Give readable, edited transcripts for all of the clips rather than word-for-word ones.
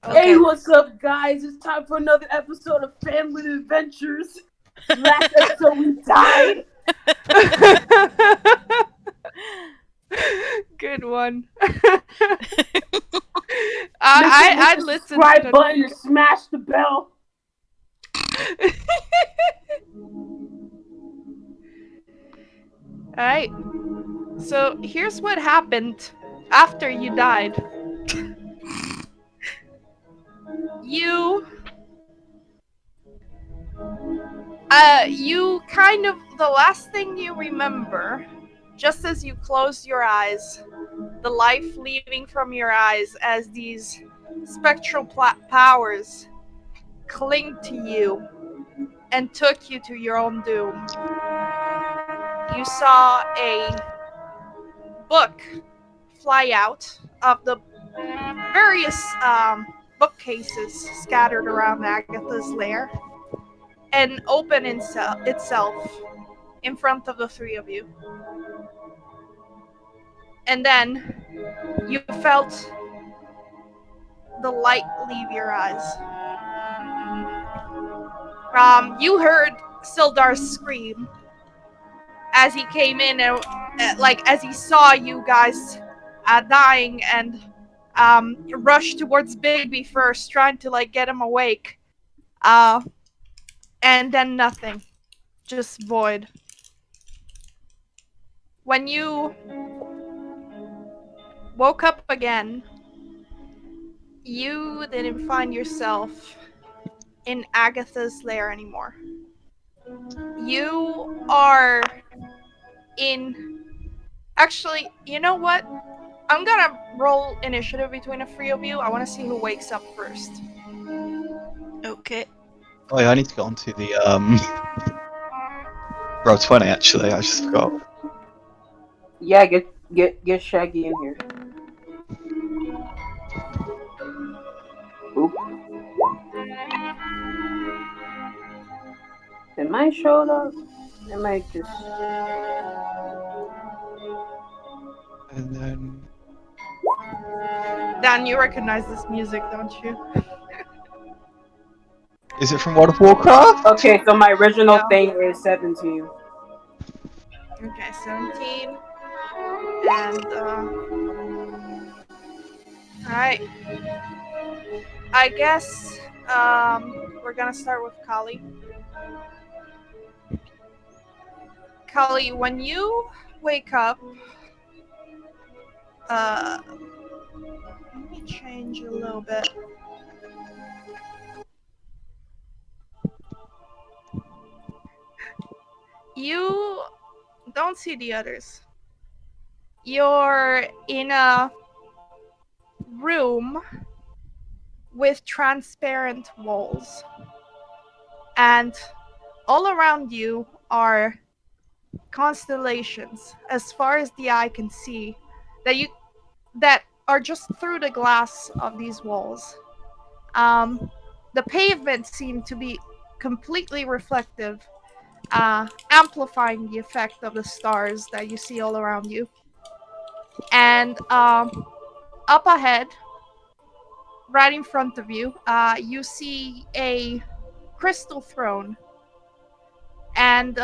Hey, Okay. what's up, guys? It's time for another episode of Family Adventures. Last episode, we died. Good one. Make sure to hit I'd the listen to subscribe that. button and smash the bell. Alright. So here's what happened after you died. You you kind of the last thing you remember, just as you close your eyes, the life leaving from your eyes as these spectral powers cling to you and took you to your own doom. You saw a book fly out of the various bookcases scattered around Agatha's lair and open itself in front of the three of you. And then you felt the light leave your eyes. You heard Sildar's scream as he came in and, like, as he saw you guys dying and rushed towards Bigby first, trying to, like, get him awake. Uh, and then nothing. Just void. When you woke up again, you didn't find yourself in Agatha's lair anymore. You are in. Actually, you know what? I'm gonna roll initiative between the three of you. I want to see who wakes up first. Okay. Oh yeah, I need to get onto the roll 20 actually. I just forgot. Yeah, get Shaggy in here. Oop. Am I showed up? Am I just? And then Dan, you recognize this music, don't you? is it from World of Warcraft? Okay, so my original Yeah. thing is 17. Okay, 17. And, alright. I guess, we're gonna start with Kali. Kali, when you wake up, let me change a little bit. You don't see the others. You're in a room with transparent walls, and all around you are constellations as far as the eye can see that are just through the glass of these walls. The pavement seemed to be completely reflective, amplifying the effect of the stars that you see all around you. And up ahead, right in front of you, you see a crystal throne. And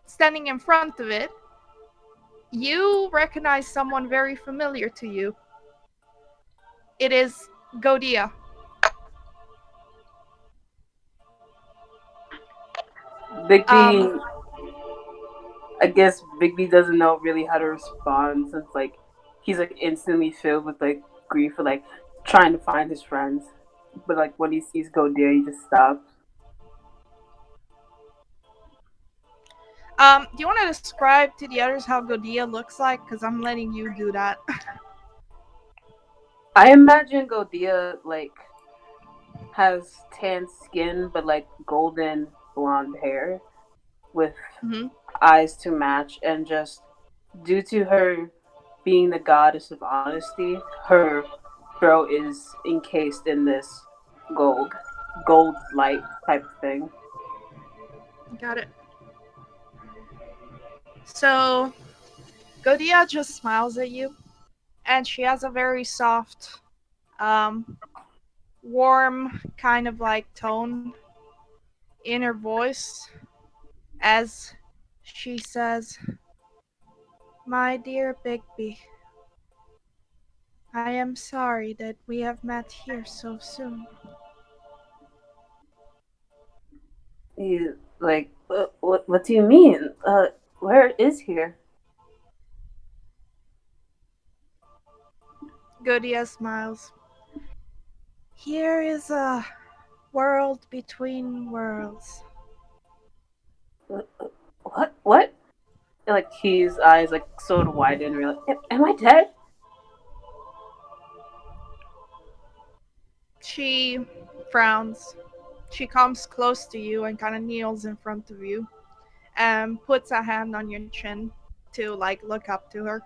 standing in front of it, you recognize someone very familiar to you. It is Godia. Bigby, Um, I guess Bigby doesn't know really how to respond since like he's like instantly filled with like grief for like trying to find his friends. But like when he sees Godir, he just stops. do you want to describe to the others how Godia looks like? Because I'm letting you do that. I imagine Godia like has tan skin but like golden blonde hair with Mm-hmm. eyes to match, and just due to her being the goddess of honesty, her throat is encased in this gold light type of thing. Got it. So, Godia just smiles at you, and she has a very soft, um, warm, kind of like tone in her voice as she says, "My dear Bigby, I am sorry that we have met here so soon." You like what do you mean? Where is here? Goodia smiles. "Here is a world between worlds." What? Like his eyes like sort of widen. Real. Am I dead? She frowns. She comes close to you and kind of kneels in front of you and puts a hand on your chin to like look up to her.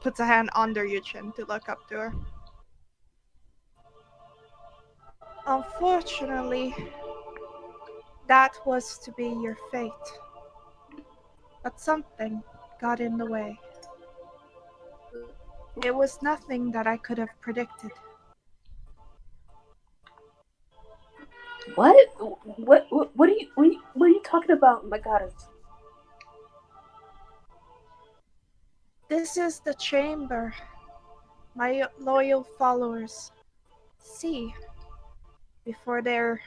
Puts a hand under your chin to look up to her. "Unfortunately, that was to be your fate. But something got in the way. It was nothing that I could have predicted." What? What are you talking about, my goddess? "This is the chamber my loyal followers see before they're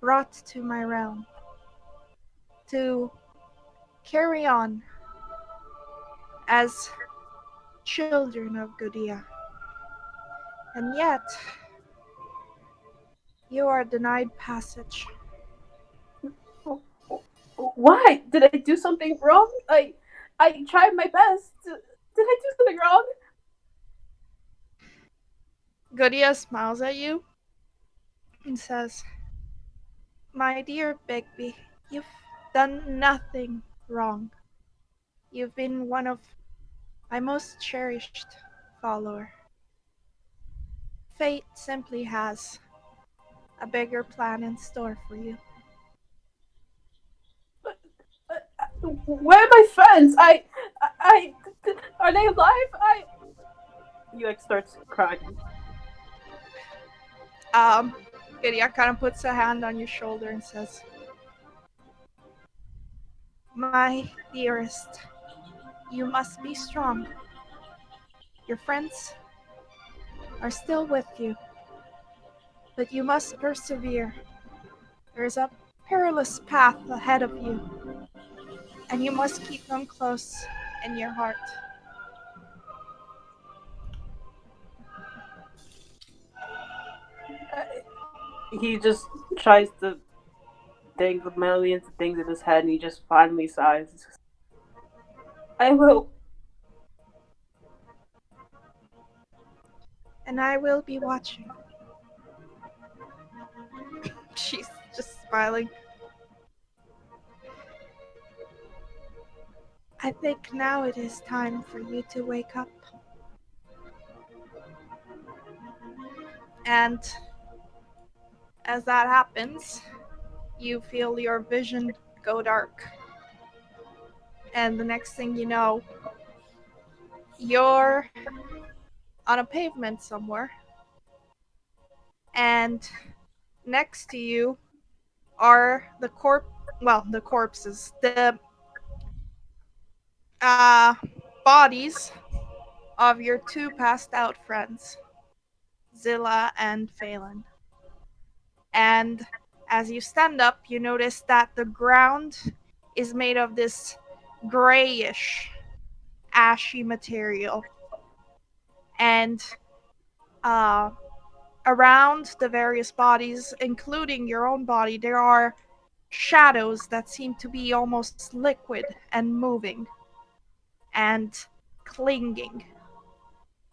brought to my realm to carry on as children of Goodia. And yet, you are denied passage." Why? Did I do something wrong? I tried my best. Did I do something wrong? Goodia smiles at you and says, "My dear Bigby, you've done nothing wrong. You've been one of my most cherished follower. Fate simply has a bigger plan in store for you." Where are my friends? I are they alive? You like starts crying. Um, Goodia kind of puts a hand on your shoulder and says, "My dearest, you must be strong. Your friends are still with you, but you must persevere. There is a perilous path ahead of you, and you must keep them close in your heart." Uh, he just tries to think of millions of things in his head, and he just finally sighs. I will. "And I will be watching." She's just smiling. "I think now it is time for you to wake up." And as that happens, you feel your vision go dark. And the next thing you know, you're on a pavement somewhere. And next to you are the corpses, the uh, bodies of your two passed out friends, Zilla and Phelan. And as you stand up, you notice that the ground is made of this grayish, ashy material. And uh, around the various bodies, including your own body, there are shadows that seem to be almost liquid and moving and clinging.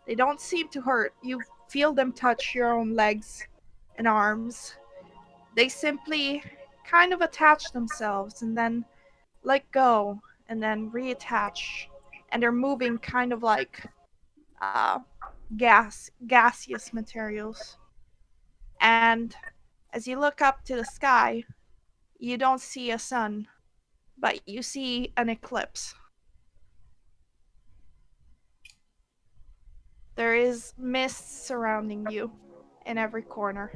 They don't seem to hurt. You feel them touch your own legs and arms. They simply kind of attach themselves and then let go and then reattach. And they're moving kind of like gaseous materials. And as you look up to the sky, you don't see a sun, but you see an eclipse. There is mist surrounding you in every corner.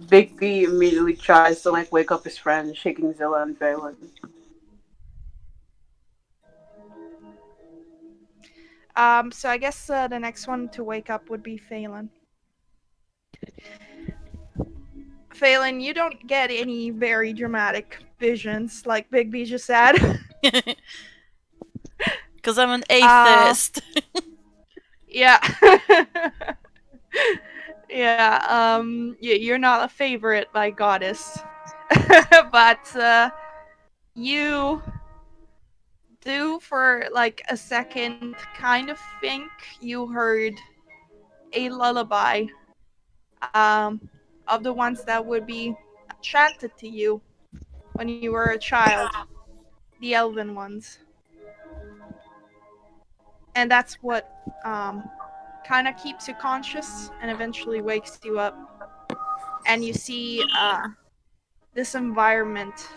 Big B immediately tries to like wake up his friends, shaking Zilla and Valen. So I guess the next one to wake up would be Phelan. Phelan, you don't get any very dramatic visions like Big B just said. Because I'm an atheist. Yeah. Yeah, you're not a favorite by Goddess. But you do for like a second kind of think you heard a lullaby of the ones that would be chanted to you when you were a child, the elven ones. And that's what kind of keeps you conscious and eventually wakes you up. And you see this environment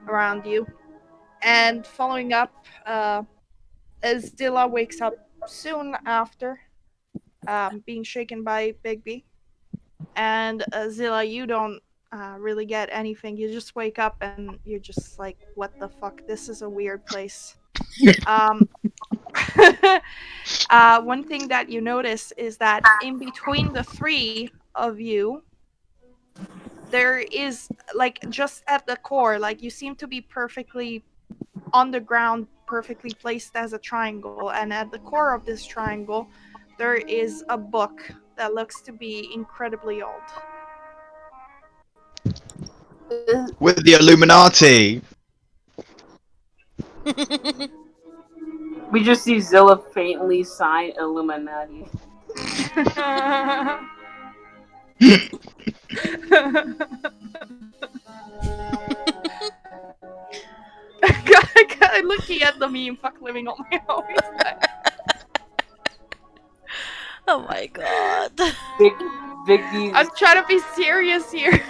around you. And following up, as Dilla wakes up soon after, being shaken by Bigby. And Zilla, you don't really get anything. You just wake up and you're just like, what the fuck? This is a weird place. Um, one thing that you notice is that in between the three of you, there is like just at the core, like you seem to be perfectly on the ground, perfectly placed as a triangle, and at the core of this triangle, there is a book that looks to be incredibly old. With the Illuminati. We just see Zilla faintly sign Illuminati. God, looking at the meme, fuck living on my own. Oh my god. Big B's. I'm trying to be serious here.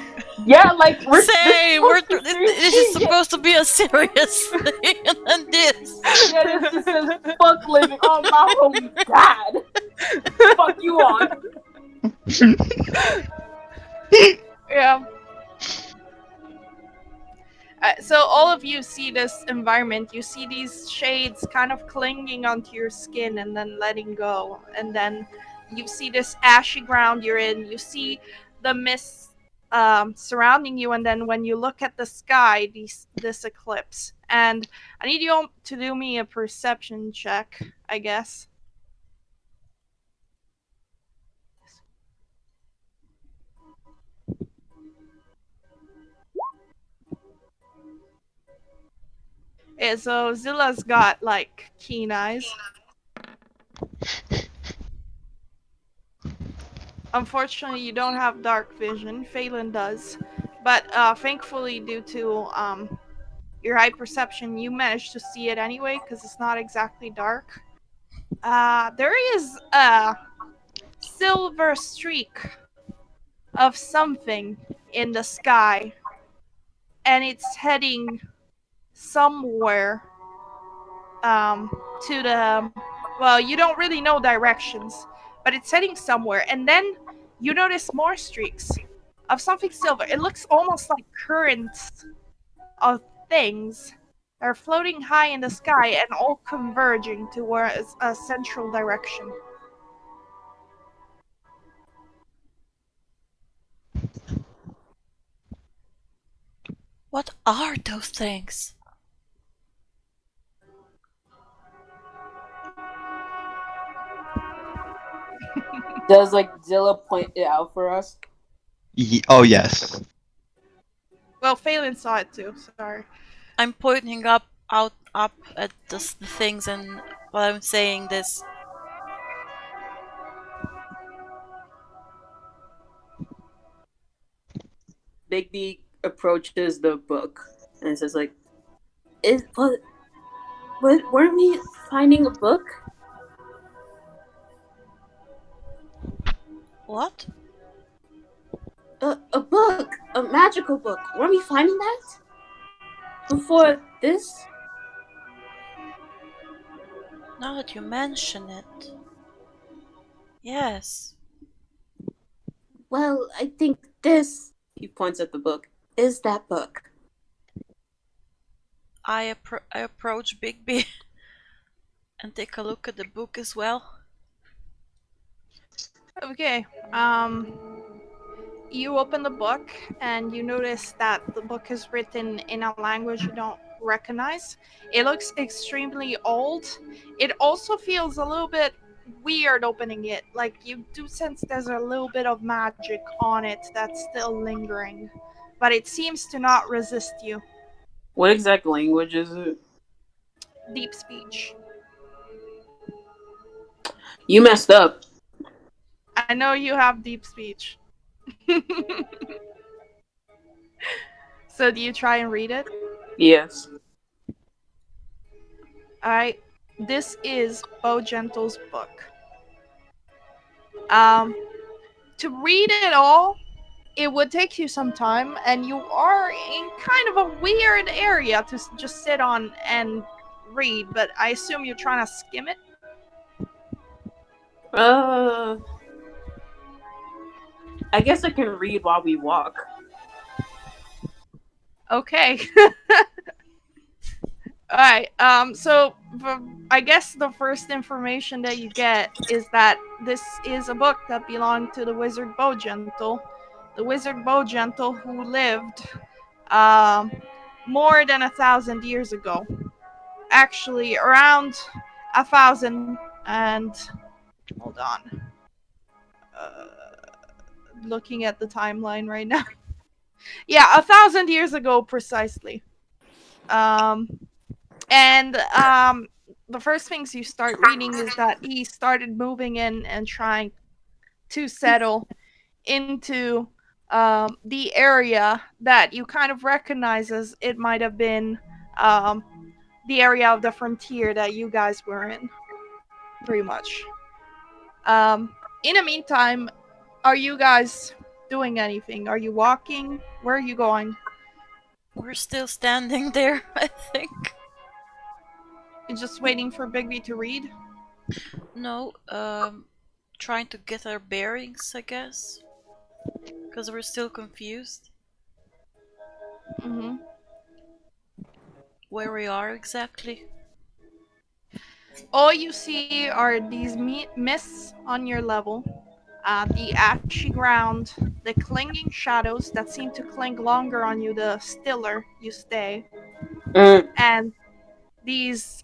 Yeah, like Same. This is shit. supposed to be a serious thing, and this. Yeah, this just says fuck living on my homie dad. Fuck you on. Yeah. So all of you see this environment. You see these shades kind of clinging onto your skin and then letting go. And then you see this ashy ground you're in. You see the mist surrounding you. And then when you look at the sky, this eclipse. And I need you all to do me a perception check, I guess. Yeah, so Zilla's got like keen eyes. Unfortunately, you don't have dark vision. Phelan does, but thankfully, due to your high perception, you managed to see it anyway because it's not exactly dark. There is a silver streak of something in the sky, and it's heading somewhere to the, well, you don't really know directions, but it's heading somewhere. And then you notice more streaks of something silver. It looks almost like currents of things that are floating high in the sky and all converging towards a central direction. What are those things? Does like Zilla point it out for us? Oh, yes. Well, Phelan saw it too, sorry. I'm pointing up at the things, and while I'm saying this, Big B approaches the book and says like, weren't we finding a book? what? A book, a magical book. Weren't we finding that before this? No, Now that you mention it. Yes. Well, I think this, he points at the book, is that book. I approach Bigby and take a look at the book as well. Okay. You open the book and you notice that the book is written in a language you don't recognize. It looks extremely old. It also feels a little bit weird opening it. Like you do sense there's a little bit of magic on it that's still lingering, but it seems to not resist you. What exact language is it? Deep speech. You messed up. I know you have deep speech. So do you try and read it? Yes. Alright. This is Bo Gentle's book. Um, to read it all, it would take you some time, and you are in kind of a weird area to just sit on and read, but I assume you're trying to skim it? Uh, I guess I can read while we walk. Okay. Alright, so I guess the first information that you get is that this is a book that belonged to the wizard Bogentle. The wizard Bogentle who lived um, more than 1,000 years ago. Actually, around 1,000 and hold on. Uh, Looking at the timeline right now. Yeah, 1,000 years ago precisely. Um, and the first things you start reading is that he started moving in and trying to settle into the area that you kind of recognize as it might have been um, the area of the frontier that you guys were in, pretty much. In the meantime, are you guys doing anything? Are you walking? Where are you going? We're still standing there, I think. You're just waiting for Bigby to read? No, trying to get our bearings, I guess. Because we're still confused Mm-hmm. where we are exactly. All you see are these mists on your level, the ashy ground, the clinging shadows that seem to cling longer on you the stiller you stay, Mm. and these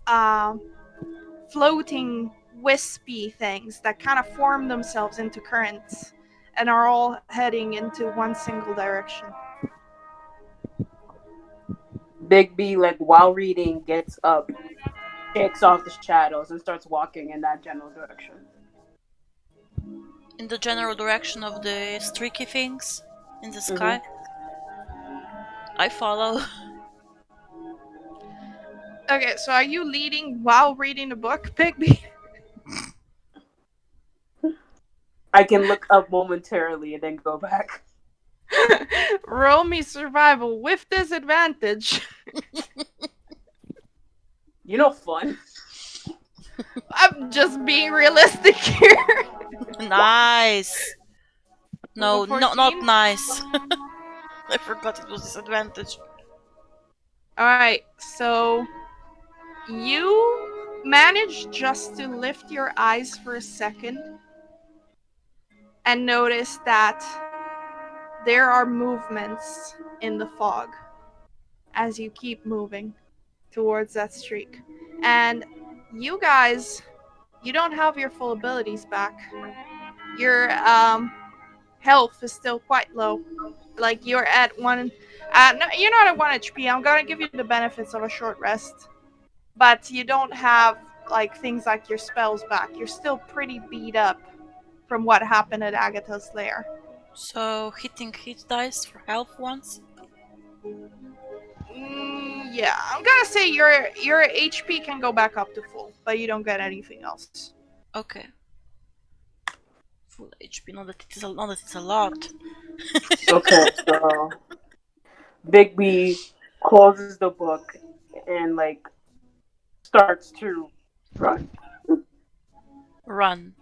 floating, wispy things that kind of form themselves into currents and are all heading into one single direction. Big B, like while reading, gets up, shakes off the shadows, and starts walking in that general direction. In the general direction of the streaky things in the Mm-hmm. sky. I follow. Okay, so are you leading while reading the book, Bigby? I can look up momentarily and then go back. Roll me survival with disadvantage. You know, fun. I'm just being realistic here. Nice. With a No, not 14. nice. I forgot it was disadvantage. Alright, so you manage just to lift your eyes for a second and notice that there are movements in the fog as you keep moving towards that streak. And you guys, you don't have your full abilities back. Your health is still quite low. Like you're at one. No, you're not at 1 HP. I'm gonna give you the benefits of a short rest, but you don't have like things like your spells back. You're still pretty beat up from what happened at Agatha's lair. So hitting hit dice for health once. Yeah, I'm gonna say your HP can go back up to full, but you don't get anything else. Okay. Full HP. Not that it's a lot. Okay, so Big B closes the book and like starts to run. Run.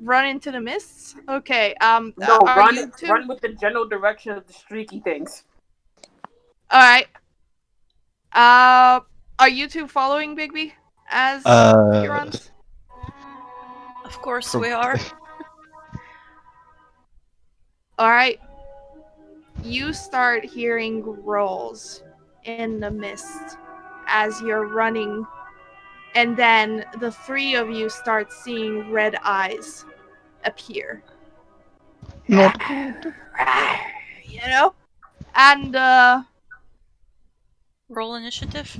Run into the mists? Okay, No, are run you two... run with the general direction of the streaky things. Alright. Are you two following Bigby as he runs? Of course we are. Alright. You start hearing growls in the mist as you're running, and then the three of you start seeing red eyes appear. Not You know? And Roll initiative.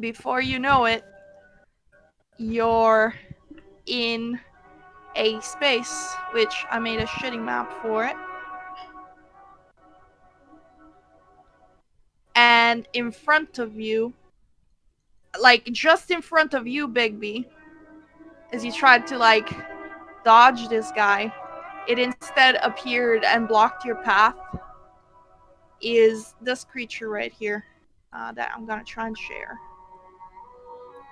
before you know it, you're in a space, which I made a shitty map for it. And in front of you, like just in front of you, Bigby, as you tried to like dodge this guy, it instead appeared and blocked your path, is this creature right here that I'm gonna try and share.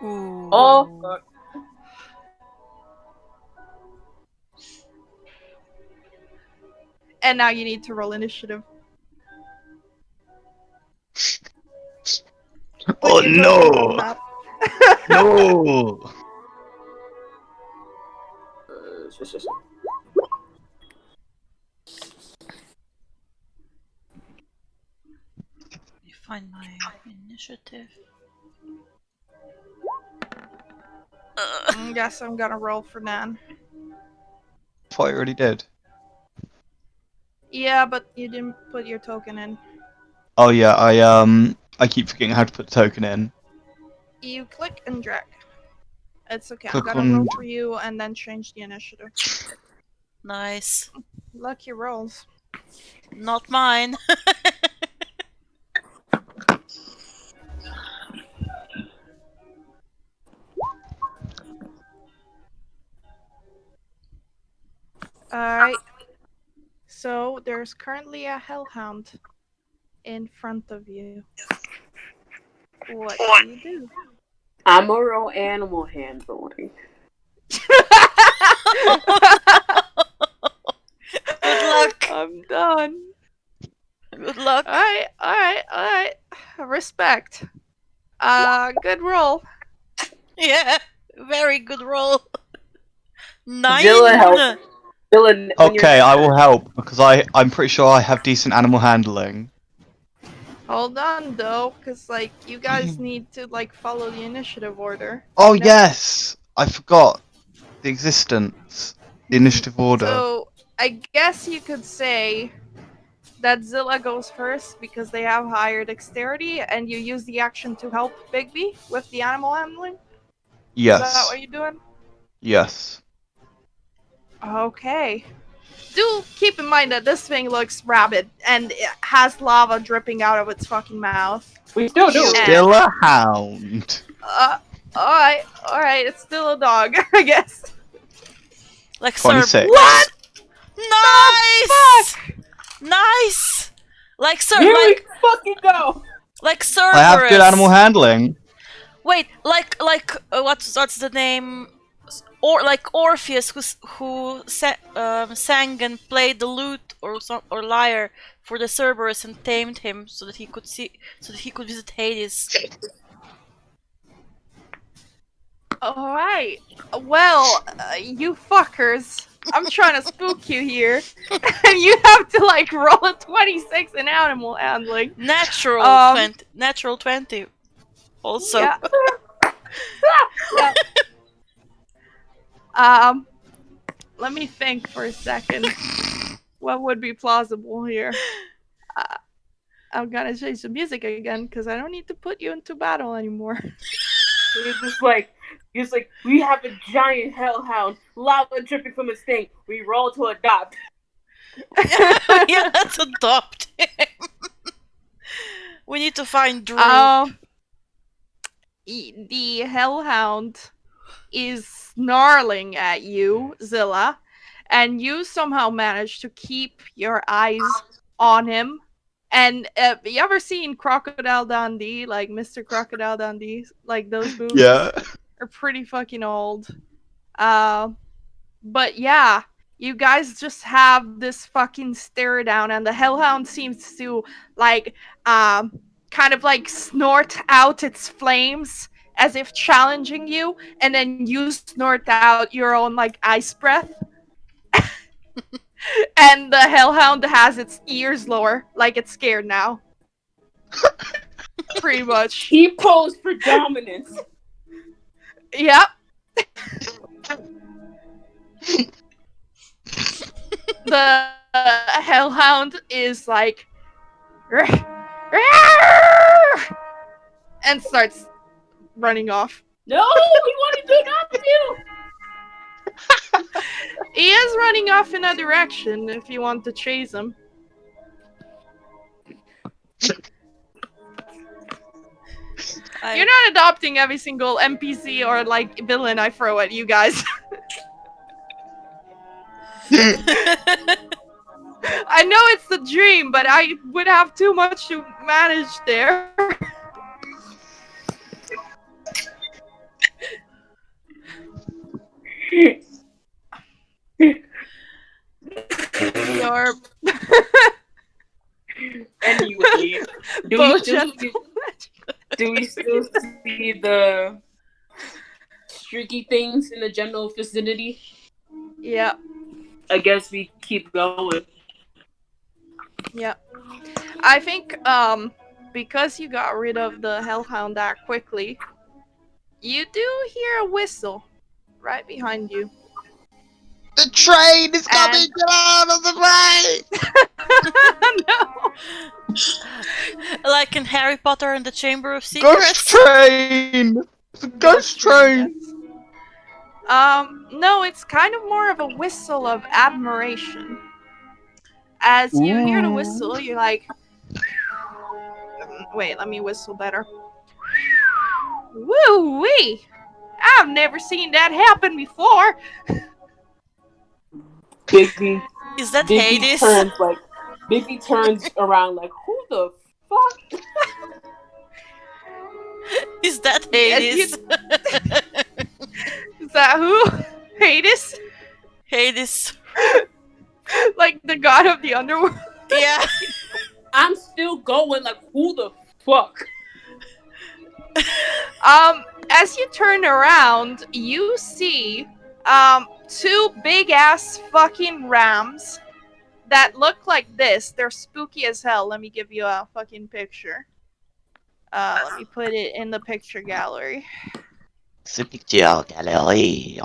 Ooh. Oh, fuck. And now you need to roll initiative. Put Oh your token on the no! map. No! Just- Let me find my initiative. Guess I'm gonna roll for Nan. I thought I already did. Yeah, but you didn't put your token in. Oh yeah, I keep forgetting how to put the token in. You click and drag. It's okay. Click I'm gonna roll on. for you and then change the initiative. Nice. Lucky rolls. Not mine. Alright. So there's currently a hellhound in front of you. What do you do? I'm a real animal handling. Good luck. I'm done. Good luck. Alright. Respect. Good roll. Yeah. Very good roll. 9. Zilla help. Zilla, when you're Okay, I will help because I'm pretty sure I have decent animal handling. Hold on though, cause like you guys need to like follow the initiative order. Oh you know? yes, I forgot the existence, the initiative order. So I guess you could say that Zilla goes first because they have higher dexterity, and you use the action to help Bigby with the animal handling. Is that Yes, what you're doing? yes. Okay. Do keep in mind that this thing looks rabid and it has lava dripping out of its fucking mouth. we still do. And- Still a hound. Alright, it's still a dog, I guess. Like 26. What? Nice! Nice! Like Here we fucking go. like Cerberus. I have good animal handling. Wait, like what's the name? Or like Orpheus, who sang and played the lute or lyre for the Cerberus and tamed him so that he could visit Hades. Alright. Well, you fuckers. I'm trying to spook you here. And you have to like roll a 26 in animal handling. Natural 20. Also. Yeah. Yeah. Let me think for a second. What would be plausible here? I'm gonna change the music again because I don't need to put you into battle anymore. It's just like we have a giant hellhound, lava dripping from his thing. We roll to adopt. Yeah, let's adopt him. We need to find Drew. The hellhound is snarling at you, Zilla, and you somehow manage to keep your eyes on him. And you ever seen Crocodile Dundee, like Mr. Crocodile Dundee, like those movies? Yeah. are pretty fucking old. Uh, but yeah, you guys just have this fucking stare down, and the hellhound seems to like kind of like snort out its flames as if challenging you, and then you snort out your own like ice breath. And the hellhound has its ears lower, like it's scared now. Pretty much. He posed for dominance. Yep. The hellhound is like and starts running off. No, we wanted you not to. He is running off in a direction if you want to chase him. You're not adopting every single NPC or like villain I throw at you guys. I know it's the dream, but I would have too much to manage there. Your Anyway, do we still see the streaky things in the general vicinity? Yeah. I guess we keep going. Yeah. I think because you got rid of the hellhound that quickly, you do hear a whistle right behind you. The train is coming! And- Get out of the train! No. Like in Harry Potter and the Chamber of Secrets. Ghost train! It's a ghost train! Yes. No, it's kind of more of a whistle of admiration. As you hear the whistle, you're like, wait, let me whistle better. Woo wee! I've never seen that happen before. Bigby Is that Bigby Hades? Bigby turns around like, who the fuck? Is that Yes, Hades? Is that who? Hades? Hades. Like the god of the underworld? Yeah. I'm still going like, who the fuck? As you turn around, you see two big ass fucking rams that look like this. They're spooky as hell. Let me give you a fucking picture. Let me put it in the picture gallery. C'est picture gallery.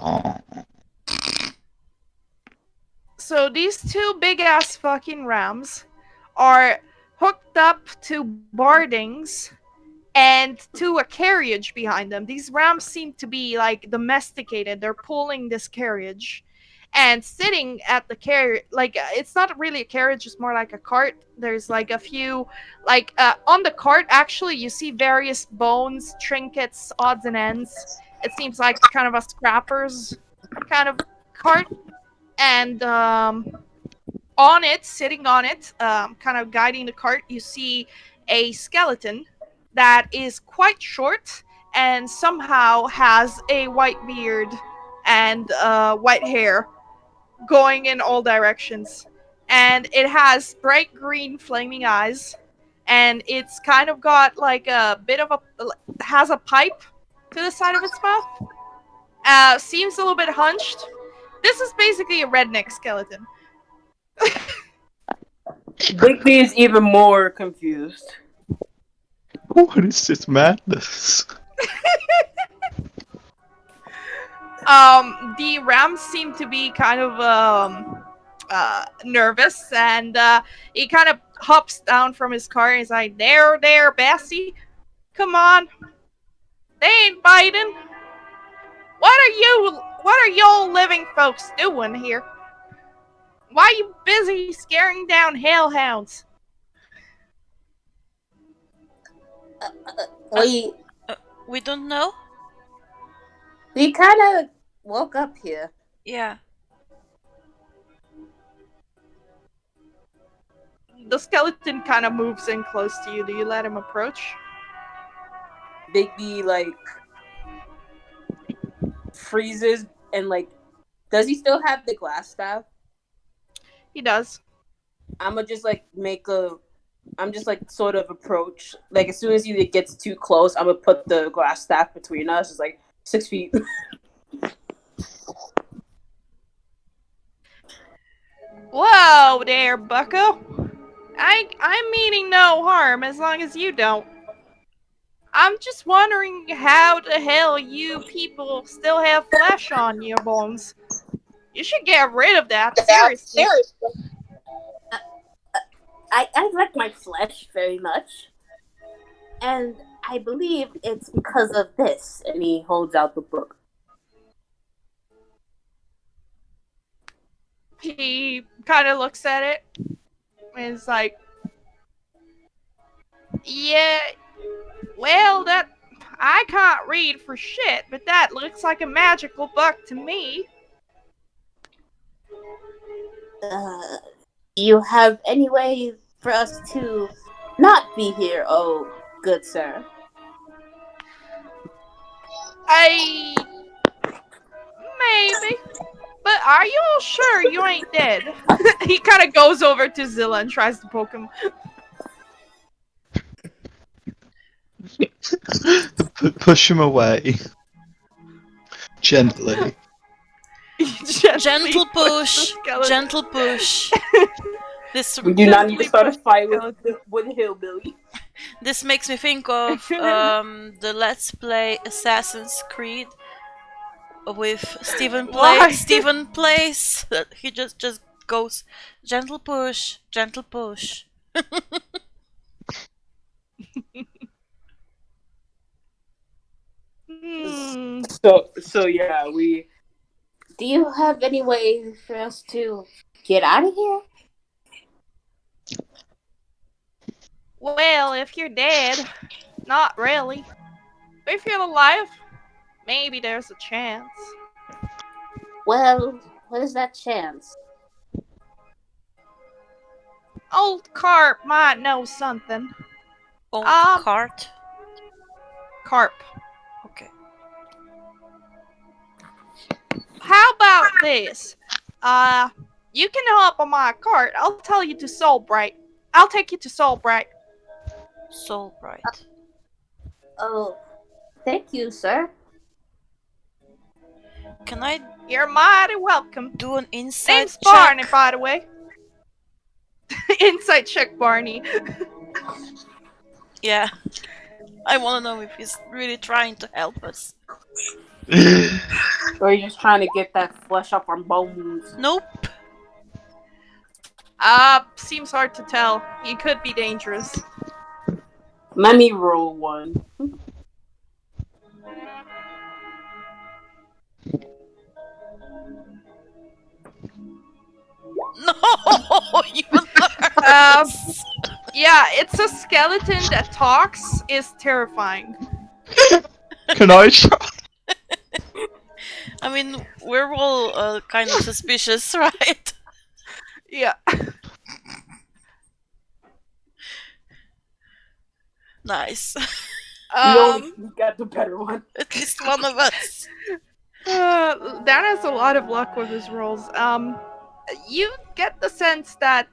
So these two big ass fucking rams are hooked up to bardings and to a carriage behind them. These rams seem to be like domesticated. They're pulling this carriage. And sitting at the carriage, like it's not really a carriage, it's more like a cart. There's like a few, like on the cart, actually, you see various bones, trinkets, odds and ends. It seems like kind of a scrapper's kind of cart. And on it, sitting on it, kind of guiding the cart, you see a skeleton that is quite short and somehow has a white beard and white hair going in all directions. And it has bright green flaming eyes, and it's kind of got like a bit of has a pipe to the side of its mouth. Seems a little bit hunched. This is basically a redneck skeleton. Bigby is even more confused. What is this madness? The rams seem to be kind of nervous, and he kind of hops down from his car and he's like, there, Bessie, come on, they ain't biting. What are y'all living folks doing here? Why are you busy scaring down hellhounds? We don't know? We kind of woke up here. Yeah. The skeleton kind of moves in close to you. Do you let him approach? Bigby, like, freezes and like, does he still have the glass staff? He does. I'ma just like make a. I'm just like sort of approach. Like as soon as he gets too close, I'm gonna put the glass staff between us. It's like 6 feet. Whoa there, bucko. I'm meaning no harm as long as you don't. I'm just wondering how the hell you people still have flesh on your bones. You should get rid of that, seriously. I like my flesh very much, and I believe it's because of this. And he holds out the book. He kind of looks at it and is like, yeah, well, that. I can't read for shit, but that looks like a magical book to me. Uh, you have any way for us to not be here, oh good sir? I. Maybe. But are you all sure you ain't dead? He kind of goes over to Zilla and tries to poke him. Push him away. Gently. Gentle push. Gentle push. This We do not need to Gently start a push fight the with Hillbilly. this makes me think of the Let's Play Assassin's Creed with Why? Stephen plays. He just goes gentle push, gentle push. So yeah, we. Do you have any way for us to get out of here? Well, if you're dead, not really. But if you're alive, maybe there's a chance. Well, what is that chance? Old Carp might know something. Old Um, cart. Carp. Okay. How about this? You can hop on my cart. I'll tell you to Soulbright. I'll take you to Soulbright. Soulbright. Oh, thank you, sir. Can I You're mighty welcome. do an insight Name's check? Barney, by the way. Insight check, Barney. Yeah. I want to know if he's really trying to help us. Or are you just trying to get that flesh off our bones? Nope. Seems hard to tell. He could be dangerous. Let me roll one. No, you nurse. Yeah, it's a skeleton that talks. Is terrifying. Can I try? I mean, we're all kind of suspicious, right? Yeah. Nice. You got the better one. At least one of us. Dan has a lot of luck with his rolls. You get the sense that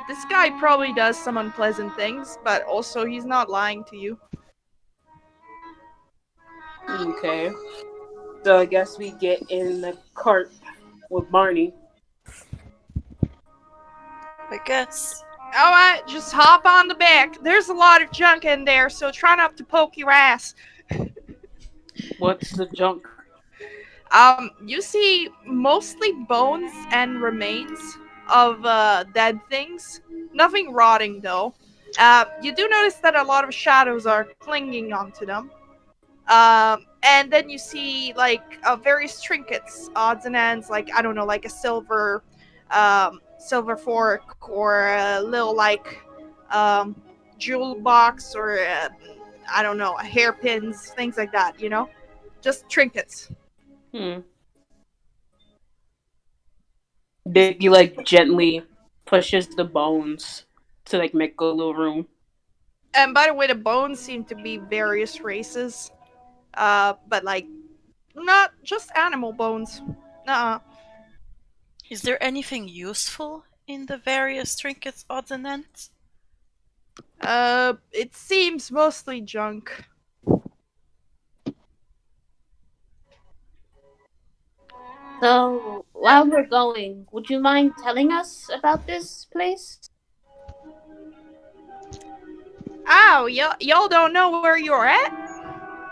this guy probably does some unpleasant things, but also he's not lying to you. Okay. So I guess we get in the cart with Barney. I guess. Alright, just hop on the back. There's a lot of junk in there, so try not to poke your ass. What's the junk? You see mostly bones and remains of dead things. Nothing rotting though. You do notice that a lot of shadows are clinging onto them. And then you see like various trinkets, odds and ends, like I don't know, like a silver fork or a little like jewel box or I don't know, hairpins, things like that. You know, just trinkets. He like gently pushes the bones to like make a little room. And by the way, the bones seem to be various races, but like Not just animal bones. Uh. Is there anything useful in the various trinkets, odds and ends? It seems mostly junk. So, while we're going, would you mind telling us about this place? Oh, y'all don't know where you're at?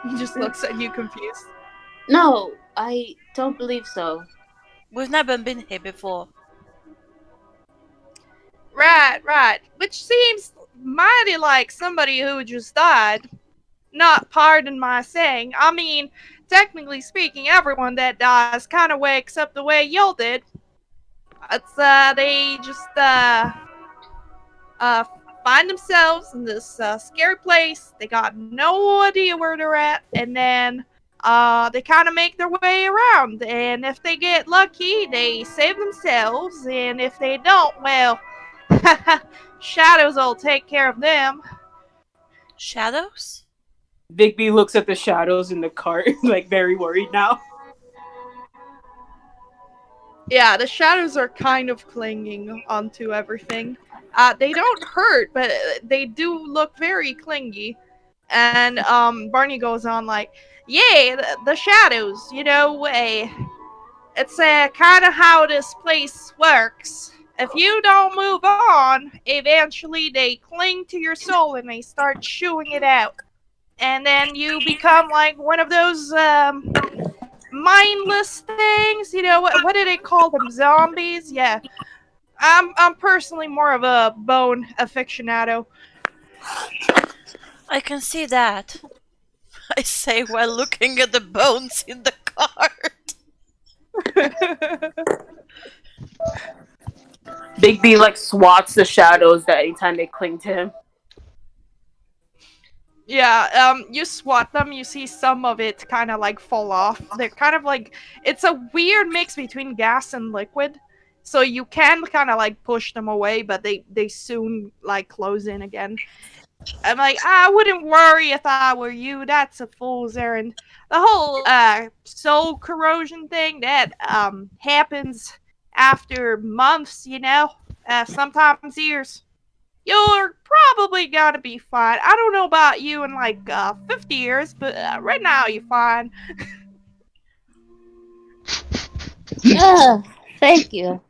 He just looks at you confused. No, I don't believe so. We've never been here before. Right, right. Which seems mighty like somebody who just died. Not, pardon my saying. I mean, technically speaking, everyone that dies kind of wakes up the way y'all did. It's, they just, uh, find themselves in this scary place. They got no idea where they're at, and then they kind of make their way around. And if they get lucky, they save themselves, and if they don't, well, shadows will take care of them. Shadows? Bigby looks at the shadows in the cart, like very worried now. Yeah, the shadows are kind of clinging onto everything. They don't hurt, but they do look very clingy. And Barney goes on like, "Yeah, the shadows. You know, it's kind of how this place works. If you don't move on, eventually they cling to your soul and they start chewing it out, and then you become like one of those mindless things. You know what do they call them? Zombies? Yeah. I'm personally more of a bone aficionado. I can see that. I say while looking at the bones in the cart. Bigby like swats the shadows that anytime they cling to him. Yeah, you swat them, you see some of it kind of like fall off. They're kind of like, it's a weird mix between gas and liquid. So you can kind of like push them away, but they soon like close in again. I'm like, I wouldn't worry if I were you. That's a fool's errand. The whole soul corrosion thing that happens after months, you know, sometimes years. You're probably gonna be fine. I don't know about you in like 50 years, but right now you're fine. Thank you.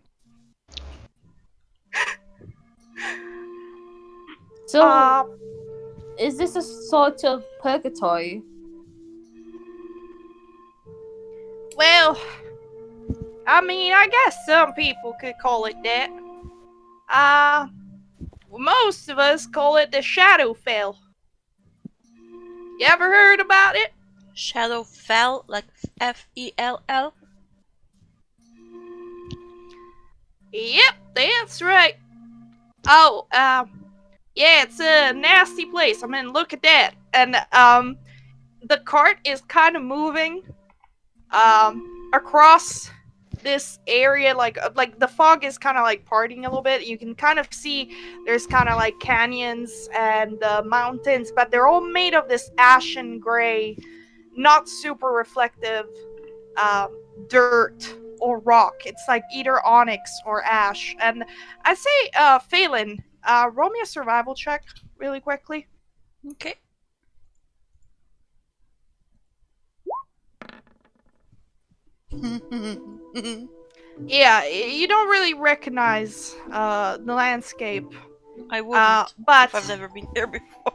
So, Uh, is this a sort of purgatory? well, I mean, I guess some people could call it that. Uh, most of us call it the Shadowfell. You ever heard about it? Shadow fell like Fell. Yep, that's right. Oh, yeah, it's a nasty place. I mean, look at that. And the cart is kind of moving across this area, like the fog is kind of like parting a little bit. You can kind of see there's kind of like canyons and mountains, but they're all made of this ashen gray, not super reflective um, dirt or rock. It's like either onyx or ash. And I'd say, Phelan, roll me a survival check really quickly. Okay. Yeah, you don't really recognize the landscape, I wouldn't but if I've never been here before.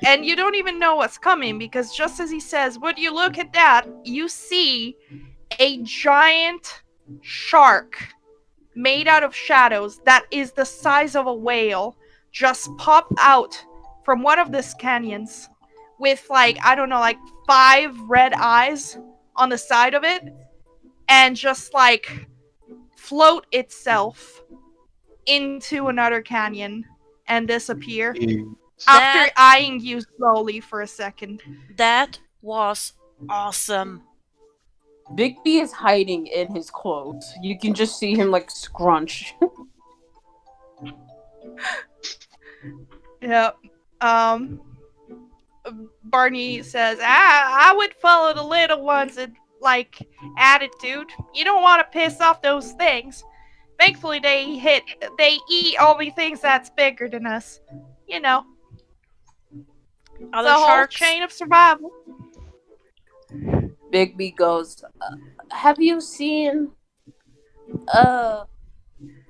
and you don't even know what's coming because just as he says, "Would you look at that?" you see a giant shark made out of shadows that is the size of a whale just pop out from one of these canyons with like, I don't know, like 5 red eyes on the side of it, and just like float itself into another canyon and disappear after That eyeing you slowly for a second. that was awesome. Bigby is hiding in his clothes. You can just see him like scrunch. Yep. Um Barney says, I would follow the little ones and like attitude. You don't want to piss off those things. Thankfully, they eat only things that's bigger than us. You know, it's Other a whole sharks? chain of survival. Bigby goes, "Have you seen uh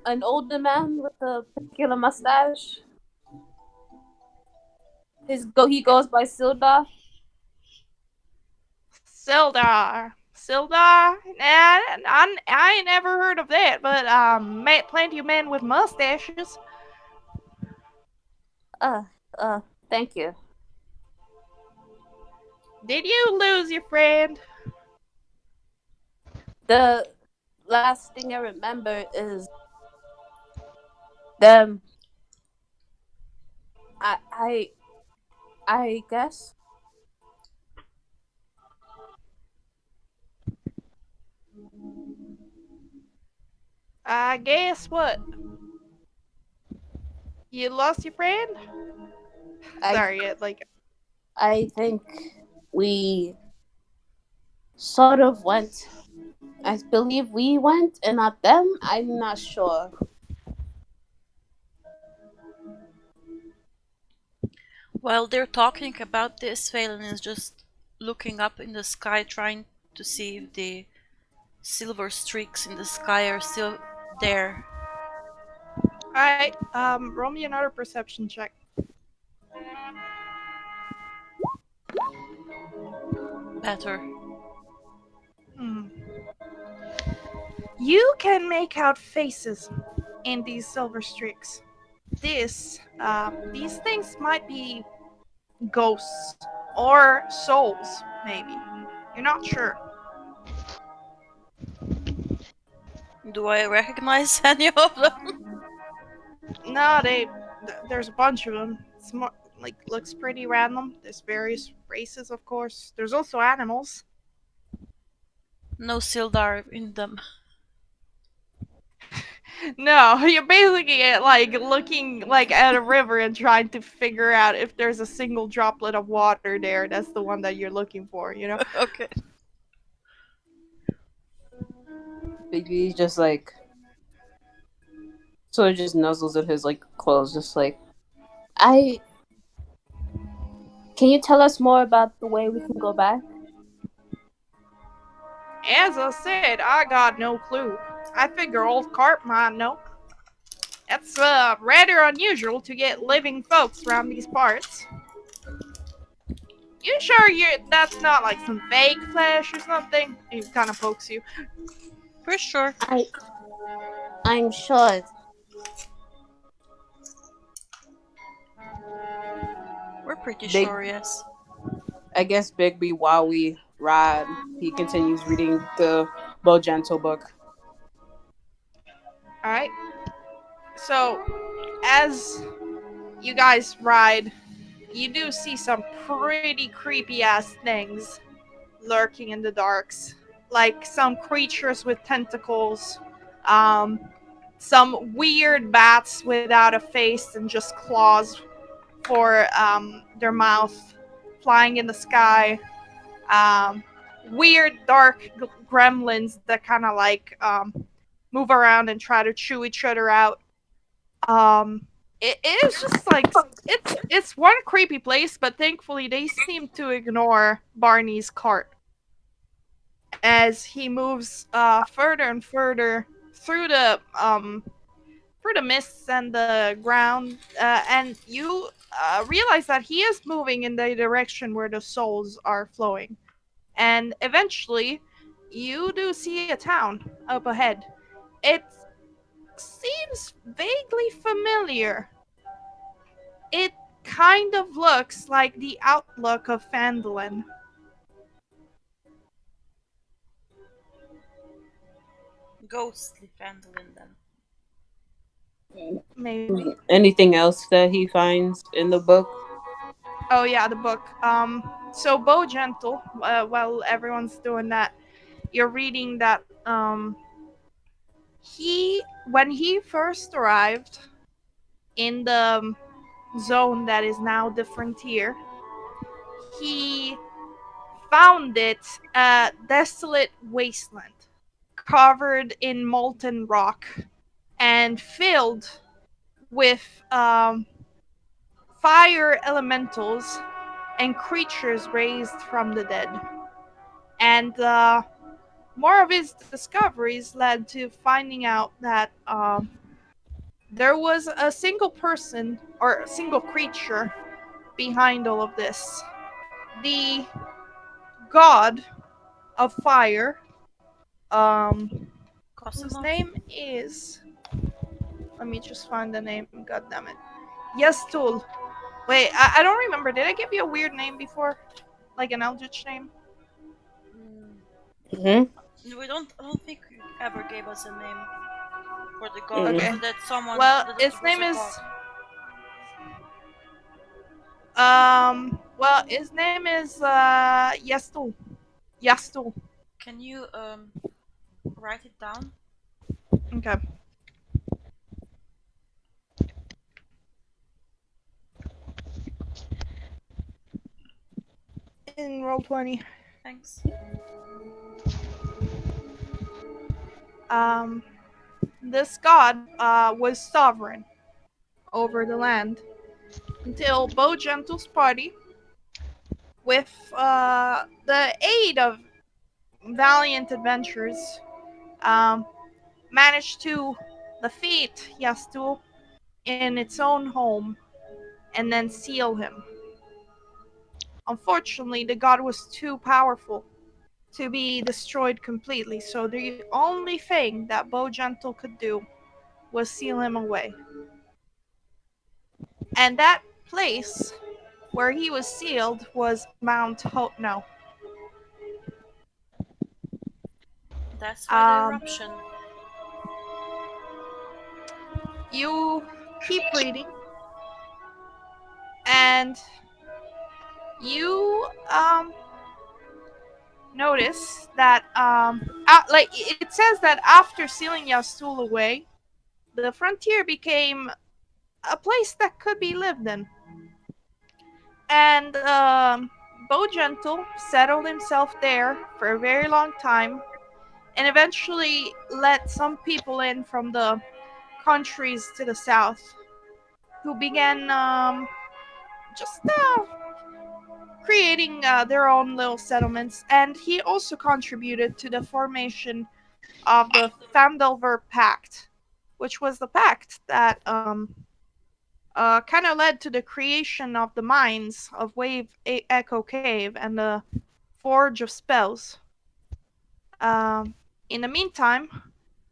an older man with a particular mustache? He goes by Sildar. Sildar. Sildar? Nah, I ain't never heard of that, but plenty of men with mustaches. Uh, thank you. Did you lose your friend? The last thing I remember is them. I I I guess I guess what? You lost your friend? I Sorry, I think we sort of went. I believe we went and not them. I'm not sure. While they're talking about this, Phelan is just looking up in the sky, trying to see if the silver streaks in the sky are still there. alright, roll me another perception check. Better. Hmm. You can make out faces in these silver streaks. These things might be ghosts or souls, maybe. You're not sure. Do I recognize any of them? No, there's a bunch of them. It's more like looks pretty random. There's various races, of course. There's also animals. No Sildar in them. No, you're basically like looking like at a river and trying to figure out if there's a single droplet of water there. That's the one that you're looking for, you know? Okay. Bigby just like sort of just nuzzles at his like clothes, just like I. Can you tell us more about the way we can go back? As I said, I got no clue. I figure old Carp might know. It's rather unusual to get living folks around these parts. You sure that's not like some fake flesh or something? He kind of pokes you. For sure. I'm sure. We're pretty Big. sure, yes. I guess Bigby, while we ride, he continues reading the Bojento book. All right. So, as you guys ride, you do see some pretty creepy ass things lurking in the darks, like some creatures with tentacles, um, some weird bats without a face and just claws for their mouth, flying in the sky. Um, Weird dark gremlins that kind of like move around and try to chew each other out. Um, it is just like it's one creepy place, but thankfully they seem to ignore Barney's cart as he moves further and further through the mists and the ground, and you realize that he is moving in the direction where the souls are flowing, and eventually you do see a town up ahead. It seems vaguely familiar. It kind of looks like the outlook of Phandalin. Ghostly Phandalin then. Maybe. Anything else that he finds in the book? Oh yeah, the book. So Bo Gentle, while everyone's doing that, you're reading that. He when he first arrived in the zone that is now the frontier, he found it a desolate wasteland covered in molten rock and filled with fire elementals and creatures raised from the dead. And more of his discoveries led to finding out that there was a single person or a single creature behind all of this. The god of fire, whose Cosimo? name is. Let me just find the name. God damn it. Yestul. Wait, I don't remember. Did I give you a weird name before? Like an eldritch name? Mm-hmm. I don't think you ever gave us a name for the god. Mm-mm. Okay. Or that someone Well, that its it was name a is. god. Well, his name is Yestul. Yastul. Can you write it down? Okay. In roll 20. Thanks. Um, this god was sovereign over the land until Bo Gentle's party, with the aid of valiant adventurers, um, managed to defeat Yastul in its own home and then seal him. Unfortunately, the god was too powerful to be destroyed completely, so the only thing that Bo Gentle could do was seal him away. And that place where he was sealed was Mount Hotno. That's why the Um, eruption. you keep reading, and you notice that like it says that after sealing Yastul away, the frontier became a place that could be lived in. And Bo Gentle settled himself there for a very long time, and eventually let some people in from the countries to the south, who began just creating their own little settlements. And he also contributed to the formation of the Phandelver Pact, which was the pact that kind of led to the creation of the mines of Echo Cave and the Forge of Spells. Um, in the meantime,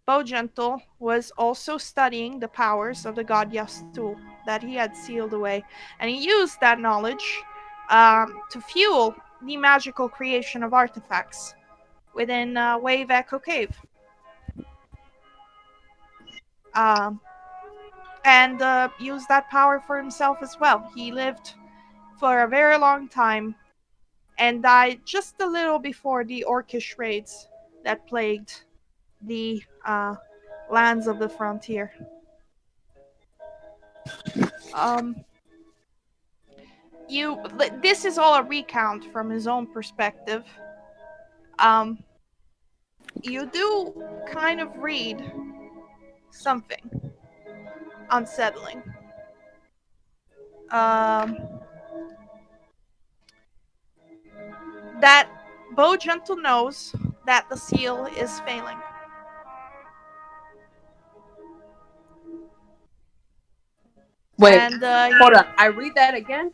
Bogentle was also studying the powers of the god Yastul that he had sealed away, and he used that knowledge to fuel the magical creation of artifacts within Wave Echo Cave. Um, and used that power for himself as well. He lived for a very long time and died just a little before the Orcish raids that plagued the lands of the frontier. Um, you this is all a recount from his own perspective. Um, you do kind of read something unsettling. Um, that Bo Gentle knows that the seal is failing. Wait, And hold on. I read that again.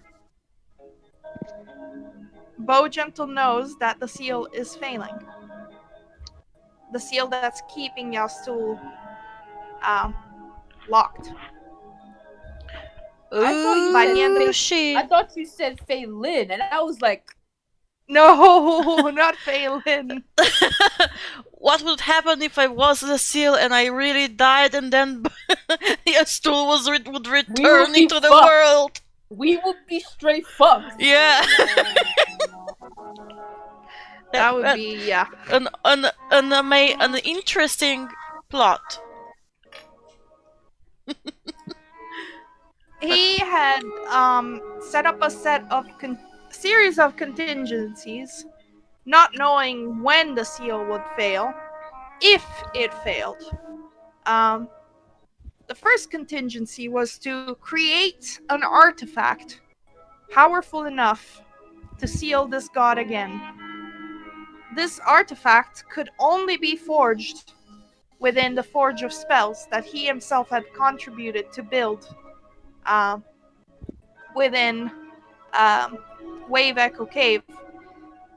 Bo Gentle knows that the seal is failing. The seal that's keeping Yastul um, locked. I thought you By said the end of Ooh, it, I shit. thought you said Fei Lin, and I was like, no, not Phelan. What would happen if I was the seal and I really died and then your stool would we will return be into the fucked. world? We will be straight fucked. Yeah. That would be yeah. An interesting plot. He had set up a set of series of contingencies, not knowing when the seal would fail, if it failed. Um, the first contingency was to create an artifact powerful enough to seal this god again. This artifact could only be forged within the Forge of Spells that he himself had contributed to build uh, within um, Wave Echo Cave,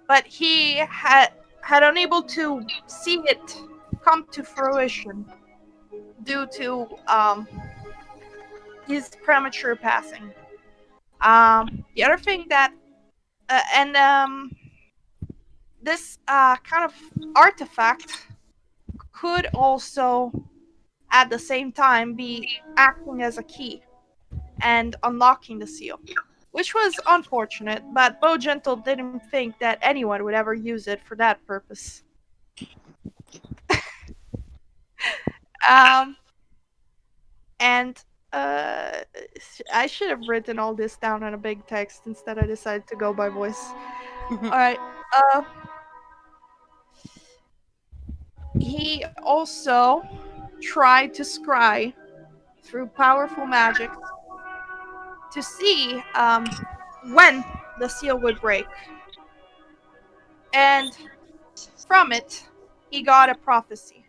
but he had unable to see it come to fruition due to his premature passing. The other thing that and this kind of artifact could also at the same time be acting as a key and unlocking the seal, which was unfortunate, but Bo Gentle didn't think that anyone would ever use it for that purpose. Um, and uh, I should have written all this down on a big text. Instead, I decided to go by voice. All right. Uh, he also tried to scry through powerful magic to see when the seal would break. And from it, he got a prophecy.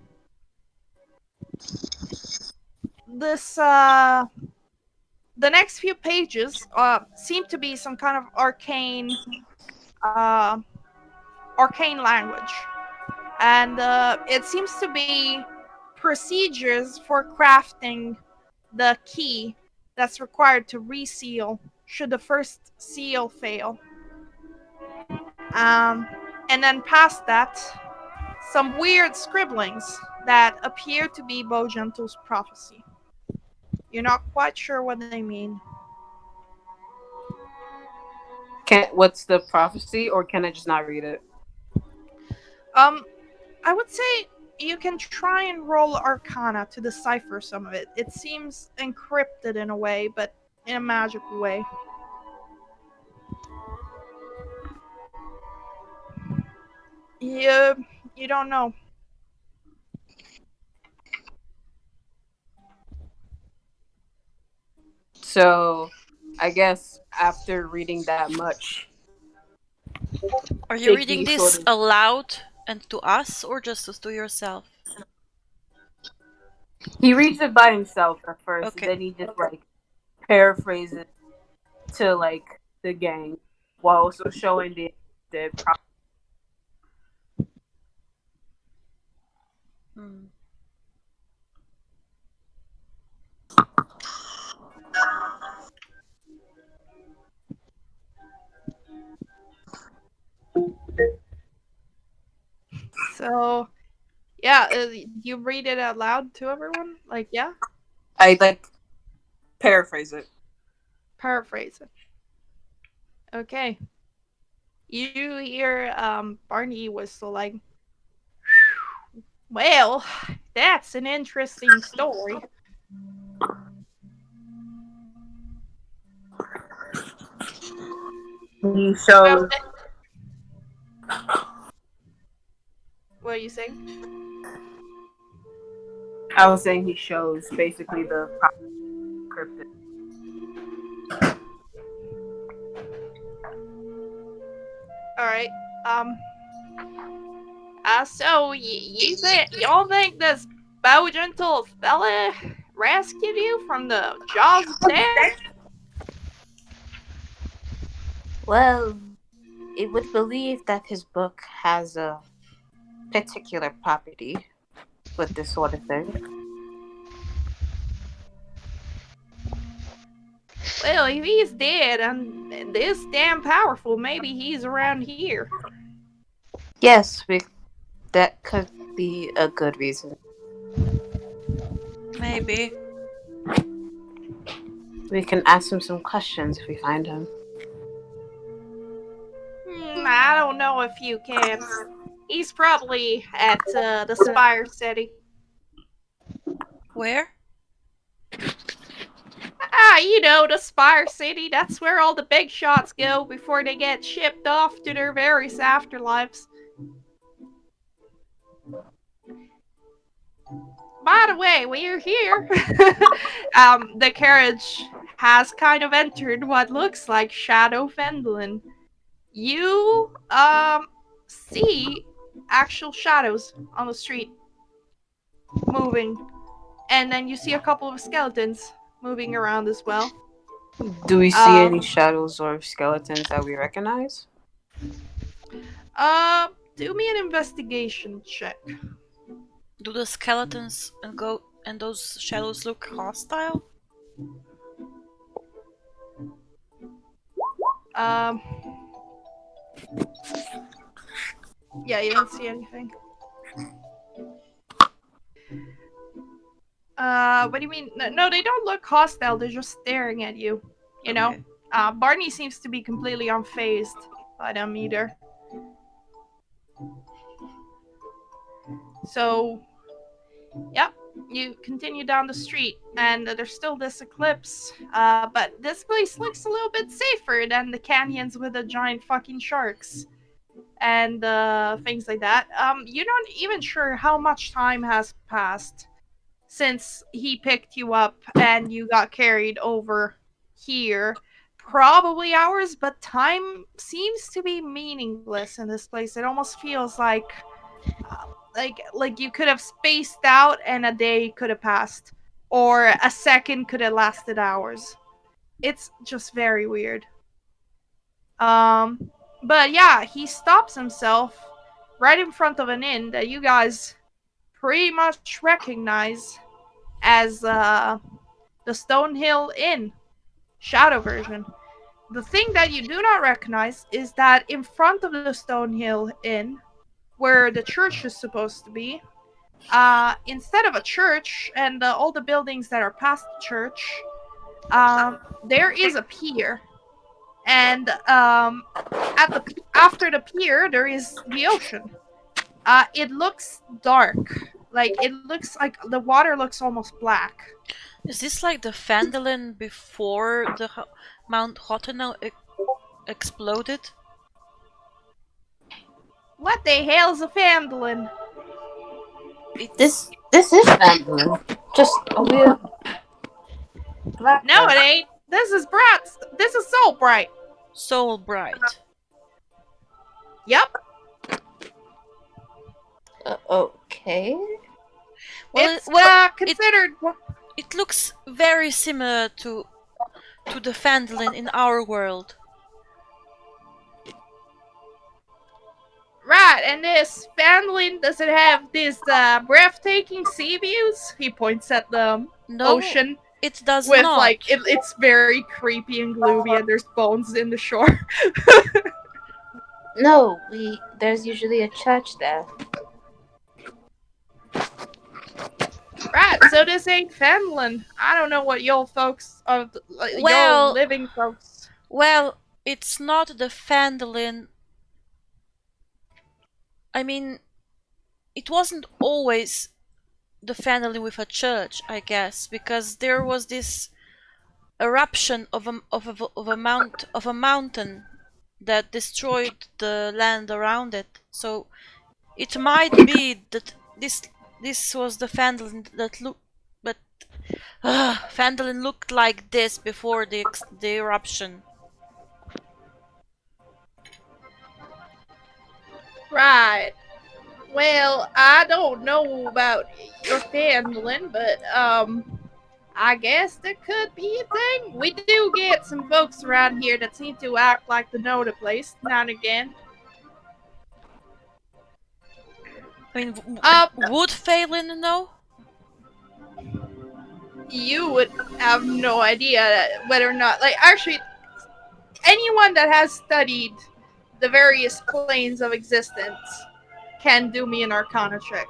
This, the next few pages seem to be some kind of uh, arcane language. And it seems to be procedures for crafting the key that's required to reseal should the first seal fail. Um, and then past that, some weird scribblings that appear to be Bojentle's prophecy. You're not quite sure what they mean. What's the prophecy, or can I just not read it? Um, I would say you can try and roll Arcana to decipher some of it. It seems encrypted in a way, but in a magical way. You you don't know. So, I guess after reading that much, Are you reading Biggie sort this of aloud and to us, or just to yourself? he reads it by himself at first, and Okay. then he just like paraphrases to like the gang while also showing the Hmm. So yeah, you read it out loud to everyone. Like yeah, I like paraphrase it. paraphrase it. Okay. You hear Barney whistle like, well, that's an interesting story. He Well, shows. what are you saying? I was saying he shows basically the cryptid. All right. Um. So y'all think this bow gentle fella rescued you from the jaws of death? Well, it would believe that his book has a particular property with this sort of thing. Well, if he's dead and this damn powerful, maybe he's around here. Yes, that could be a good reason. Maybe. We can ask him some questions if we find him. I don't know if you can. He's probably at the Spire City. Where? You know, the Spire City, that's where all the big shots go before they get shipped off to their various afterlives. By the way, we're here. The carriage has kind of entered what looks like Shadow Fendelin. You, see actual shadows on the street moving, and then you see a couple of skeletons moving around as well. Do we see any Um, shadows or skeletons that we recognize? do me an investigation check. Do the skeletons and those shadows look hostile? Um, yeah, you don't see anything. What do you mean? No, they don't look hostile. They're just staring at you. You know. Okay. Barney seems to be completely unfazed by them either. So, yep, you continue down the street, and there's still this eclipse. But this place looks a little bit safer than the canyons with the giant fucking sharks and things like that. You're not even sure how much time has passed since he picked you up and you got carried over here. Probably hours, but time seems to be meaningless in this place. It almost feels like you could have spaced out and a day could have passed, or a second could have lasted hours. It's just very weird. Um, but yeah, he stops himself right in front of an inn that you guys pretty much recognize as the Stonehill Inn shadow version. The thing that you do not recognize is that in front of the Stonehill Inn, where the church is supposed to be, instead of a church and all the buildings that are past the church, there is a pier, and after the pier there is the ocean. It looks dark, like it looks like the water looks almost black. Is this like the Phandalin before the Mount Hotanel exploded? What the hell's a Phandalin? It's This is Phandelver. Just a weird black No, it guy. ain't. This is Bright. This is Soul Bright. Soul Bright. Yep. Okay. Well, It's it considered. it looks very similar to the Phandalin in our world. Right, and this Phandalin, does it have these breathtaking sea views? He points at the No, ocean it does with not. like it's very creepy and gloomy, and there's bones in the shore. No, there's usually a church there. Right, so this ain't Phandalin. I don't know what your folks are, your Well, living folks. well, it's not the Phandalin. I mean, it wasn't always the Phandalin with a church, I guess, because there was this eruption of a mountain that destroyed the land around it. So it might be that this was the Phandalin that looked, but Phandalin looked like this before the eruption. Right. Well, I don't know about your Phandalin, but I guess that could be a thing. We do get some folks around here that seem to act like they know the place now and again. I mean, Uh, would Phelan know? you would have no idea whether or not, like, actually, anyone that has studied the various planes of existence can do me an Arcana check.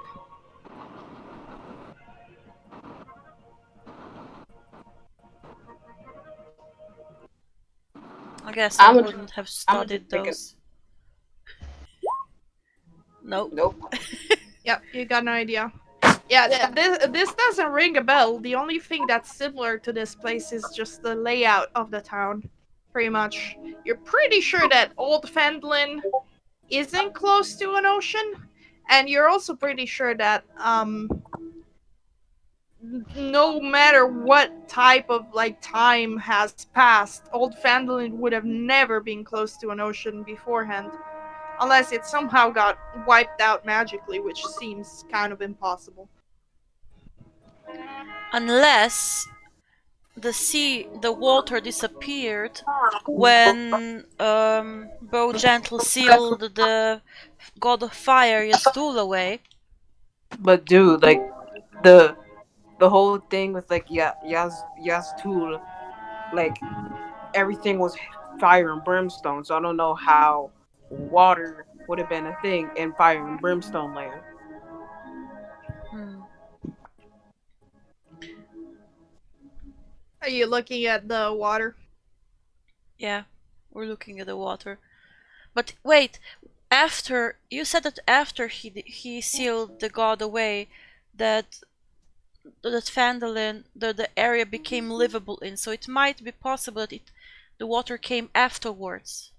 I guess I I'm gonna wouldn't have I'm gonna studied just take it. those. Nope. Nope. Yep, you got no idea. Yeah, this doesn't ring a bell. The only thing that's similar to this place is just the layout of the town. Pretty much. You're pretty sure that Old Fendlin isn't close to an ocean, and you're also pretty sure that no matter what type of like time has passed, Old Fandolin would have never been close to an ocean beforehand, unless it somehow got wiped out magically, which seems kind of impossible. Unless the water disappeared when Bo Gentle sealed the God of Fire Yaztul away. But dude, like the whole thing with like Yas Tool, like everything was fire and brimstone. So I don't know how water would have been a thing in fire and brimstone land. Hmm. Are you looking at the water? Yeah, we're looking at the water. But wait, after you said that after he sealed the god away, that that Phandalin, the area became livable in. So it might be possible that the water came afterwards,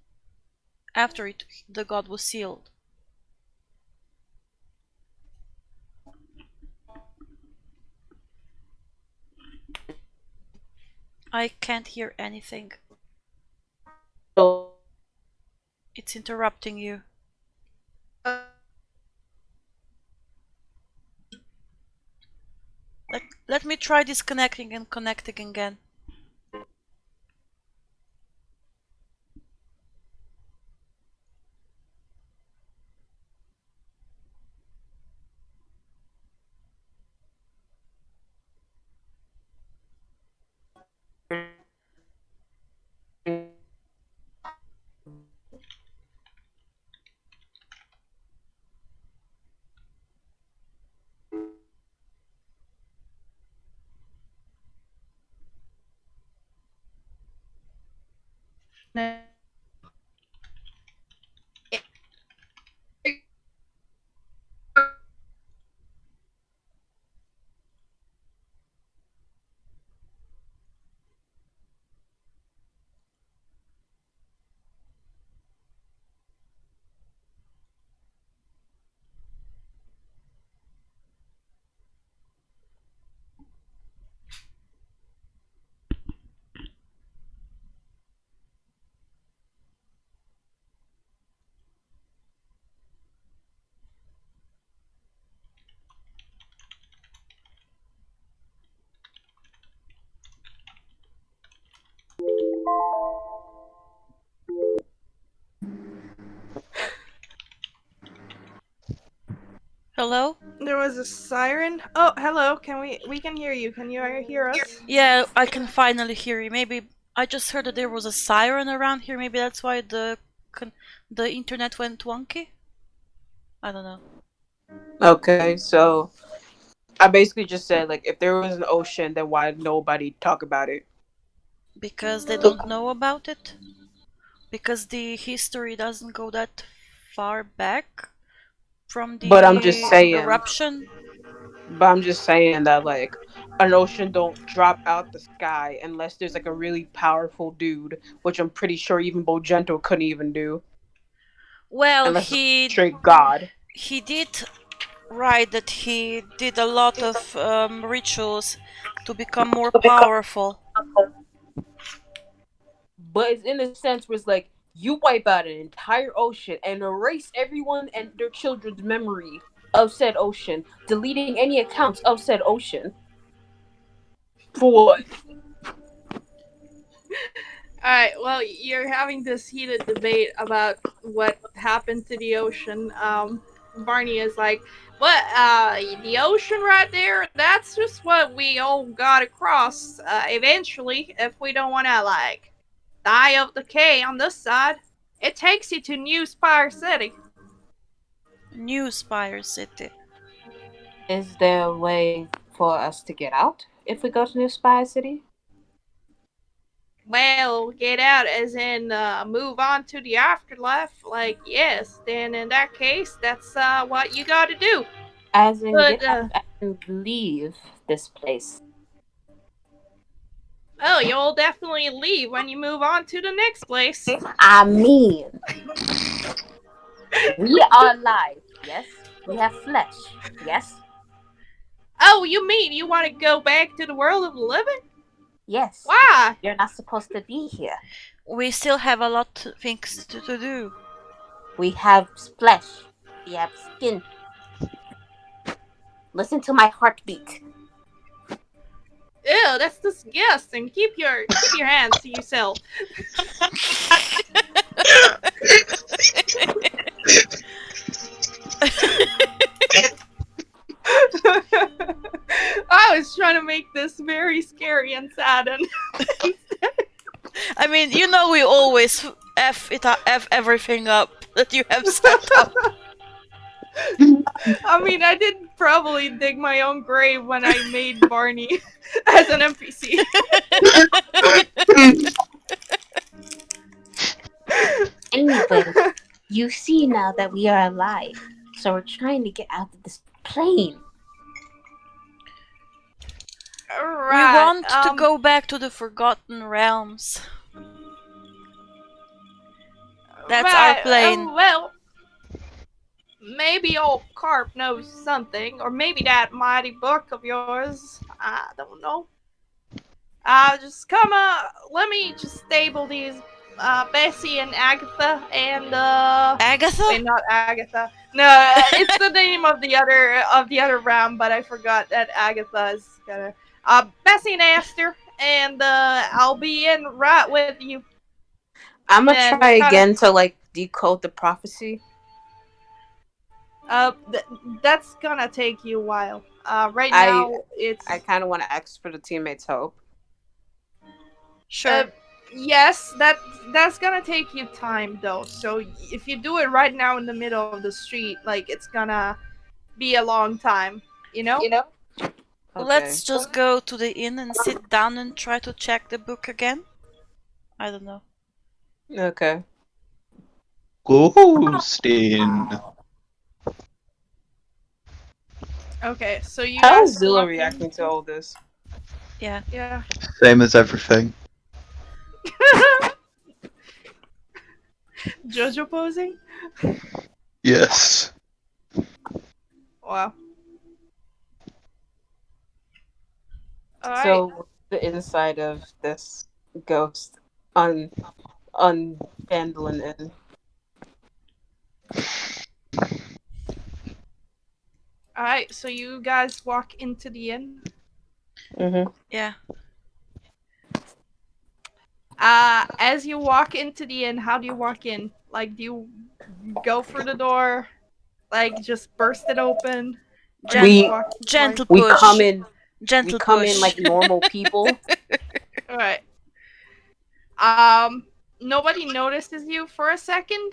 after the god was sealed. I can't hear anything. So It's interrupting you. Let me try disconnecting and connecting again. Hello? There was a siren. Oh, hello. Can we can hear you? Can you hear us? Yeah, I can finally hear you. Maybe I just heard that there was a siren around here. Maybe that's why the internet went wonky. I don't know. okay, so I basically just said like if there was an ocean, then why did nobody talk about it? Because they don't know about it. Because the history doesn't go that far back from But I'm just the saying, eruption. that like an ocean don't drop out the sky unless there's like a really powerful dude, which I'm pretty sure even Bojento couldn't even do Well, unless it's straight god. he did write that he did a lot of rituals to become more powerful. But it's in a sense where it's like you wipe out an entire ocean and erase everyone and their children's memory of said ocean, deleting any accounts of said ocean. For what? All right. Well, you're having this heated debate about what happened to the ocean. Barney is like, "What? The ocean right there? That's just what we all got across. Eventually, if we don't want to like die of decay on this side, it takes you to New Spire City. New Spire City. Is there a way for us to get out if we go to New Spy City? Well, get out as in move on to the afterlife. Like, yes. Then in that case, that's what you got to do. As in, But get up and leave this place. oh, you'll definitely leave when you move on to the next place. I mean, we are alive, yes? We have flesh, yes? Oh, you mean you want to go back to the world of the living? Yes. Why? You're not supposed to be here. We still have a lot of things to do. We have flesh. We have skin. Listen to my heartbeat. Ew, that's disgusting. Keep your hands to yourself. I was trying to make this very scary and sad, and I mean, you know, we always f everything up that you have set up. I mean, I did probably dig my own grave when I made Barney as an NPC. Anyway, you see now that we are alive. So we're trying to get out of this plane. We Right. want to go back to the Forgotten Realms. That's our Right. plane. Well, maybe old Carp knows something, or maybe that mighty book of yours. I don't know. Just come. Let me just stable these. Bessie and Agatha and Agatha? wait, not Agatha. No, it's the name of the other round, but I forgot that Agatha is gonna. Bessie and Esther, and I'll be in right with you. I'm gonna And try kind of again to like decode the prophecy. that's gonna take you a while. Right I now I it's kind of want to ask for the teammates' help. uh Sure. yes, that's gonna take you time though. So if you do it right now in the middle of the street, like it's gonna be a long time, you know? Okay. Let's just go to the inn and sit down and try to check the book again. I don't know. Okay. Ghosting. Okay, so you How is guys Zilla walk reacting to in. all this? Yeah. Yeah. Same as everything. Jojo posing? Yes. Wow. Alright. So the inside of this ghost on Phandalin Inn. Alright, so you guys walk into the inn. Mm-hmm. Yeah. As you walk into the inn, how do you walk in? Like, do you go through the door? Like, just burst it open? Or do you Gent- We walk twice? gentle we push. come in we Gentle come in push. like normal people. Alright. Nobody notices you for a second,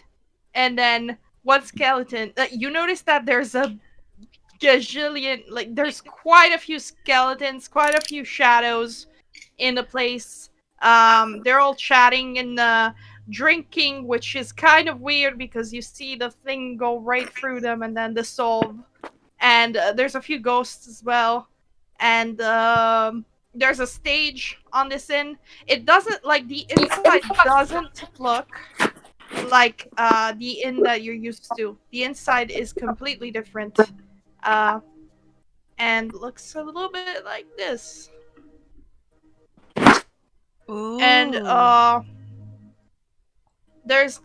and then one skeleton. You notice that there's a gajillion, like, there's quite a few skeletons, quite a few shadows in the place. They're all chatting and drinking, which is kind of weird because you see the thing go right through them and then dissolve. And there's a few ghosts as well. And there's a stage on this inn. It doesn't like the inside doesn't look like the inn that you're used to. The inside is completely different. Uh, and looks a little bit like this. And Ooh. there's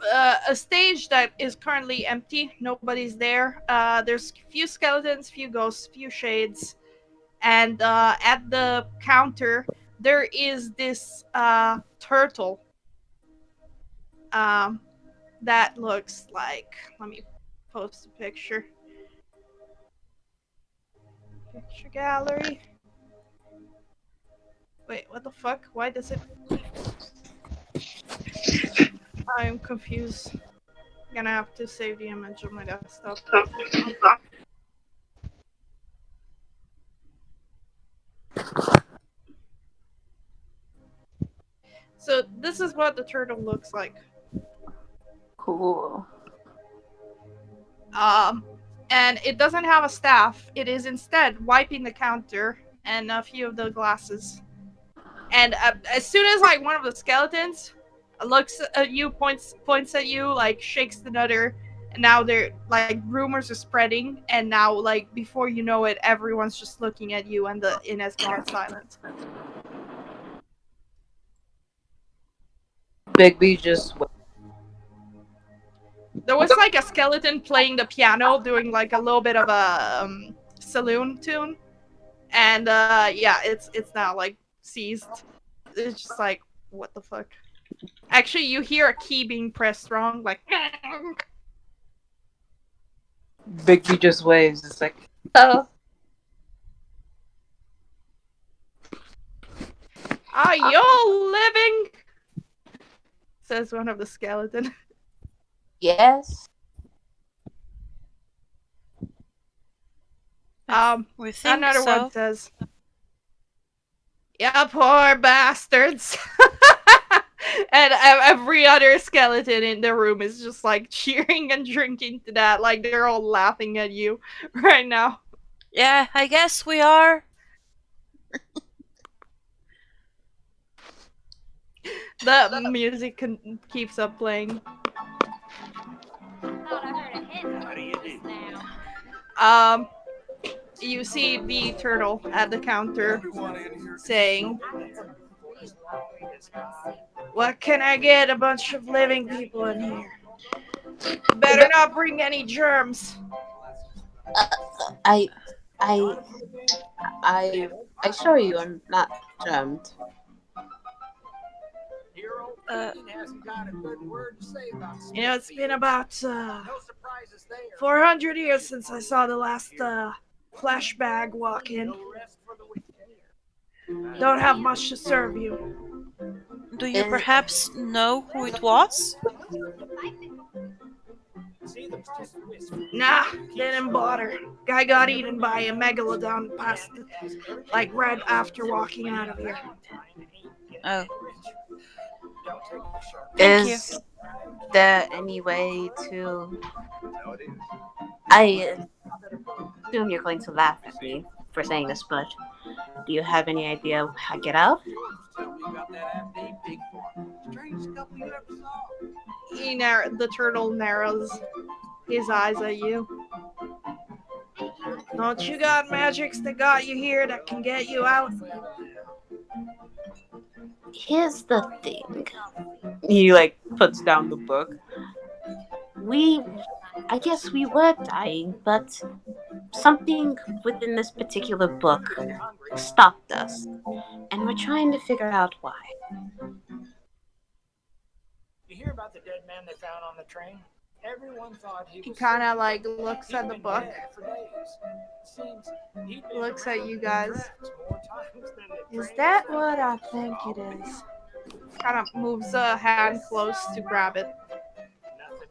a stage that is currently empty. Nobody's there. There's few skeletons, few ghosts, few shades, and at the counter there is this turtle. Um, that looks like. Let me post a picture. Picture gallery. Wait, what the fuck? Why does it? I'm confused. Gonna have to save the image on my desktop. So this is what the turtle looks like. Cool. Um, and it doesn't have a staff. It is instead wiping the counter and a few of the glasses. And as soon as like one of the skeletons looks at you, points at you, like shakes the nutter, and now they're like rumors are spreading, and now like before you know it, everyone's just looking at you, and the Inez gets silent. Bigby just There was like a skeleton playing the piano, doing like a little bit of a saloon tune, and yeah, it's now like seized. It's just like, what the fuck. Actually, you hear a key being pressed wrong, like. Bigby just waves. It's like, oh, Are you living? Says one of the skeleton. yes. We think Another so. one says, "Ya poor bastards." And every other skeleton in the room is just like cheering and drinking to that. Like they're all laughing at you right now. Yeah, I guess we are. The music keeps up playing. Um, you see the turtle at the counter saying, "What can I get? A bunch of living people in here. Better not bring any germs." I, I, I assure you, I'm not jammed. Uh, You know, it's been about 400 years since I saw the last flesh bag walk in. Don't have much to serve you. do you Is, perhaps know who it was? Nah, didn't bother. Guy got eaten by a megalodon past, like right after walking out of here. Oh, thank you. is there any way to? I assume you're going to laugh at me for saying this, but do you have any idea how to get out? The turtle narrows his eyes at you. Don't you got magics that got you here that can get you out? Here's the thing. He like puts down the book. I guess we were dying, but something within this particular book stopped us, and we're trying to figure out why. He kind of like looks at the book, looks at you guys. Is that what I think it is? Kind of moves a hand close to grab it.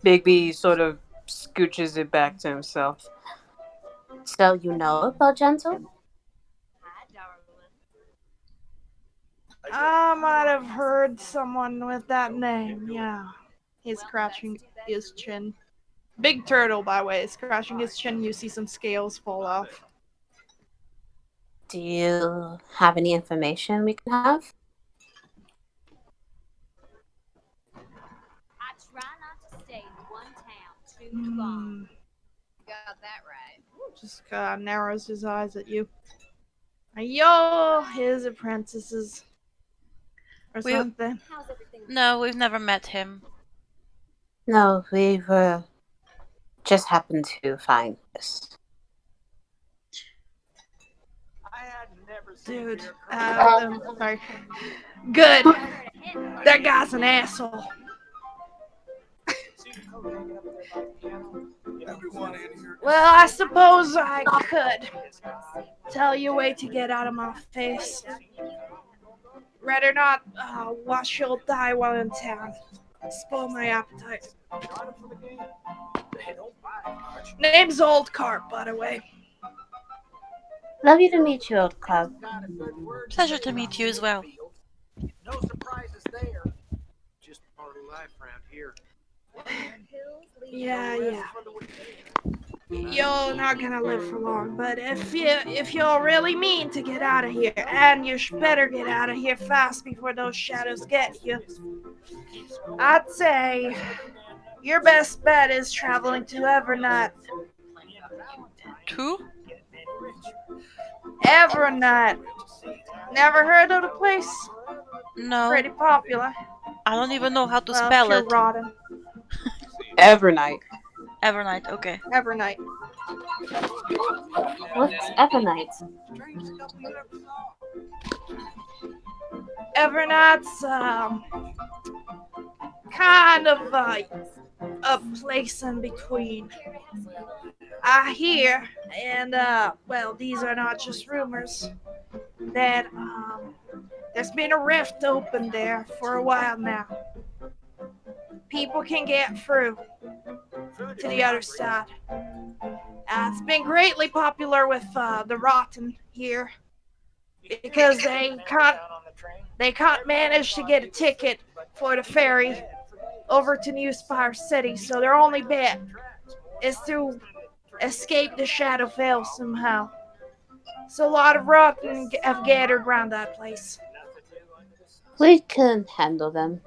Bigby sort of scooches it back to himself. So you know about Gentle? I might have heard someone with that name, yeah. He's scratching his chin. Big turtle, by the way, scratching his chin. You see some scales fall off. Do you have any information we can have? Hmm. Just narrows his eyes at you. Are you his apprentices or We something? no, we've never met him. No, we were just happened to find this. Dude, sorry. Good. That guy's an asshole. Well, I suppose I could tell you a way to get out of my face. Rather not watch you'll die while in town. Spoil my appetite. Name's Old Carp, by the way. Lovely to meet you, old club. Pleasure to meet you as well. Yeah. You're not gonna live for long, but if you're really mean to get out of here, and you better get out of here fast before those shadows get you, I'd say your best bet is traveling to Evernight. Two? Evernight. Never heard of the place? No. Pretty popular. I don't even know how to Well, if spell you're it. rotten. Evernight. Evernight, okay. Evernight. What's Evernight? Evernight's kind of a place in between. I hear, and well, these are not just rumors, that there's been a rift open there for a while now. People can get through to the other side. It's been greatly popular with the rotten here because they can't manage to get a ticket for the ferry over to New Spire City, so their only bet is to escape the Shadow Vale somehow. So a lot of rotten have gathered around that place. We can handle them.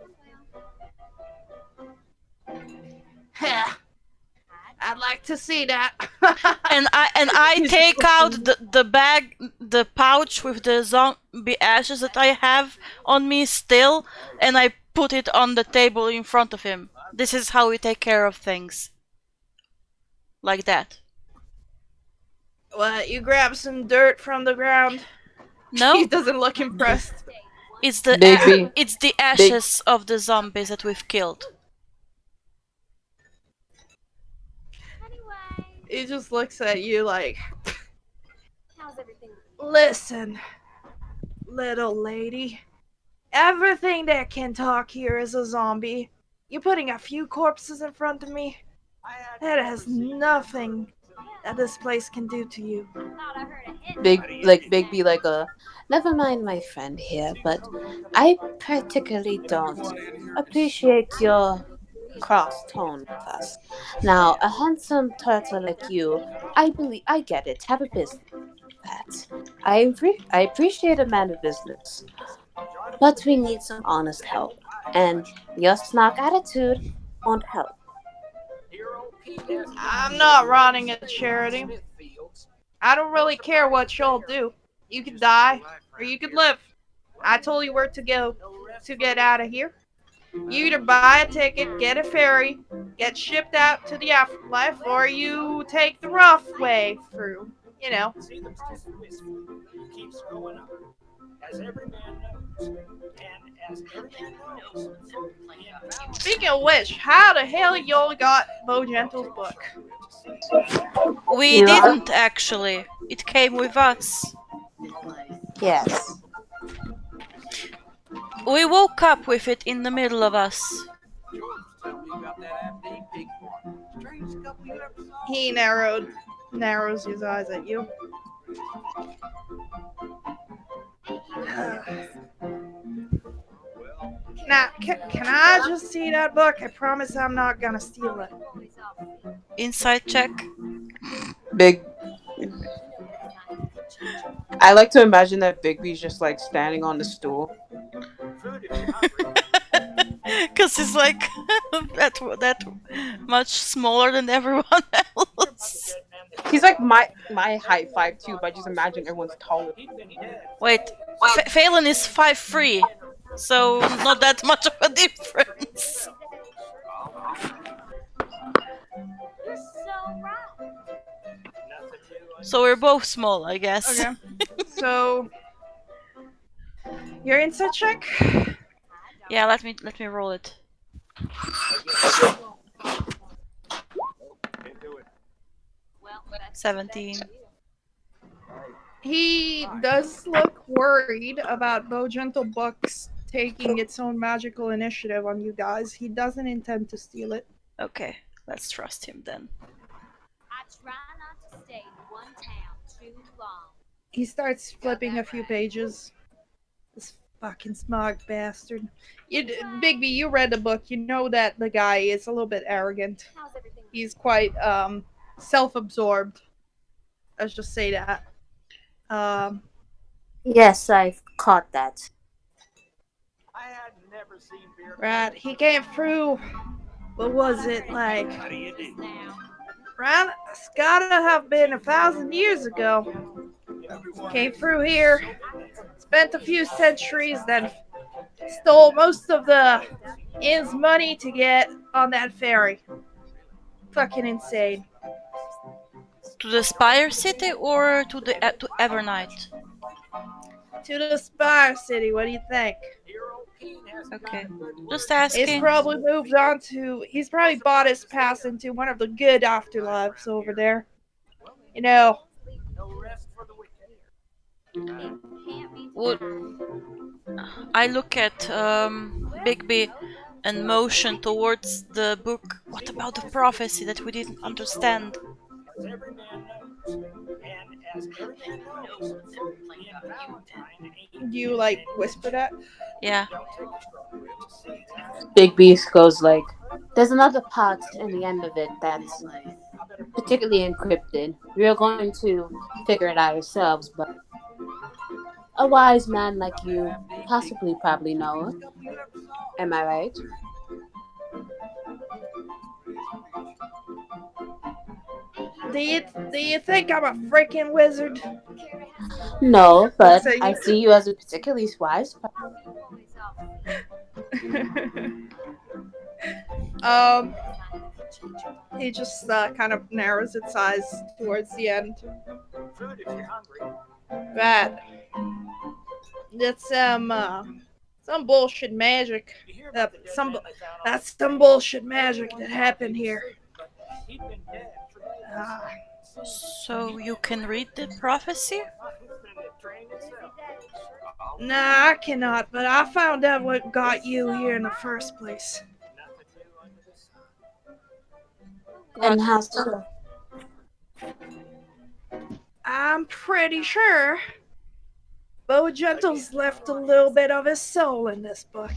I'd like to see that. And I take out the bag, the pouch with the zombie ashes that I have on me still, and I put it on the table in front of him. This is how we take care of things. Like that. What, you grab some dirt from the ground? No? He doesn't look impressed. It's Bigby. it's the ashes of the zombies that we've killed. He just looks at you like, listen, little lady. Everything that can talk here is a zombie. You putting a few corpses in front of me? That has nothing that this place can do to you. Bigby like a never mind my friend here, but I particularly don't appreciate your cross tone with us. Now, a handsome turtle like you, I believe I get it. Have a business that. I appreciate a man of business, but we need some honest help, and your snark attitude won't help. I'm not running a charity. I don't really care what y'all do. You could die, or you could live. I told you where to go to get out of here. You either buy a ticket, get a ferry, get shipped out to the afterlife, or you take the rough way through. You know. Speaking of which, how the hell y'all got Bo Gentle's book? We You are? didn't actually. It came with us. Yes. We woke up with it in the middle of us. He narrows his eyes at you. Now, can I just see that book? I promise I'm not gonna steal it. Inside check. Big. I like to imagine that Bigby's just like standing on the stool. Because he's like that much smaller than everyone else. He's like my height, 5'2", but just imagine everyone's taller. Wait, Phelan is 5'3", so not that much of a difference. So we're both small, I guess. Okay. So, your insight check? Yeah, let me roll it. $17. He does look worried about Bo Gentle Books taking its own magical initiative on you guys. He doesn't intend to steal it. Okay, let's trust him then. He starts flipping a few pages. This fucking smug bastard. Bigby, you read the book. You know that the guy is a little bit arrogant. He's quite self-absorbed. Let's just say that. Um, Yes, I've caught that. right, he came through. What was it like? Right, it's gotta have been 1,000 years ago. Came through here, spent a few centuries, then stole most of the inn's money to get on that ferry. Fucking insane. To the Spire City or to the to Evernight? To the Spire City, what do you think? Okay, just He's asking. probably moved on to. He's probably bought his pass into one of the good afterlives over there. You know, Would I look at Bigby and motion towards the book? What about the prophecy that we didn't understand? you like whisper that? Yeah. Big Beast goes like, "There's another part in the end of it that's particularly encrypted. We are going to figure it out ourselves, but a wise man like you possibly probably know it. Am I right?" Do you think I'm a freaking wizard? No, Looks but at I you. see you as a particularly wise person. um, he just kind of narrows its eyes towards the end. But that's some bullshit magic. That's some bullshit magic that happened here. Uh, So you can read the prophecy? nah, I cannot. But I found out what got you here in the first place. And What? how so? I'm pretty sure Bo Gentle's left a little bit of his soul in this book.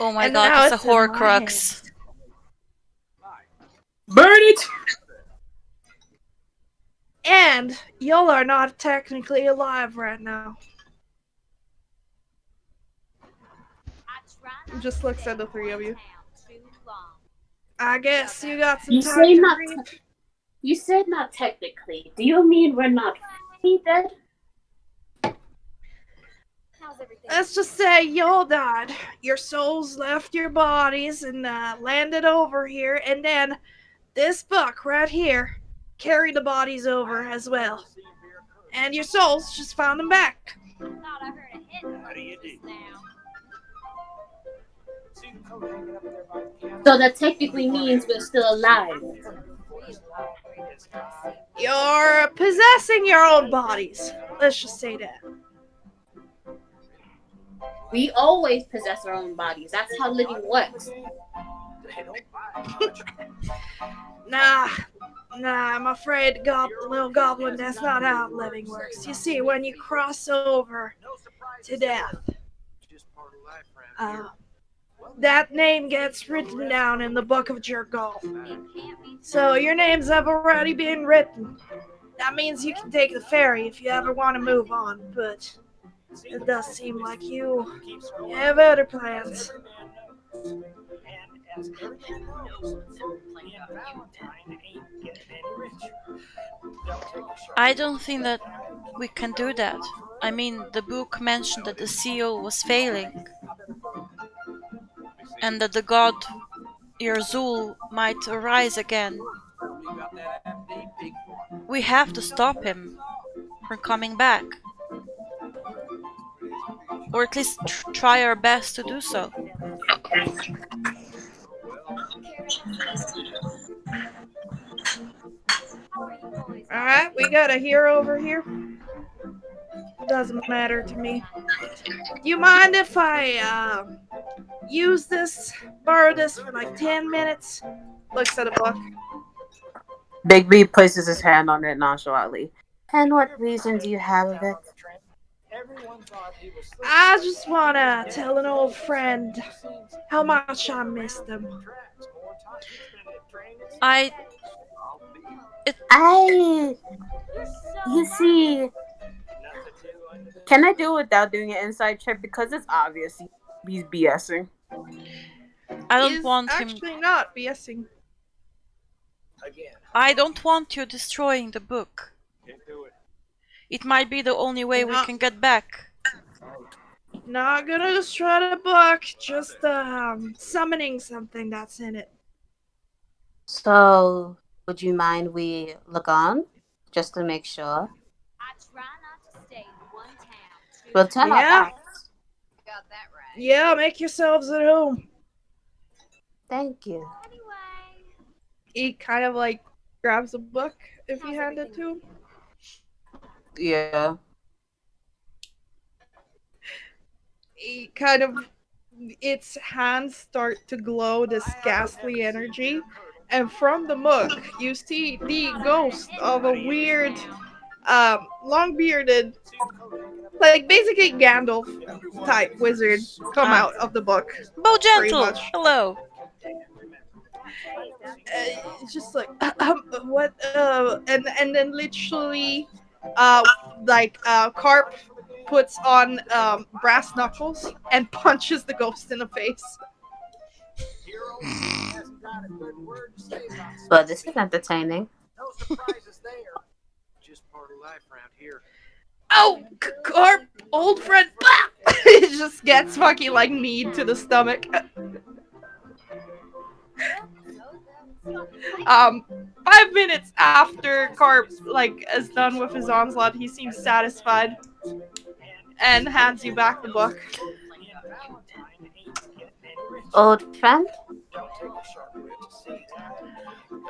Oh my And god, now it's a it's in my Horcrux. hands. Burn it! And y'all are not technically alive right now. He just looks at the three of you. I guess you got some You time say to not. grieve. You said not technically. Do you mean we're not fully dead? Let's just say y'all died. Your souls left your bodies and landed over here, and then this book right here carried the bodies over as well. And your souls just found them back. So that technically means we're still alive. You're possessing your own bodies. Let's just say that. We always possess our own bodies. That's how living works. Nah, I'm afraid, little goblin, that's not how living works. You see, when you cross over to death, uh, that name gets written down in the book of Jergol. So your names have already been written. That means you can take the ferry if you ever want to move on, but it does seem like you have other plans. I don't think that we can do that. I mean, the book mentioned that the seal was failing and that the god Yerzul might arise again. We have to stop him from coming back. Or at least try our best to do so. Alright, we got a hero over here. Doesn't matter to me. Do you mind if I use this, borrow this for like 10 minutes? Looks at a book. Bigby places his hand on it nonchalantly. And what reason do you have of it? I just want to tell an old friend how much I miss them. I it I, you see, can I do it without doing an inside check because it's obvious he's BSing. I don't He's want him. actually not BSing. I don't want you destroying the book. It might be the only way we Not, can get back. not gonna destroy the book, just summoning something that's in it. So, would you mind we look on just to make sure? We'll turn our Yeah? backs. Yeah, make yourselves at home. Thank you. He kind of like grabs a book if you hand it to him. Yeah. He kind of, its hands start to glow this ghastly energy, and from the book you see the ghost of a weird, long bearded, like basically Gandalf type wizard come Ah, out of the book, Bo pretty Gentle. much. Hello. It's just like what and then literally uh Carp puts on brass knuckles and punches the ghost in the face. Well, this is entertaining. Oh, Carp, old friend. It just gets fucking like kneed to the stomach. um 5 minutes after Carp like is done with his onslaught, he seems satisfied and hands you back the book. Old friend?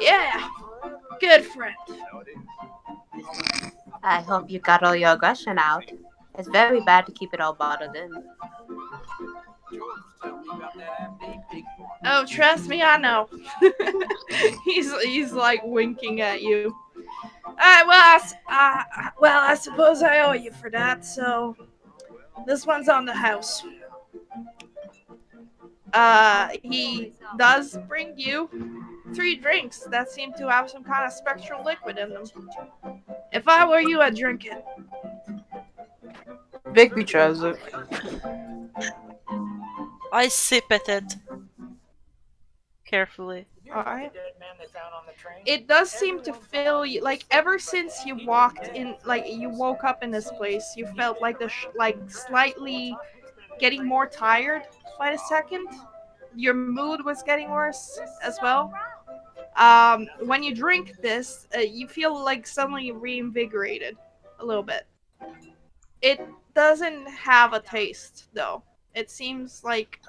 Yeah, good friend. I hope you got all your aggression out. It's very bad to keep it all bottled in. Oh, trust me, I know. He's like winking at you. Alright, well, I suppose I owe you for that. So this one's on the house. He does bring you 3 drinks that seem to have some kind of spectral liquid in them. If I were you, I'd drink it. Bigby tries it. I sip at it carefully. Alright. It does seem to fill you, like ever since you walked in, like you woke up in this place, you felt like like slightly getting more tired by the second. Your mood was getting worse as well. When you drink this, you feel like suddenly reinvigorated a little bit. It doesn't have a taste though. It seems like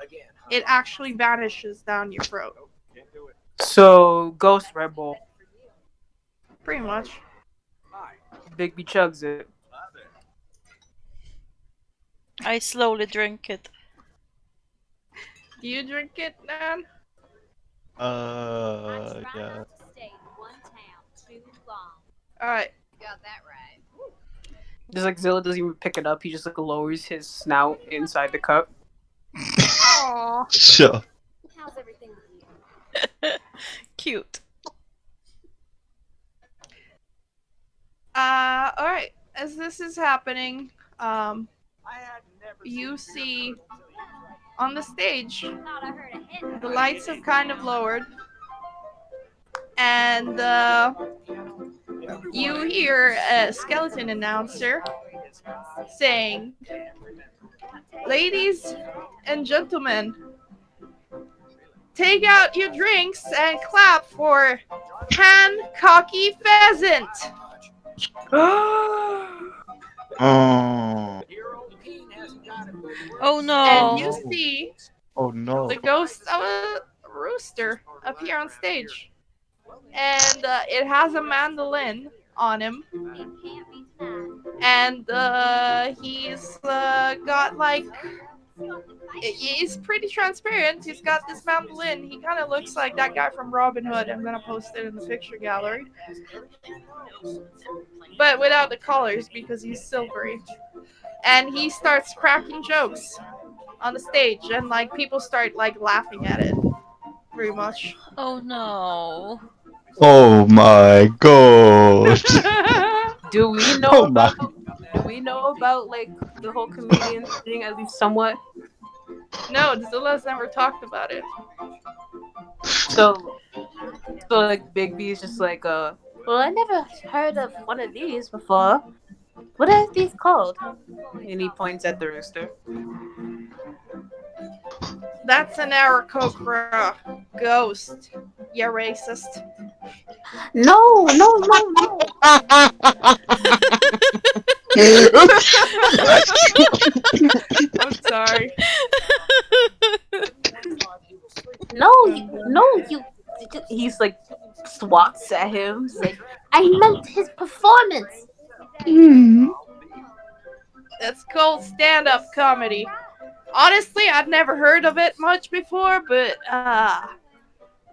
it actually vanishes down your throat. So, Ghost Red Bull. Pretty much. Bigby chugs it. I slowly drink it. Do you drink it, Nan? Yeah. Alright. Just like Zilla doesn't even pick it up, he just like lowers his snout inside the cup. Aww. Sure. Cute. Alright. As this is happening, you see on the stage the lights have kind of lowered, and you hear a skeleton announcer saying, "Ladies and gentlemen, take out your drinks and clap for Hancocky Pheasant." Oh. Oh And no. you No. see Oh no. the ghost of a rooster appear on stage. And it has a mandolin on him. And he's got like. He's pretty transparent. He's got this mandolin. He kind of looks like that guy from Robin Hood. I'm gonna post it in the picture gallery. But without the colors because he's silvery. And he starts cracking jokes on the stage, and like people start like laughing at it very much. Oh no. Oh my god. Do we know Oh my. about? Do we know about like the whole comedian thing at least somewhat? No, Zilla's never talked about it. So like Big B is just like well, I never heard of one of these before. What are these called? And he points at the rooster. That's an Aarakocra ghost. You racist. No, no, no, no. I'm sorry. No, no, you. He's like swats at him. He's like, I meant his performance. It's called stand-up comedy. Honestly, I'd never heard of it much before, but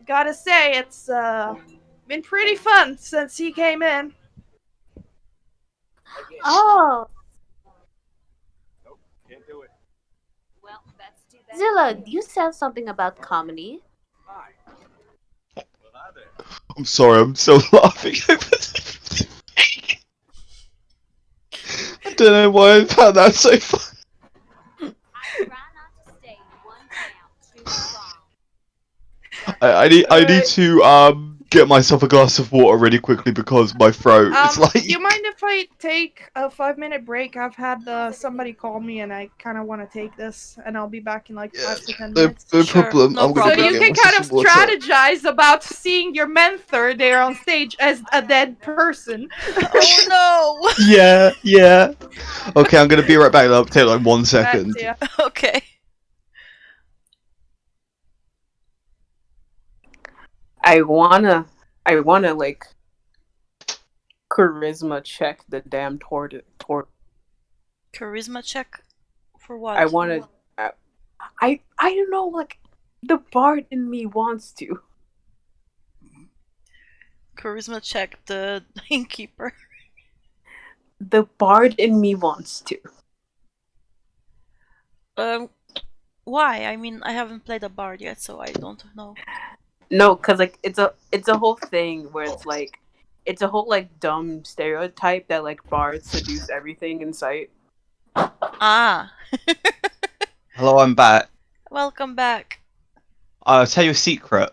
gotta say it's been pretty fun since he came in. Oh, Zilla, you said something about comedy. I'm sorry, I'm still laughing over this. I don't know why I found that so funny. I need to get myself a glass of water really quickly because my throat is like. Do you mind if I take a 5-minute break? I've had somebody call me and I kind of want to take this, and I'll be back in like 5 to 10 minutes. No Sure, problem. no I'm gonna So problem. go you get can myself kind of some water. strategize about seeing your mentor there on stage as a dead person. Oh Yeah, yeah. Okay, I'm gonna be right back. It'll take like 1 second. That's, yeah. no. Okay. I wanna like charisma check the damn tort. Charisma check for what? I wanna. I don't know. Like the bard in me wants to. Charisma check the innkeeper. The bard in me wants to. Why? I mean, I haven't played a bard yet, so I don't know. No, cause like it's a whole thing where it's a whole like dumb stereotype that like bards seduce everything in sight. Ah. Hello, I'm back. Welcome back. I'll tell you a secret.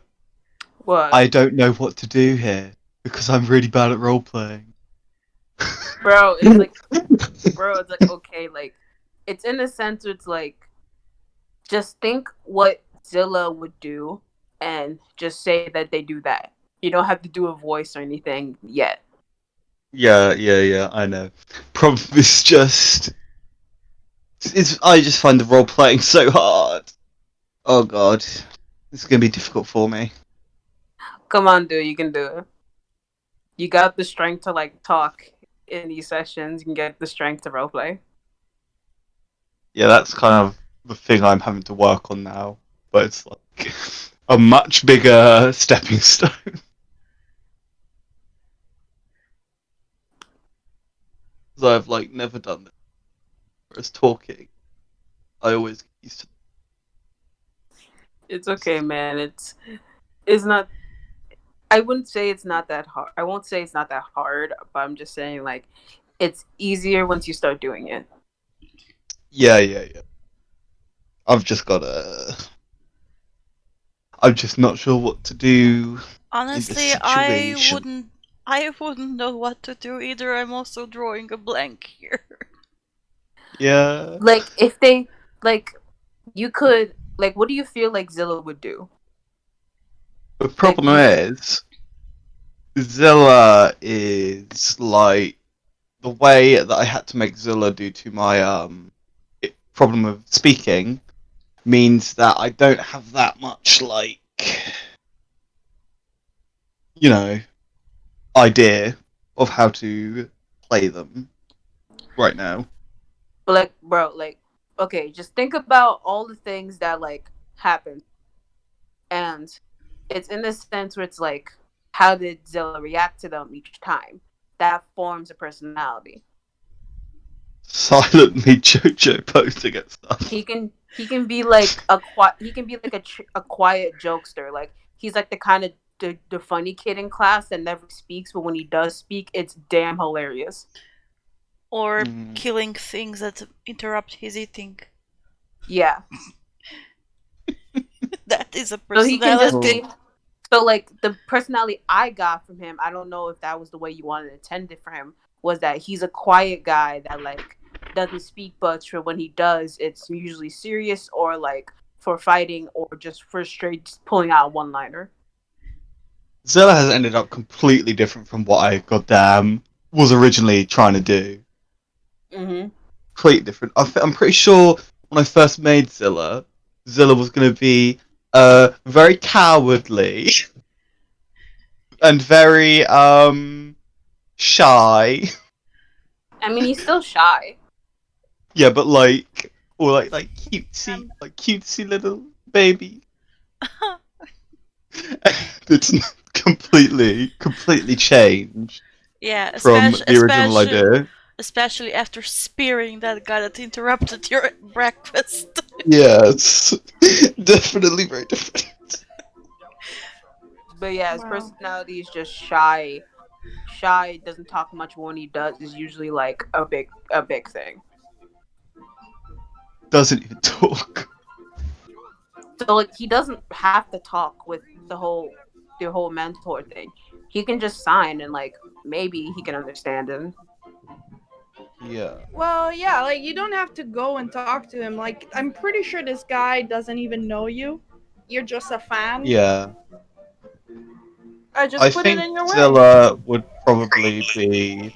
What? I don't know what to do here because I'm really bad at role playing. Bro, it's like okay, like it's in a sense it's like just think what Zilla would do and just say that they do that. You don't have to do a voice or anything yet. Yeah, I know. Problem is just I just find the role playing so hard. Oh god. It's gonna be difficult for me. Come on, dude, you can do it. You got the strength to like talk in these sessions. You can get the strength to roleplay. Yeah, that's kind of the thing I'm having to work on now. But it's like a much bigger stepping stone. Because I've like never done this. Whereas talking, I always get used to. It's okay, man. It's not. I wouldn't say it's not that hard. I won't say it's not that hard, but I'm just saying like it's easier once you start doing it. Yeah. I've just gotta. I'm just not sure what to do. Honestly, I wouldn't know what to do either. I'm also drawing a blank here. Yeah. Like if they like, you could like. What do you feel like Zilla would do? The problem is, Zilla is like the way that I had to make Zilla do to my problem of speaking means that I don't have that much like idea of how to play them right now. But like, bro, like, okay, just think about all the things that like happen, and it's in this sense where it's like, how did Zilla react to them each time? That forms a personality. Silently Jojo posting at stuff. He can be like a quiet jokester. Like He's like the kind of the funny kid in class that never speaks, but when he does speak, it's damn hilarious. Or Mm. killing things that interrupt his eating. Yeah. That is a So he can just personality. be. So like the personality I got from him, I don't know if that was the way you wanted to intend it for him, was that he's a quiet guy that like doesn't speak much, but when he does, it's usually serious or like for fighting or just for straight pulling out a one liner. Zilla has ended up completely different from what I goddamn was originally trying to do. Mm-hmm. Completely different. I'm pretty sure when I first made Zilla, Zilla was going to be very cowardly and very shy. I mean, he's still shy. Yeah, but like or Um, like cutesy little baby. It's completely changed Yeah, from the original idea. especially after spearing that guy that interrupted your breakfast. Yes, definitely very different. But yeah, his wow. personality is just shy. Shy, doesn't talk much, but when he does is usually like a big thing. Doesn't even talk. So like he doesn't have to talk with the whole mentor thing. He can just sign and like maybe he can understand him. Yeah, Well, yeah, like you don't have to go and talk to him. Like I'm pretty sure this guy doesn't even know you. You're just a fan. yeah. I I just put it think in your way. Zilla would probably be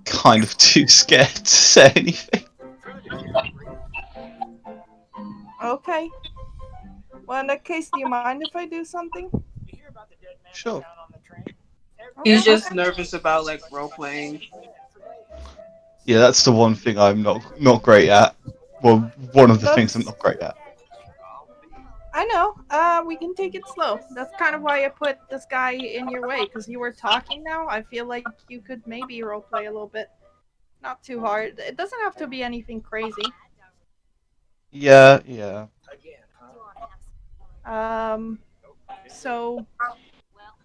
kind of too scared to say anything. Okay. Well, in that case, do you mind if I do something? Sure. He's Okay. just nervous about like role playing. Yeah, that's the one thing I'm not great at. Well, one of the things I'm That's not great at. I know. We can take it slow. That's kind of why I put this guy in your way, because you were talking now. I feel like you could maybe roleplay a little bit. Not too hard. It doesn't have to be anything crazy. Yeah, yeah. Um, so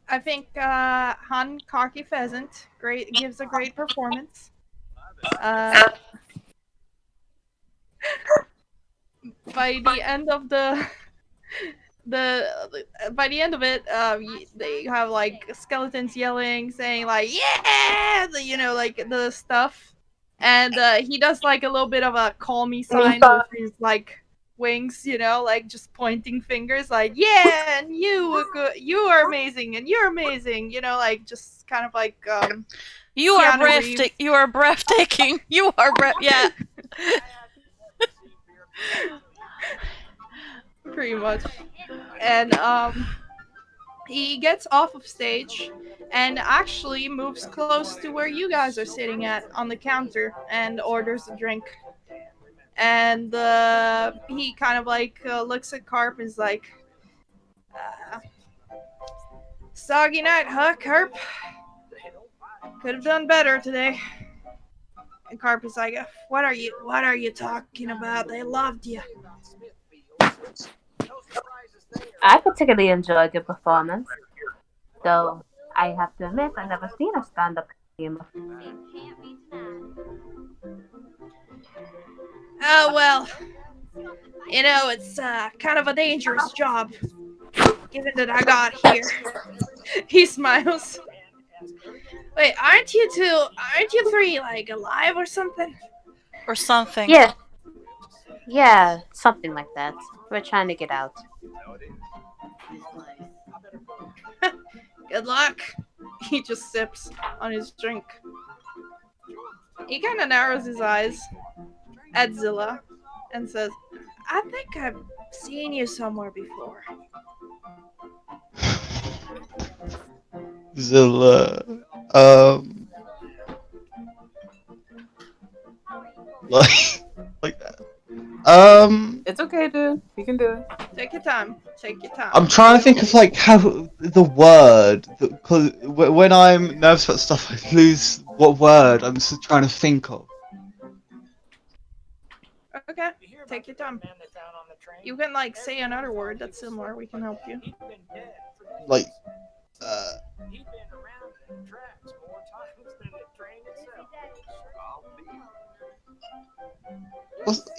I think Han Cocky Pheasant great gives a great performance. Uh, by the end of the by the end of it, they have like skeletons yelling, saying like "Yeah," like the stuff, and he does like a little bit of a call me sign with his like wings, like just pointing fingers, like "Yeah," and you were good, you are amazing, and you're amazing, like just kind of like Keanu Reeves, You are breathtaking. You are yeah. pretty much, and he gets off of stage and actually moves close to where you guys are sitting at on the counter and orders a drink. And he kind of like looks at Carp and is like, uh, "Soggy night, huh, Carp? Could have done better today." And Carp is like, what are you talking about? They loved you." I particularly enjoyed your performance, though I have to admit I've never seen a stand-up comedian before. "Oh well, it's kind of a dangerous job, given that I got here." He smiles. "Wait, aren't you three like alive or something?" Or something. Yeah, yeah, something like that. We're trying to get out. "Good luck." He just sips on his drink. He kind of narrows his eyes at Zilla and says, "I think I've seen you somewhere before." Zilla, um, like like that. It's okay, dude. You can do it. Take your time. Take your I'm time. trying to think of like how the word because when I'm nervous about stuff, I lose what word I'm just trying to think of. Okay, take your time. You can like say another word that's similar. We can help you. Like, uh,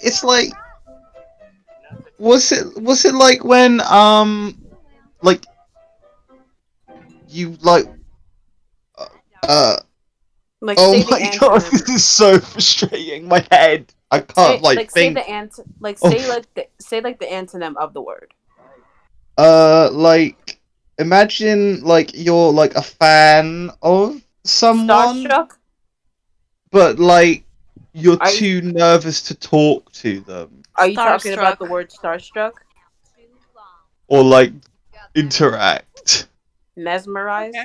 it's like, was it like when like you like uh, uh Like oh say the my god, antonym. this is so frustrating. My head, I can't like Say think. the Oh, say like the antonym of the word. like imagine like you're like a fan of someone, Starstruck? but like you're Are you too nervous to talk to them talking about Starstruck. the word starstruck? or like interact. Okay. Mesmerized?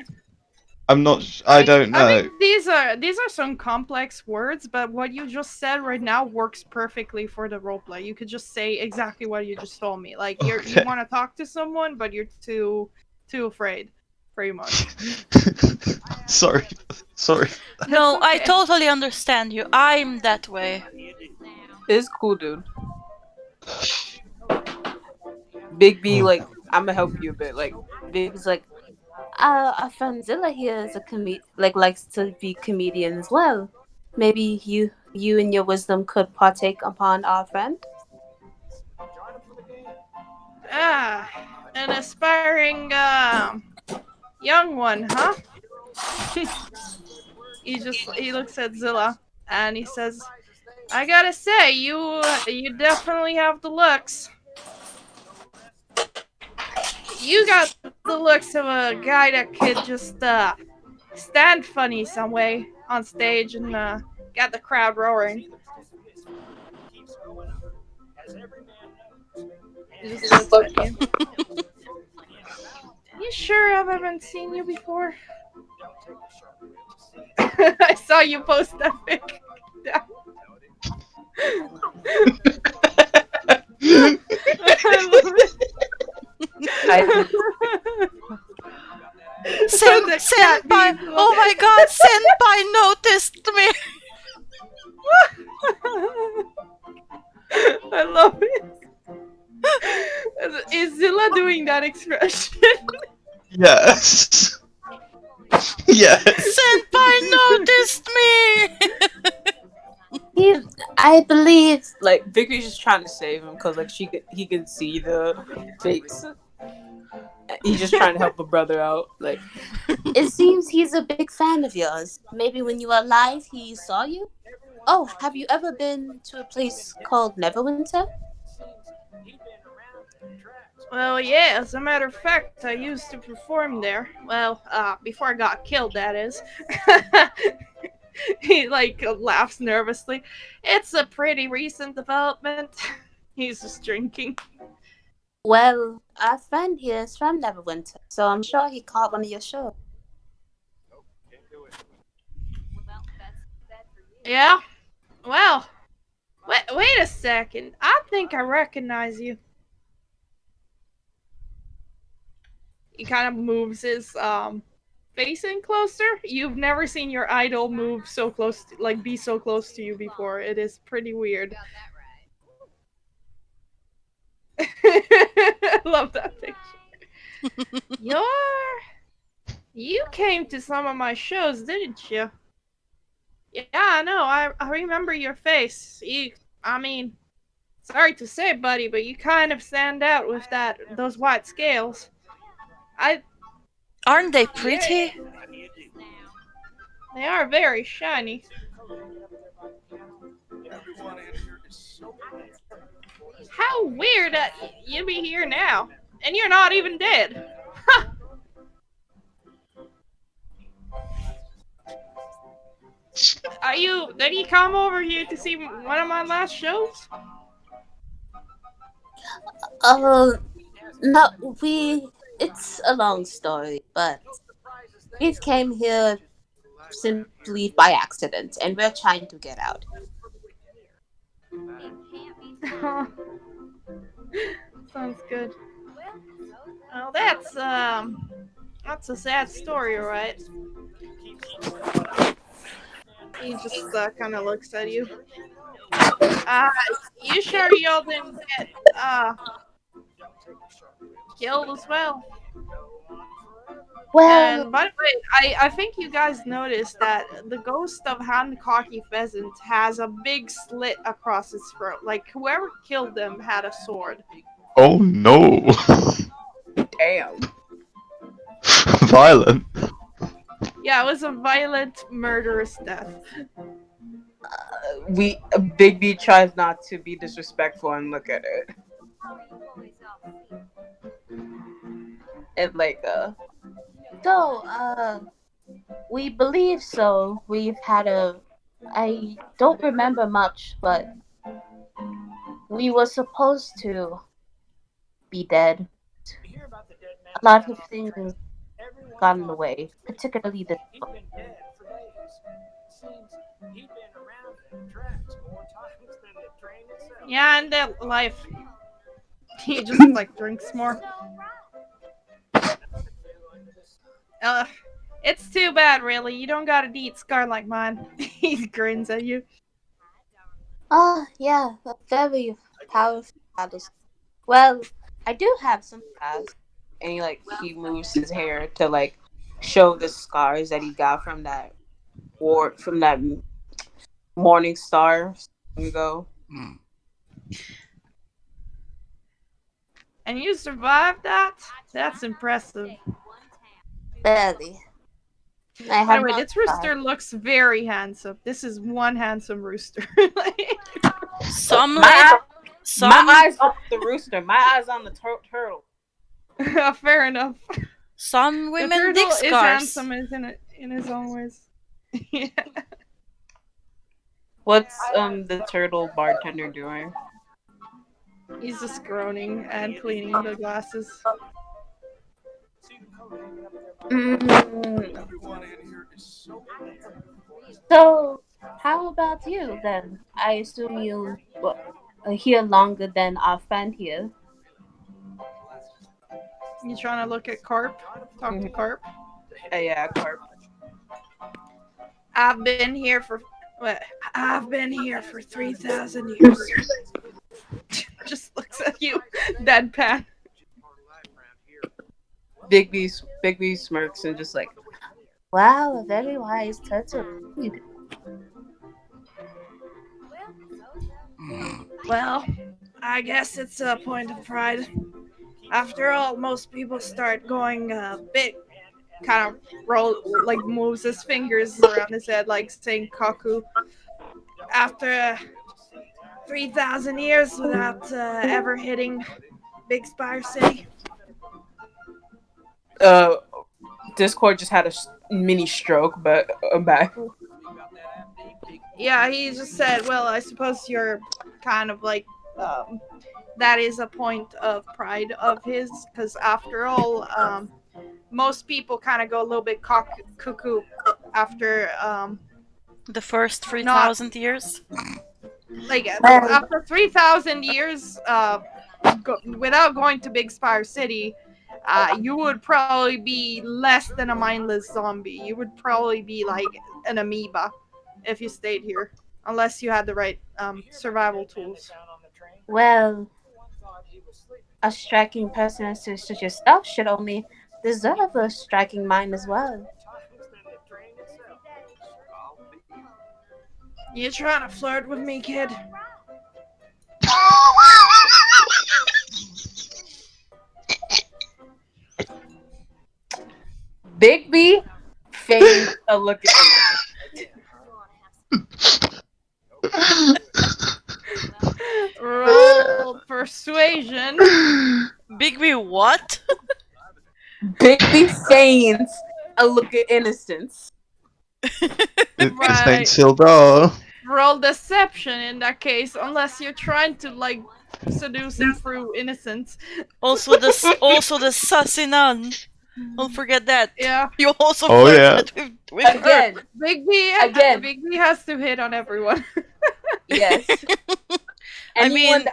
I'm not. I don't I know. mean these are some complex words, but what you just said right now works perfectly for the roleplay. You could just say exactly what you just told me. Like you Okay. want to talk to someone, but you're too afraid, pretty much. sorry. Sorry. That's No, I okay. totally understand you. I'm that way. It's cool, dude. Big B, Oh. like, I'm gonna help you a bit. Like, Big B's like, our friend Zilla here is a likes to be comedian as well. Maybe you and your wisdom could partake upon our friend. Ah, an aspiring young one, huh? He looks at Zilla and he says, "I gotta say, you definitely have the looks. You got the looks of a guy that could just stand funny some way on stage and get the crowd roaring." He just looks at you. You sure I haven't seen you before? I saw you post that pic. I love I did. it. The cat Senpai! memes. Oh my god, Senpai noticed me! I love it. Is Zilla doing that expression? Yes. Yes. Senpai noticed me! He, I believe, like Vicky's just trying to save him because like he can see the face. He's just trying to help a brother out. Like, it seems he's a big fan of yours. Maybe when you were alive, he saw you. Oh, have you ever been to a place called Neverwinter? Well, yeah, as a matter of fact, I used to perform there. Well, before I got killed, that is. He, like, laughs nervously. It's a pretty recent development. He's just drinking. Well, our friend here is from Neverwinter, so I'm sure he caught one of your shows. Yeah? Well, wait a second. I think I recognize you. He kind of moves his face in closer. You've never seen your idol move so close, like be so close to you before. It is pretty weird. I love that picture. You're you came to some of my shows, didn't you? Yeah, I know. I remember your face. I mean, sorry to say, buddy, but you kind of stand out with those white scales. I Aren't they yeah, pretty? they are very shiny. How weird that you be here now, and you're not even dead. Are you? Did you come over here to see one of my last shows? Oh, no, we. It's a long story, but we came here simply by accident, and we're trying to get out. Sounds good. Well, that's a sad story, right? He just kind of looks at you. Uh, you sure y'all didn't get killed as well? Well, And by the way, I think you guys noticed that the ghost of Hancocky Pheasant has a big slit across his throat. Like whoever killed them had a sword. Oh no. Damn. Violent. Yeah, it was a violent, murderous death. We Big B tries not to be disrespectful and look at it. And like so, we believe so. We've had a. I don't remember much, but we were supposed to be dead. A lot of things got in the way, particularly this one. Yeah, and that life, he just like drinks more. Uh, it's too bad, really. You don't got a neat scar like mine. He grins at you. Oh, yeah, a very powerful battle. Well, I do have some scars. and he moves his hair to like show the scars that he got from that morning star long ago. And you survived that? That's impressive. Barely. I By have the way, not this survived. rooster looks very handsome. This is one handsome rooster. Some live, My my some eyes on the rooster. My eyes on the turtle. Fair enough. some The women dig turtle is scars. handsome, isn't it? In his own ways. Yeah. What's the turtle bartender doing? He's just groaning and cleaning the glasses. Mm, so, how about you then? I assume you are here longer than our friend here. You trying to look at Carp? Talk to Mhm. Carp? Yeah, carp. I've been here for what? I've been here for 3,000 years. Just looks at you, deadpan. Bigby smirks and just like, Wow, a very wise turtle. Indeed. Well, I guess it's a point of pride. After all, most people start going a bit kind of roll like moves his fingers around his head like saying Kaku. After 3,000 years without ever hitting Big Spire City. uh, Discord just had a mini stroke, but I'm back. Yeah, he just said, well, I suppose you're kind of like, that is a point of pride of his, because after all, most people kind of go a little bit cuckoo after, The first not, 3,000 years. like, Well, after 3,000 years, without going to Big Spire City, you would probably be less than a mindless zombie. You would probably be like an amoeba if you stayed here, unless you had the right survival tools. well, a striking person such as yourself should only deserve a striking mind as well. You trying to flirt with me, kid? Bigby feigns a look at Roll persuasion. Bigby, what? Bigby feigns a look of innocence. His name's Right. Sildar. Roll deception in that case, unless you're trying to like seduce him through innocence. Also the sassy nun. Don't forget that. Yeah. You also Oh, yeah. flirted with her. Again, Again. Big B has to hit on everyone. yes. I mean,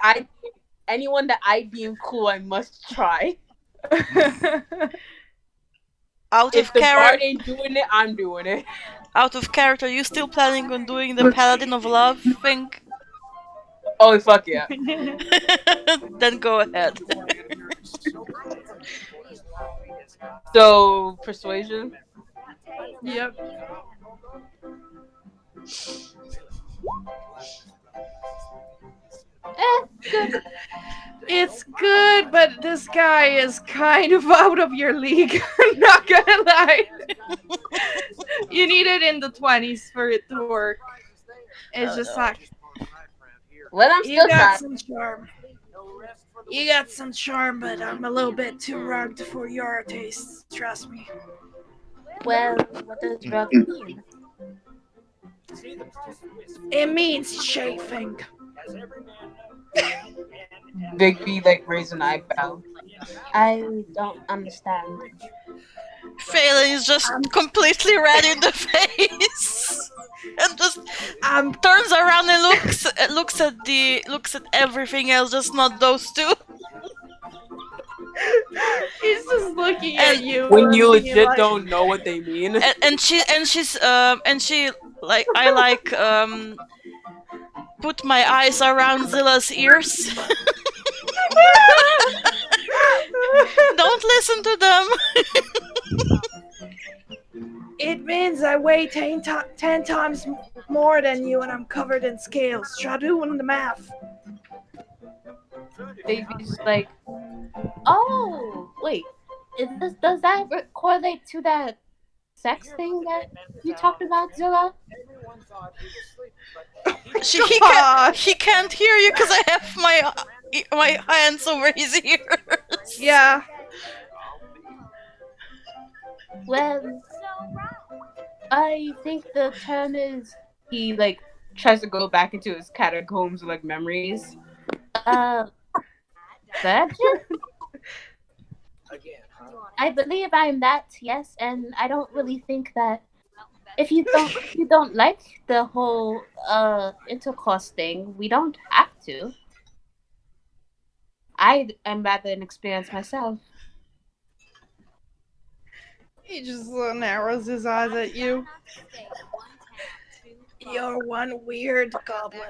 Anyone that I deem cool, I must try. out If of the character, bard ain't doing it, I'm doing it. you still planning on doing the Paladin of Love thing? Oh fuck yeah! Then go ahead. So persuasion. Yep. It's good. It's good, but this guy is kind of out of your league. I'm not gonna lie. You need it in the 20s for it to work. It's Oh just no. like, Well, I'm you still got trying. some charm. You got some charm, but I'm a little bit too rugged for your tastes, trust me. Well, what does rug Mm. mean? It means chafing. Bigby like raised an eyebrow. I don't understand. Phelan is just I'm, completely red in the face and just I'm, turns around and looks at everything else, just not those two. he's just looking at And you When you and being legit like, don't know what they mean. she like I like put my eyes around Zilla's ears. Don't listen to them. it means I weigh 10 times more than you and I'm covered in scales. Try doing the math. Baby's like, oh, wait. Does that correlate to that sex thing that you talked about, Zilla? God. He can't hear you because I have my hands over his ears. Yeah. Well, I think the term is He like tries to go back into his catacombs of like memories. uh virgin. I believe I'm that, yes, and I don't really think that if you don't like the whole intercourse thing, we don't have to. I am rather inexperienced myself. He just narrows his eyes at you. You're one weird goblin.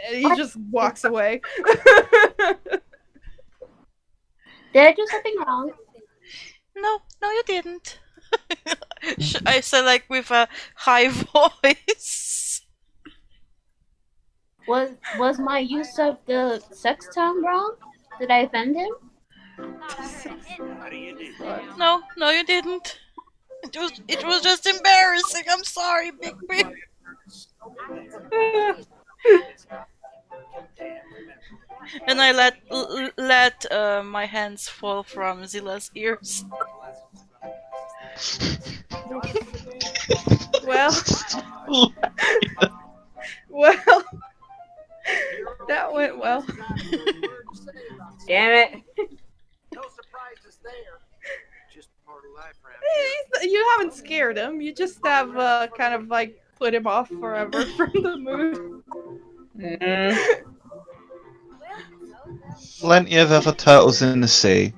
And he What? just walks away. Did I do something wrong? No, you didn't. I said like with a high voice. Was my use of the sex term wrong? Did I offend him? No, you didn't. It was just embarrassing. I'm sorry, Big B. And I let my hands fall from Zilla's ears. Well, well, that went well. Damn it! You haven't scared him. You just have kind of like put him off forever from the mood. Mm. Plenty of other turtles in the sea.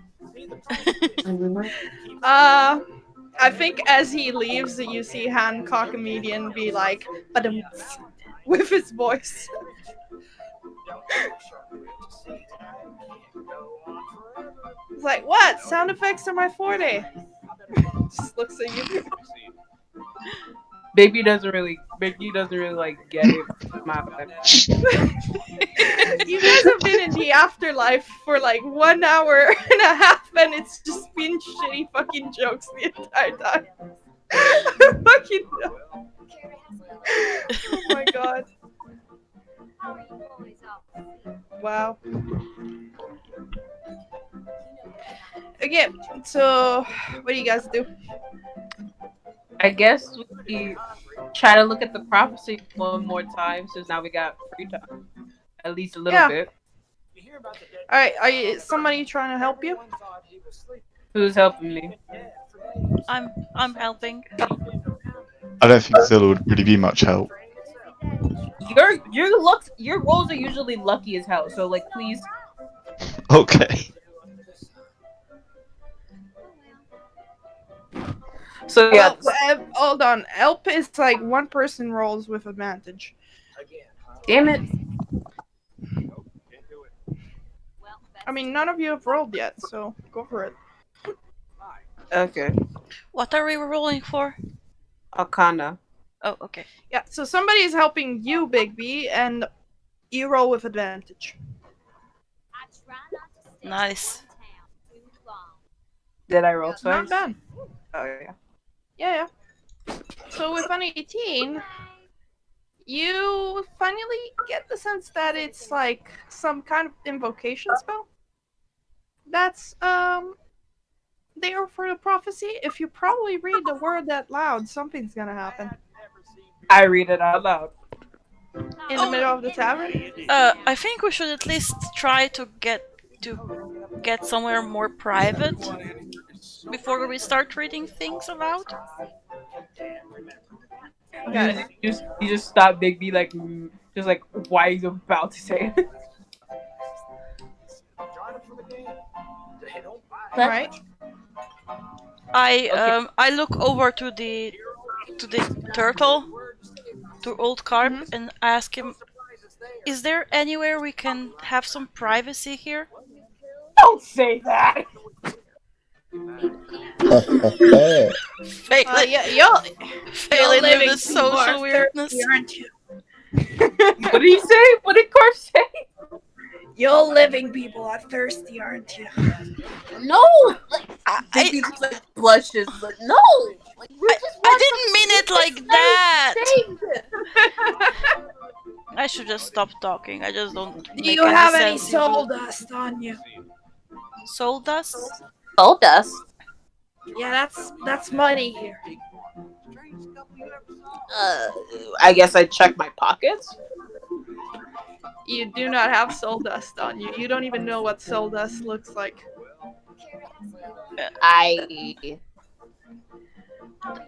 I think as he leaves, you see Hancock comedian be like, "Badum," with his voice. It's like, what? Sound effects are my forte. Just looks at you. Bigby doesn't really like get it. My bad. You guys have been in the afterlife for like 1 hour and a half, and it's just been shitty fucking jokes the entire time. Fucking no. Oh my god. Wow. Okay, so what do you guys do? I guess we try to look at the prophecy one more time since now we got free time. At least a little bit. Alright, are somebody trying to help you? Who's helping me? I'm helping. I don't think Zilla would really be much help. Your rolls are usually lucky as hell, so like please. Okay. So yeah, Well, hold on. Help is like one person rolls with advantage. Damn it. I mean, none of you have rolled yet, so go for it. Okay. What are we rolling for? Arcana. Oh, okay. Yeah, so somebody's helping you, Big B, and you roll with advantage. Nice. Did I roll Not twice? bad. Oh yeah. Yeah, yeah. So with an 18, you finally get the sense that it's like some kind of invocation spell. That's there for the prophecy. If you probably read the word that loud, something's gonna happen. I read it out loud. In the middle of the tavern? I think we should at least try to get somewhere more private before we start reading things aloud. Got it. You just stop Big B like just like why he's about to say it. Right? I look over to the turtle, to old Carp, Mhm. and ask him, "Is there anywhere we can have some privacy here?" Don't say that. Phelan, Yeah, y'all Phelan with the living people are social thirsty, weirdness. aren't you? What did he say? What did Corp say? Y'all living people are thirsty, aren't you? No, like Big I, B just like blushes. Like no, like we I, just I want didn't mean it like that. saved. I should just stop talking. I just don't Do make you any have any sense usually. soul dust on you? Soul dust? Soul dust. Yeah, that's money here. Uh, I guess I check my pockets. You do not have soul dust on you. You don't even know what soul dust looks like. I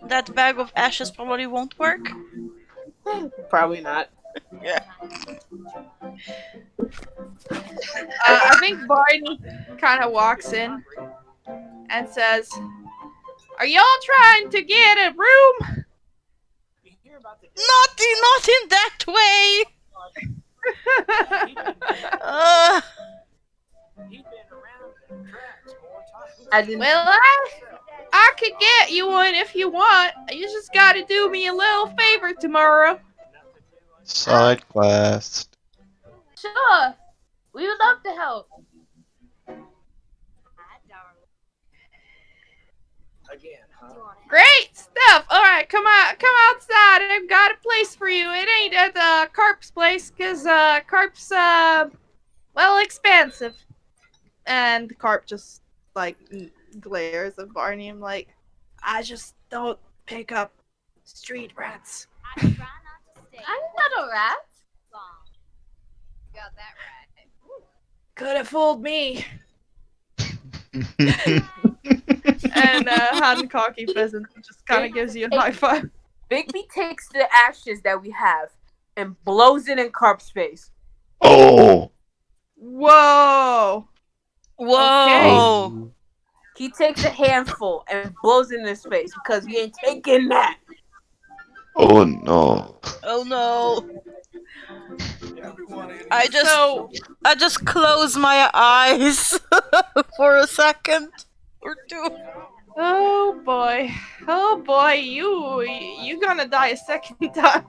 That bag of ashes probably won't work. Probably not. Yeah. I think Barney kind of walks in and says, "Are y'all trying to get a room?" Not in that way. Uh, I didn't. Well, I could get you one if you want. You just got to do me a little favor tomorrow. Side quest. sure. We would love to help. Great stuff. All right, come outside. I've got a place for you. It ain't at Carp's place, cause Carp's well expensive. And Carp just like glares at Barney and like, I just don't pick up street rats. I'm not a rat. Could have fooled me. And Hancocky Pheasant just kind of gives you a high five. Bigby takes the ashes that we have and blows it in Carp's face. Oh! Whoa! whoa. He takes a handful and blows it in his face because he ain't taking that. Oh no. Oh no. So, I just close my eyes for a second or two. oh boy, you gonna die a second time.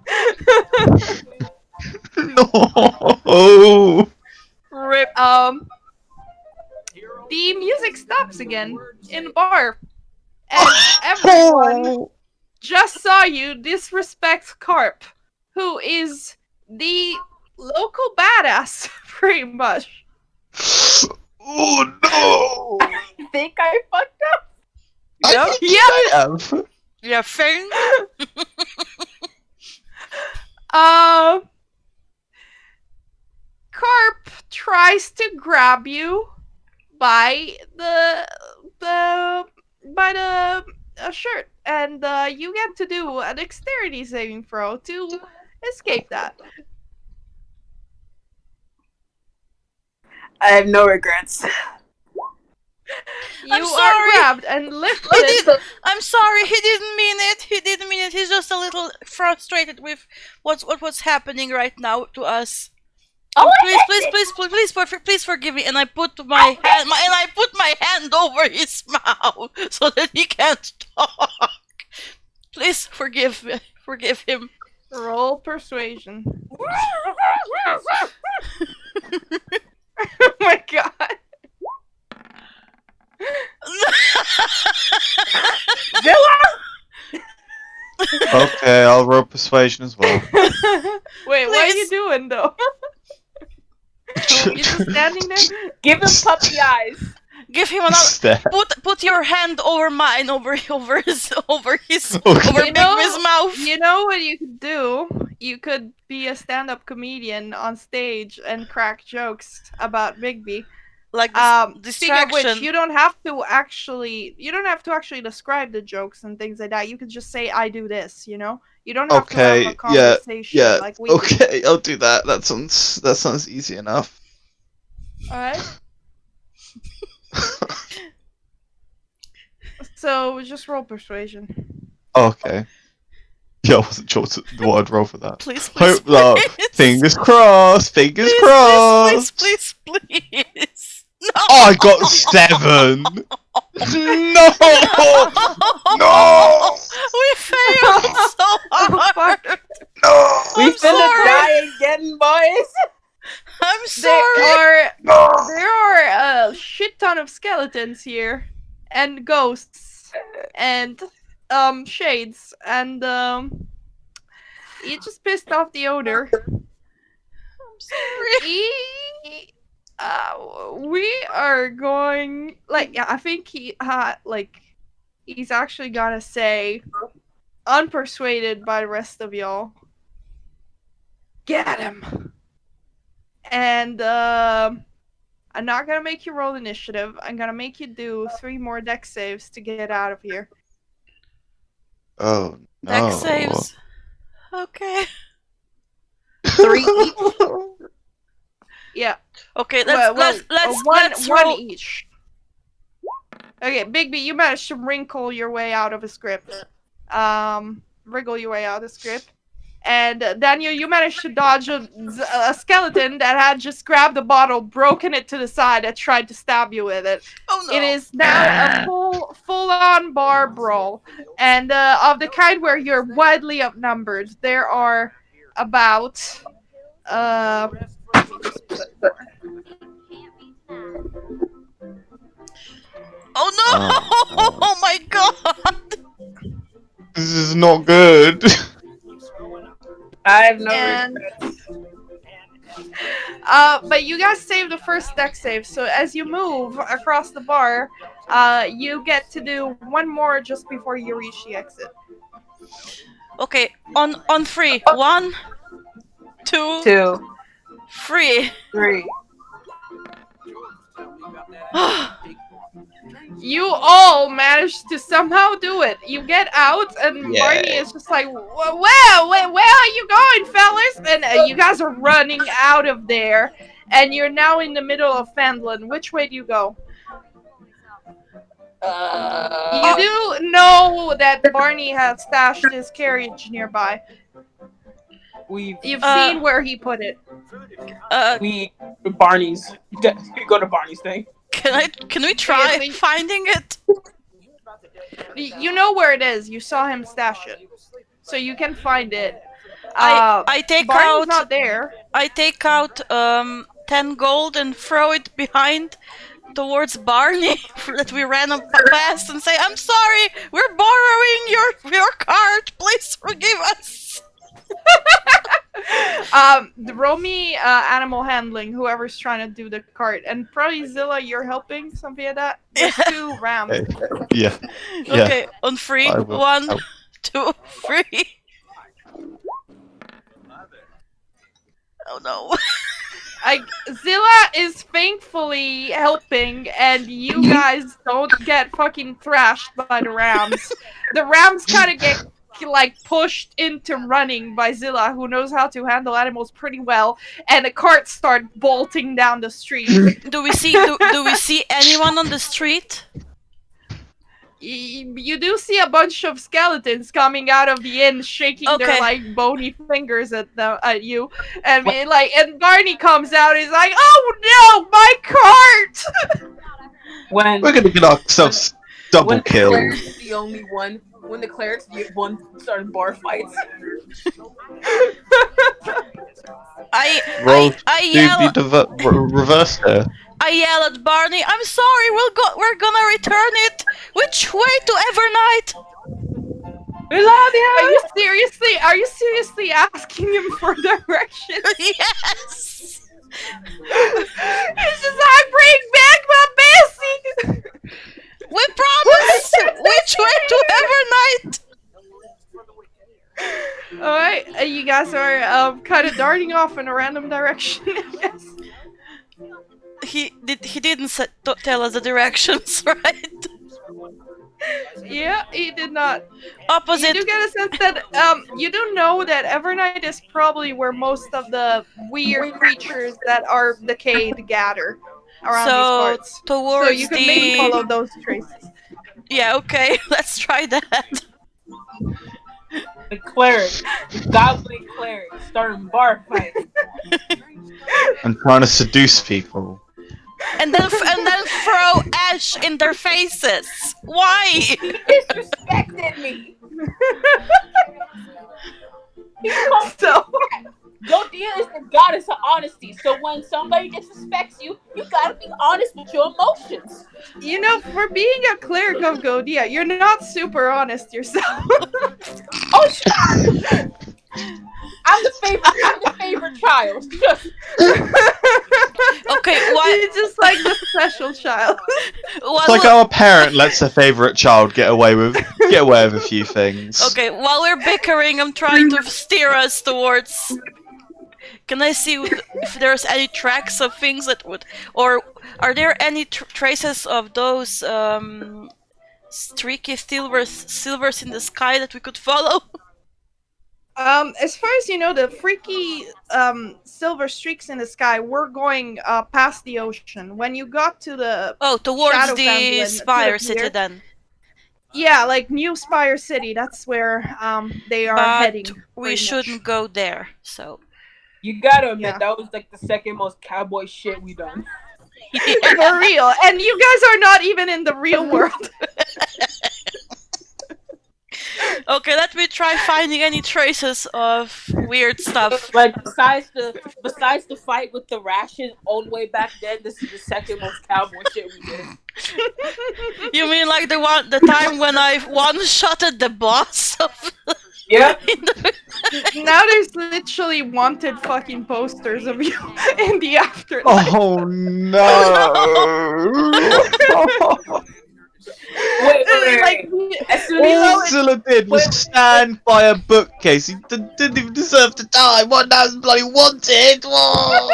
No! Rip. The music stops again in the bar, and everyone just saw you disrespect Carp, who is the local badass, pretty much. Oh no! I think I fucked up. I Yep. think I have. Yeah, Fang. Carp tries to grab you by the shirt, and you get to do a dexterity saving throw to escape that. I have no regrets. You are sorry. grabbed and He lifted. did. I'm sorry. He didn't mean it. He didn't mean it. He's just a little frustrated with what's happening right now to us. Oh, Please forgive me. And I put my hand over his mouth so that he can't talk. Please forgive him. Roll persuasion. Oh my god. Okay, I'll roll persuasion as well. Wait, what are you Please. doing though? You just standing there? Give him puppy eyes. Give him another. Stare. Put your hand over mine, over his Okay. Bigby's mouth. You know what you could do? You could be a stand-up comedian on stage and crack jokes about Bigby. Like Speaking of which, distraction. you don't have to actually describe the jokes and things like that. You could just say, "I do this," you know. You don't have to have Okay, a conversation yeah. like we do. Okay, I'll do that. That sounds easy enough. All right. So just roll persuasion. Okay. Yeah, I wasn't sure what I'd roll for that. Please, Hope no. Fingers crossed. Fingers crossed. Please. No. Oh, I got 7. No. No. We failed so hard. No. We I'm finna sorry. die again, boys. I'm sorry. There are a shit ton of skeletons here, and ghosts, and shades, and you just pissed off the owner. I'm sorry. We are going I think he's actually gonna say, unpersuaded by the rest of y'all, get him. And I'm not gonna make you roll initiative. I'm gonna make you do 3 more dex saves to get out of here. Oh no. Dex saves. Okay. 3 each. Yeah. Okay. Well, Let's one roll. each. Okay, Bigby, you managed to wrinkle your way out of his grip. Wriggle your way out of his grip. And Daniel, you managed to dodge a skeleton that had just grabbed a bottle, broken it to the side, and tried to stab you with it. Oh no. It is now a full-on bar brawl, and of the kind where you're widely outnumbered. There are about let me just put Oh no! Oh my god! This is not good. I have no And- regrets. But you guys saved the first deck save, so as you move across the bar, you get to do 1 more just before you reach the exit. Okay, on 3. 1, 2, 2, 3. 3. You all managed to somehow do it. You get out, and Yay. Barney is just like, where are you going, fellas? And you guys are running out of there, and you're now in the middle of Phandelver. Which way do you go? You do know that Barney has stashed his carriage nearby. You've seen where he put it. Barney's. Go to Barney's thing. Can we try Okay, finding it? You know where it is. You saw him stash it, so you can find it. I take Barney's out not there. I take out 10 gold and throw it behind towards Barney that we ran up past and say, "I'm sorry, we're borrowing your cart. Please forgive us." Roll me animal handling, whoever's trying to do the cart. And probably Zilla, you're helping, something like that. There's 2 rams. Yeah. Okay, on 3. I will. 1, 2, 3. Oh no. Zilla is thankfully helping, and you guys don't get fucking thrashed by the rams. The rams kind of get like pushed into running by Zilla, who knows how to handle animals pretty well, and the cart starts bolting down the street. Do we see anyone on the street? You do see a bunch of skeletons coming out of the inn, shaking their Okay. like bony fingers at you, and being like, and Barney comes out, he's like, "Oh no, my cart!" When We're gonna get ourselves double when the killed. cleric's the only one, when the cleric's the one starting bar fights. Roll I do yell. the reverse there. I yell at Barney. I'm sorry. We're gonna return it. Which way to Evernight? We love you. Are you seriously asking him for directions? Yes. It's just like, bring back my Bessie. We promise. Which way to Evernight? All right, you guys are kind of darting off in a random direction, I guess. He didn't tell us the directions, right? Yeah, he did not. Opposite. You do get a sense that you do know that Evernight is probably where most of the weird creatures that are decayed gather around these parts. Towards So you can maybe follow those traces. Yeah, okay, let's try that. The cleric, the goblin cleric, starting bar fights. I'm trying to seduce people. And then throw ash in their faces. Why? He disrespected me. So Godia is the goddess of honesty. So when somebody disrespects you, you gotta be honest with your emotions. you know, for being a cleric of Godia, you're not super honest yourself. Oh, shit. I'm the favorite child. Just Okay, why? It's just like the special child. It's like our parent lets their favourite child get away with a few things. Okay, while we're bickering, I'm trying to steer us towards. Can I see if there's any tracks of things that would, or are there any traces of those streaky silvers in the sky that we could follow? As far as you know, the freaky silver streaks in the sky were going past the ocean. When you got to the Towards Shadow the Fountain, Spire to the City pier. then. Yeah, like New Spire City. That's where they are But heading. we pretty shouldn't much. go there. So you gotta admit Yeah. that was like the second most cowboy shit we done. For real, and you guys are not even in the real world. okay, let me try finding any traces of weird stuff. Like besides the fight with the ration all the way back then, this is the second most cowboy shit we did. You mean like the time when I one-shotted the boss of Yep. Now there's literally wanted fucking posters of you in the afterlife. Oh no! Wait. As soon as All Zilla did was stand by a bookcase. He didn't even deserve to die. What now is bloody wanted? Whoa!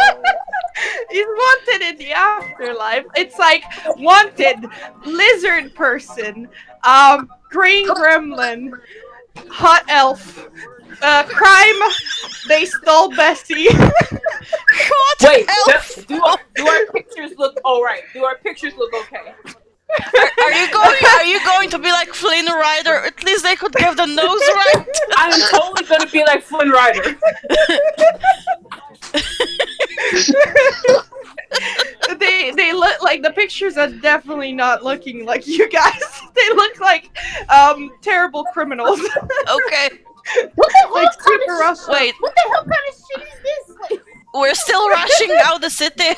He's wanted in the afterlife. It's like wanted lizard person, green gremlin, hot elf, crime. They stole Bessie. what wait, else? do our pictures look alright? Do our pictures look okay? Are you going to be like Flynn Rider? At least they could get the nose right. I'm totally gonna be like Flynn Rider. They look like the pictures are definitely not looking like you guys. They look like terrible criminals. Okay. What the hell Like kind super of rough. Wait, What the hell kind of shit is this? Like, we're still rushing out the city.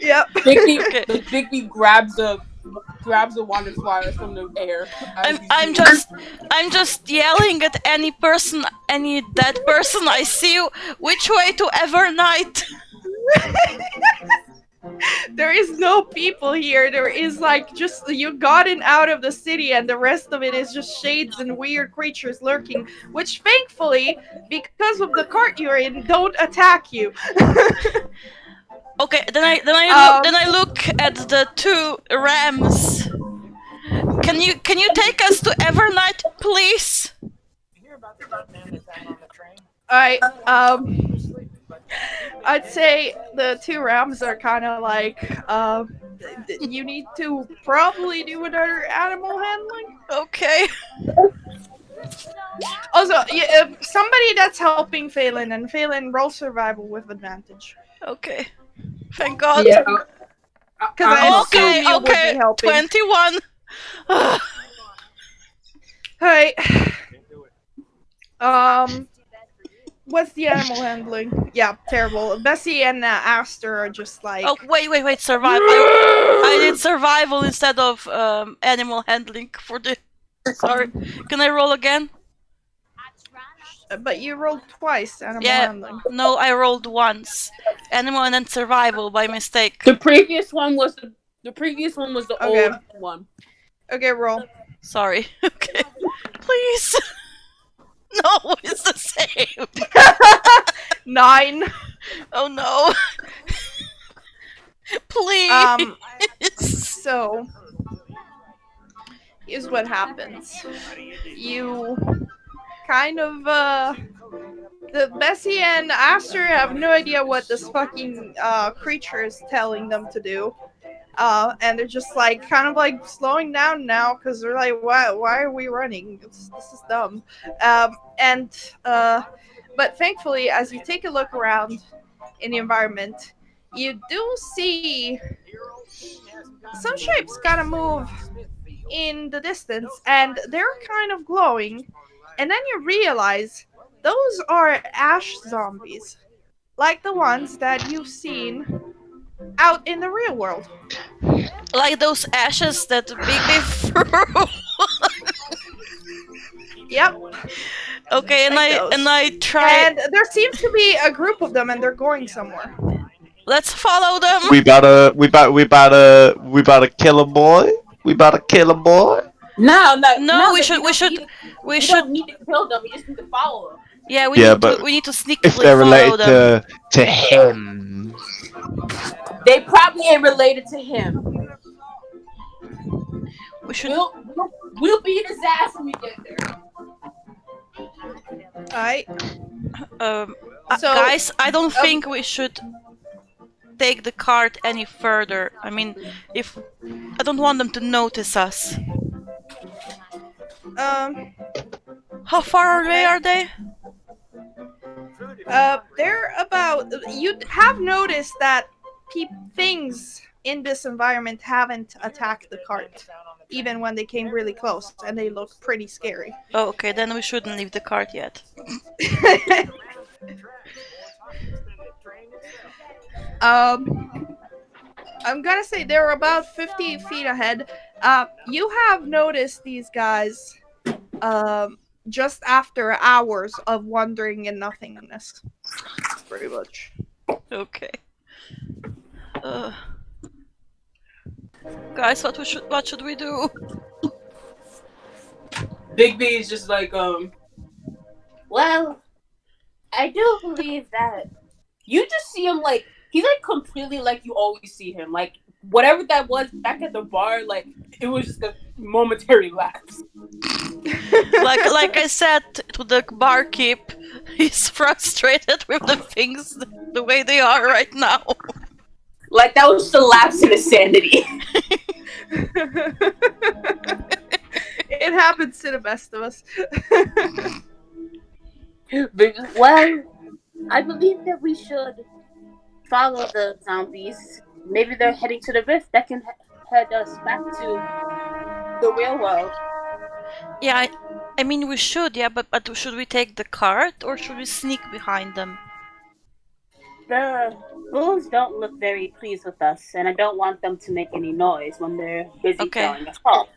Yep. Okay. Bigby grabs the wanted flowers from the air. I'm just yelling at any dead person I see. Which way to Evernight? There is no people here. There is like just you gotten out of the city, and the rest of it is just shades and weird creatures lurking, which thankfully, because of the cart you're in, don't attack you. Okay, then I look at the two rams. Can you take us to Evernight, please? Alright, I'd say the two rams are kind of like, you need to probably do another animal handling. Okay. Also, somebody that's helping Phelan, and Phelan roll survival with advantage. Okay. Thank God. Yeah. Because I Okay. assume you would be Okay. helping. 21. Alright. What's the animal handling? Yeah, terrible. Bessie and Aster are just like. Oh wait. Survive. I did survival instead of animal handling for the. Sorry. Can I roll again? But you rolled twice animal Yeah. handling. No, I rolled once. Animal and then survival by mistake. The previous one was the Okay. old one. Okay, roll. Sorry. Okay. Please. No, it's the same. 9. Oh no. Please. So here's what happens. You kind of the Bessie and Aster have no idea what this fucking creature is telling them to do. And they're just like kind of like slowing down now because they're like, why are we running? This is dumb. But thankfully, as you take a look around in the environment, you do see some shapes kind of move in the distance, and they're kind of glowing. And then you realize those are ash zombies, like the ones that you've seen out in the real world. Like those ashes that Bigby threw. Yep. Okay, and like I those. try. And there seems to be a group of them, and they're going somewhere. Let's follow them. We better kill a boy. We better kill a boy. No, No, we should we don't need to kill them. We just need to follow them. Yeah, we need to If sneakily they're follow related them. to him, They probably ain't related to him. We should. We'll beat his ass when we get there. Alright. So, Guys, I don't think we should take the cart any further. I mean, if I don't want them to notice us. How far away are they? They're about. You have noticed that things in this environment haven't attacked the cart, even when they came really close, and they look pretty scary. Oh, okay, then we shouldn't leave the cart yet. I'm gonna say they're about 50 feet ahead. You have noticed these guys, just after hours of wandering in nothingness. Pretty much. Okay. Guys, what should we do? Big B is just like, Well, I do believe that. you just see him like, he's like completely like you always see him. Like, whatever that was back at the bar, like, it was just a momentary lapse. like I said to the barkeep, he's frustrated with the things the way they are right now. Like, that was just a lapse in his sanity. It happens to the best of us. Well, I believe that we should follow the zombies. Maybe they're heading to the rift that can head us back to the real world. Yeah, I mean we should, yeah, but should we take the cart or should we sneak behind them? The bulls don't look very pleased with us, and I don't want them to make any noise when they're busy telling us off.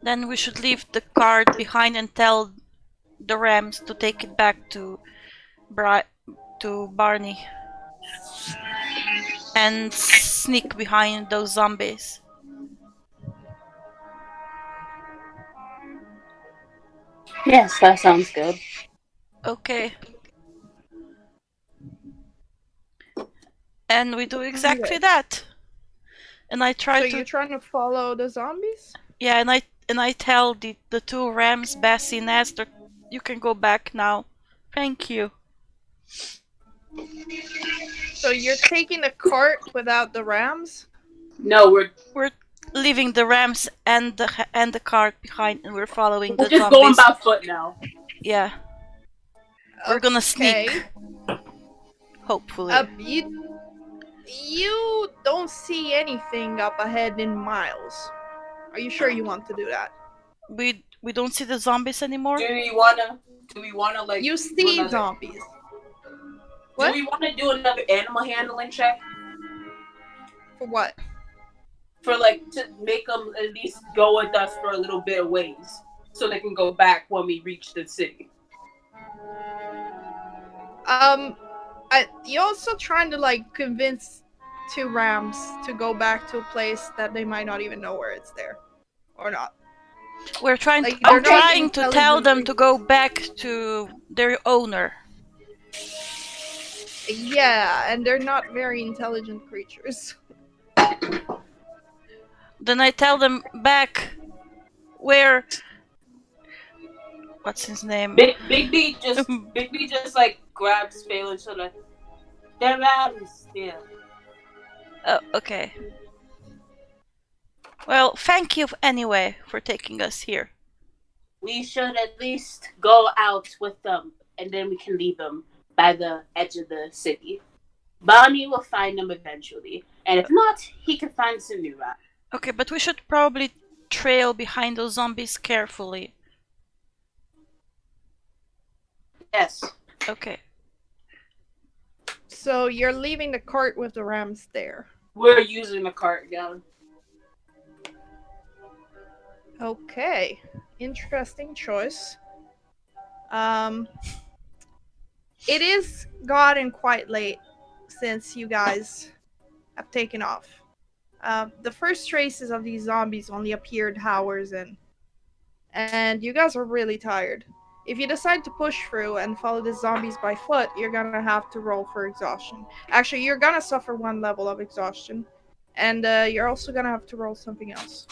Then we should leave the cart behind and tell the rams to take it back to Barney. And sneak behind those zombies. Yes, that sounds good. Okay. And we do exactly that. And I try So to. you're trying to follow the zombies? Yeah, I tell the two rams, Bessie and Esther, you can go back now. Thank you. So you're taking the cart without the rams? No, We're leaving the rams and the cart behind, and we're following we're the just going zombies. by foot now. Yeah. We're gonna sneak. Okay. Hopefully. You don't see anything up ahead in miles. Are you sure you want to do that? We don't see the zombies anymore? Do we wanna like You do see another zombies. do What? we wanna do another animal handling check? For what? For like to make them at least go with us for a little bit of ways, so they can go back when we reach the city. You also trying to like convince two rams to go back to a place that they might not even know where it's there, or not. We're trying. Like, I'm they're not trying to tell them intelligent to go back to their owner. Yeah, and they're not very intelligent creatures. Then I tell them back where. What's his name? Big B just like grabs Phelan so like they're out still. Oh, okay. Well, thank you anyway for taking us here. We should at least go out with them, and then we can leave them by the edge of the city. Bonnie will find them eventually, and if not, he can find some new route. Okay, but we should probably trail behind those zombies carefully. Yes. Okay. So you're leaving the cart with the rams there. We're using the cart again. Okay, interesting choice. It is gotten quite late since you guys have taken off. The first traces of these zombies only appeared hours in, and you guys are really tired. If you decide to push through and follow the zombies by foot, you're gonna have to roll for exhaustion. Actually, you're gonna suffer one level of exhaustion, and you're also gonna have to roll something else.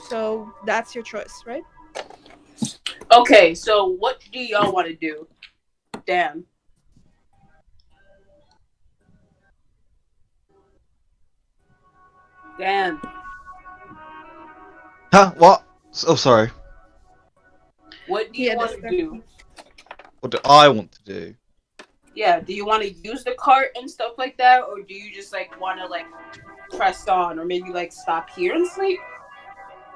So that's your choice, right? Okay, so what do y'all want to do? Dan. Dan. Huh? What? Oh, sorry. What do you want to do? What do I want to do? Yeah, do you want to use the cart and stuff like that, or do you just like want to like press on, or maybe like stop here and sleep?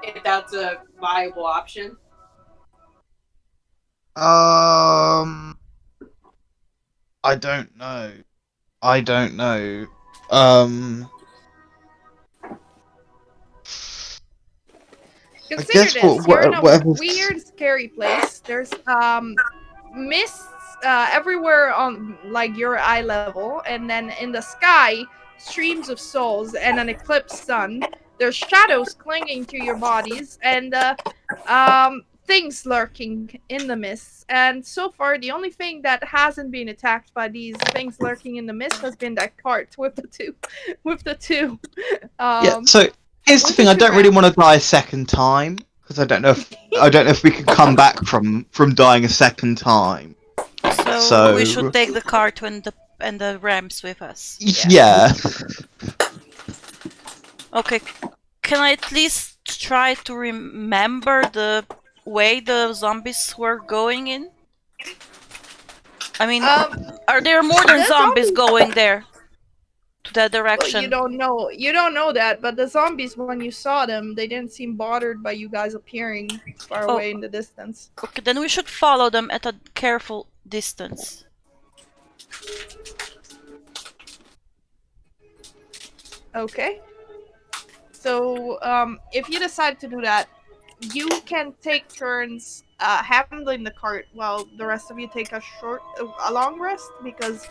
If that's a viable option. I don't know. I Consider guess this: you're in a whatever's... weird, scary place. There's mists everywhere on like your eye level, and then in the sky, streams of souls and an eclipsed sun. There's shadows clinging to your bodies, and things lurking in the mists. And so far, the only thing that hasn't been attacked by these things lurking in the mist has been that cart with the two. Yeah. So here's the with thing: the I two don't really rams. want to die a second time because I don't know if we can come back from dying a second time. So we should take the cart and the rams with us. Yeah. Okay. Can I at least try to remember the way the zombies were going in? I mean, are there more than zombies going there? To that direction? Well, you don't know that, but the zombies, when you saw them, they didn't seem bothered by you guys appearing far away in the distance. Okay, then we should follow them at a careful distance. Okay. So, if you decide to do that, you can take turns handling the cart while the rest of you take a long rest, because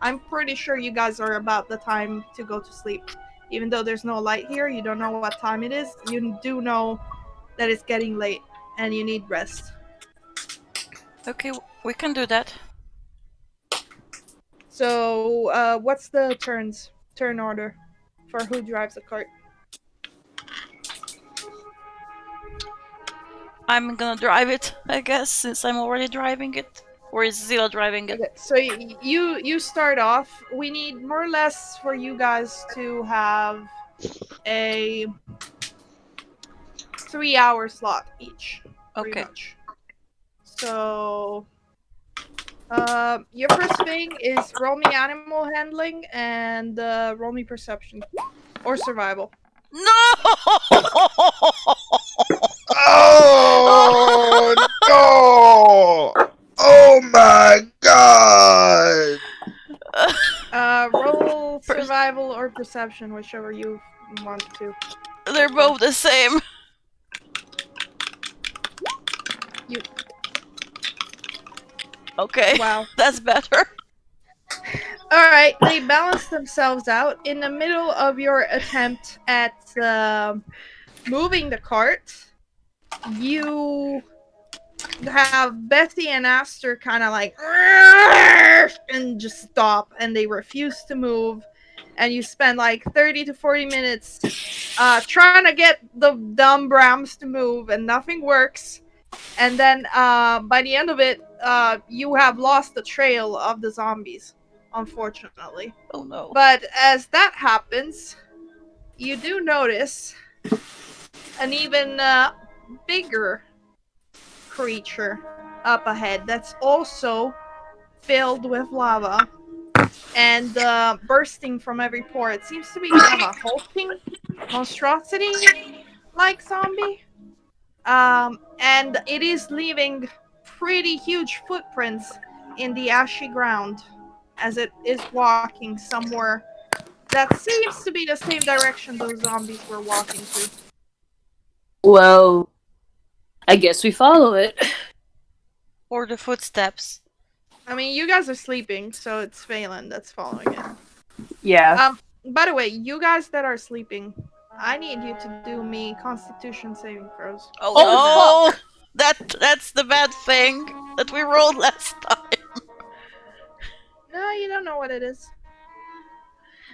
I'm pretty sure you guys are about the time to go to sleep. Even though there's no light here, you don't know what time it is. You do know that it's getting late and you need rest. Okay, we can do that. So, what's the turn order for who drives the cart? I'm gonna drive it, I guess, since I'm already driving it. Or is Zila driving it? Okay, so you start off. We need more or less for you guys to have a 3-hour slot each, pretty Okay. much. So, your first thing is roll me animal handling and roll me perception or survival. No! Oh no! Oh my god! Roll Per- survival or perception, whichever you want to. They're both the same. You Okay, wow. that's better. All right, they balance themselves out in the middle of your attempt at moving the cart. You have Betty and Aster kind of like and just stop, and they refuse to move. And you spend like 30 to 40 minutes trying to get the dumb Brahms to move, and nothing works. And then by the end of it, you have lost the trail of the zombies, unfortunately. Oh no. But as that happens, you do notice an even bigger creature up ahead that's also filled with lava and bursting from every pore. It seems to be kind of a hulking monstrosity like zombie. And it is leaving pretty huge footprints in the ashy ground as it is walking somewhere that seems to be the same direction those zombies were walking to. Well, I guess we follow it. Or the footsteps. I mean, you guys are sleeping, so it's Phelan that's following it. Yeah. By the way, you guys that are sleeping, I need you to do me Constitution saving throws. Oh, no! That's the bad thing that we rolled last time. No, you don't know what it is.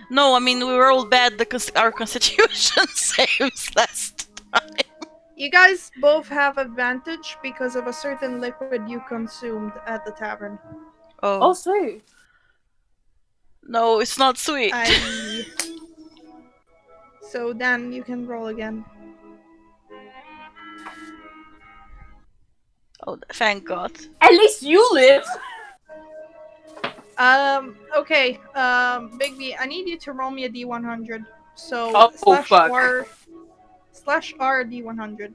No, I mean we rolled bad our constitution saves last time. You guys both have advantage because of a certain liquid you consumed at the tavern. Oh, Oh. sweet. No, it's not sweet. So Dan, you can roll again. Oh, thank God. At least you live. Okay. Bigby, I need you to roll me a D100. So Oh, fuck. /R D100.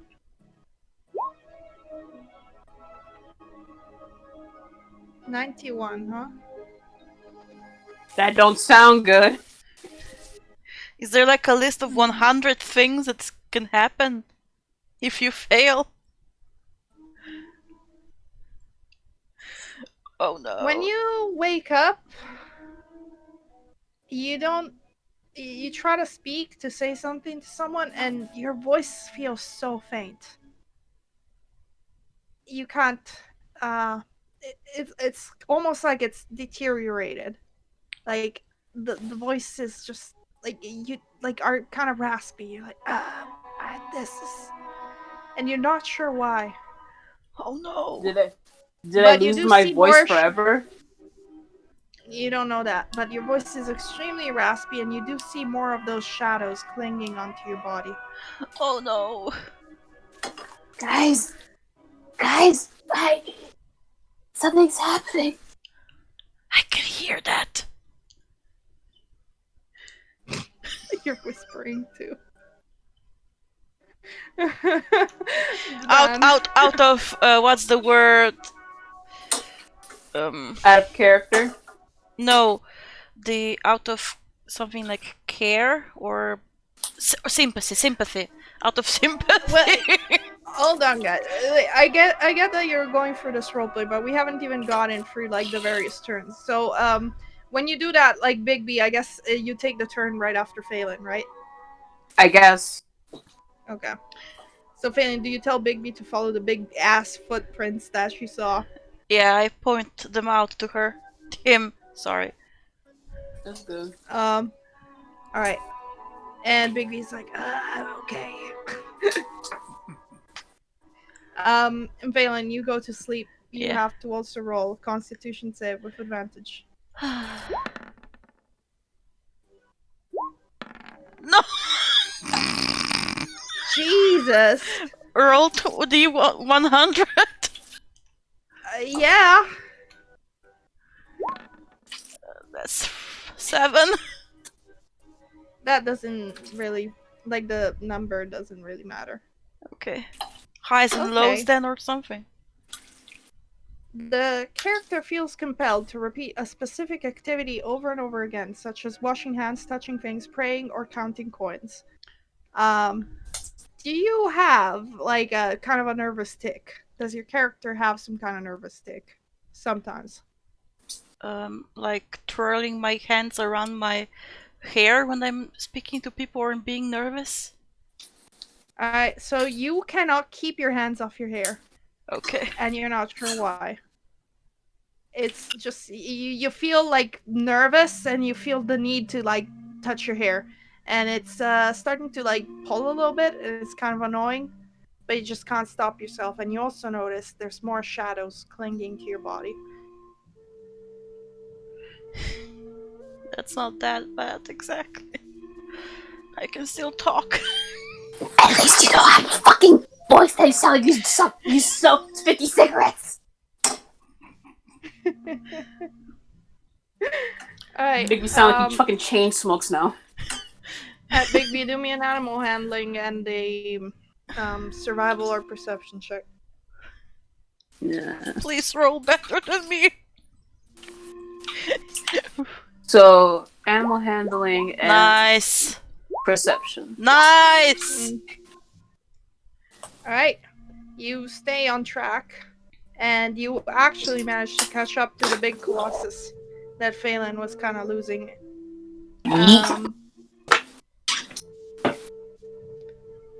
$91, huh? That don't sound good. Is there like a list of 100 things that can happen if you fail? Oh no. When you wake up, you don't. You try to speak to say something to someone, and your voice feels so faint. You can't. It's almost like it's deteriorated. Like the voice is just like you like are kind of raspy. You're like this is, and you're not sure why. Oh no. Did I lose my voice forever? You don't know that, but your voice is extremely raspy, and you do see more of those shadows clinging onto your body. Oh no. Guys, something's happening. I can hear that. You're whispering too. Out of what's the word? Out of character. No, the out of something like care or sympathy. Out of sympathy. Well, hold on, guys. I get that you're going through this roleplay, but we haven't even gotten through like the various turns. So when you do that, like Bigby, I guess you take the turn right after Phelan, right? I guess. Okay. So Phelan, do you tell Bigby to follow the big ass footprints that she saw? Yeah, I point them out to her. Him, sorry. That's good. All right. And Big B's like, okay. Valen, you go to sleep. You Yeah. have to also roll Constitution save with advantage. No. Jesus. Roll to the 100. Yeah. That's 7. That doesn't really, like, the number doesn't really matter. Okay. Highs and lows Okay. then, or something. The character feels compelled to repeat a specific activity over and over again, such as washing hands, touching things, praying, or counting coins. Do you have like a kind of a nervous tick? Does your character have some kind of nervous tick? Sometimes. Like twirling my hands around my hair when I'm speaking to people or being nervous. Alright, so you cannot keep your hands off your hair, Okay. and you're not sure why. It's just you feel like nervous, and you feel the need to like touch your hair, and it's starting to like pull a little bit, and it's kind of annoying, but you just can't stop yourself. And you also notice there's more shadows clinging to your body. That's not that bad, exactly. I can still talk. At least you don't have a fucking voice that sound like you smoked 50 cigarettes. Alright, Make me sound like he fucking chain smokes now. at Bigby, do me an animal handling and a survival or perception check. Yeah. Please roll better than me. So animal handling and Nice. perception. Nice. Alright, you stay on track, and you actually manage to catch up to the big colossus that Phelan was kind of losing.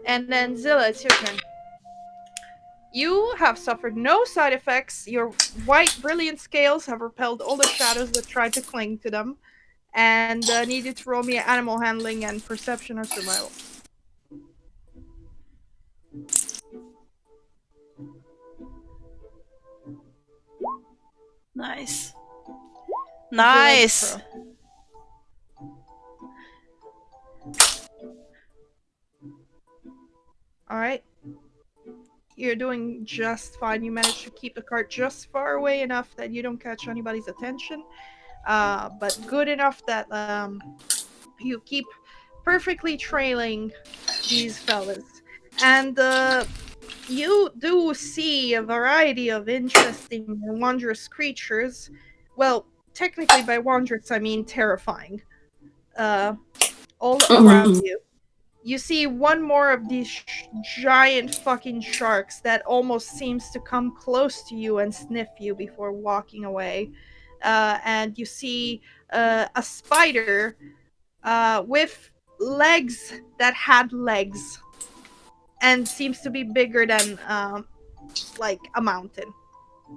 And then Zilla, it's your turn. You have suffered no side effects. Your white, brilliant scales have repelled all the shadows that tried to cling to them, and need you to roll me animal handling and perception or survival. Nice. Zilla Nice. the Alright. You're doing just fine. You managed to keep the cart just far away enough that you don't catch anybody's attention, but good enough that you keep perfectly trailing these fellas. And you do see a variety of interesting and wondrous creatures. Well, technically, by wondrous, I mean terrifying. All around you. You see one more of these giant fucking sharks that almost seems to come close to you and sniff you before walking away. And you see a spider with legs that had legs and seems to be bigger than like a mountain.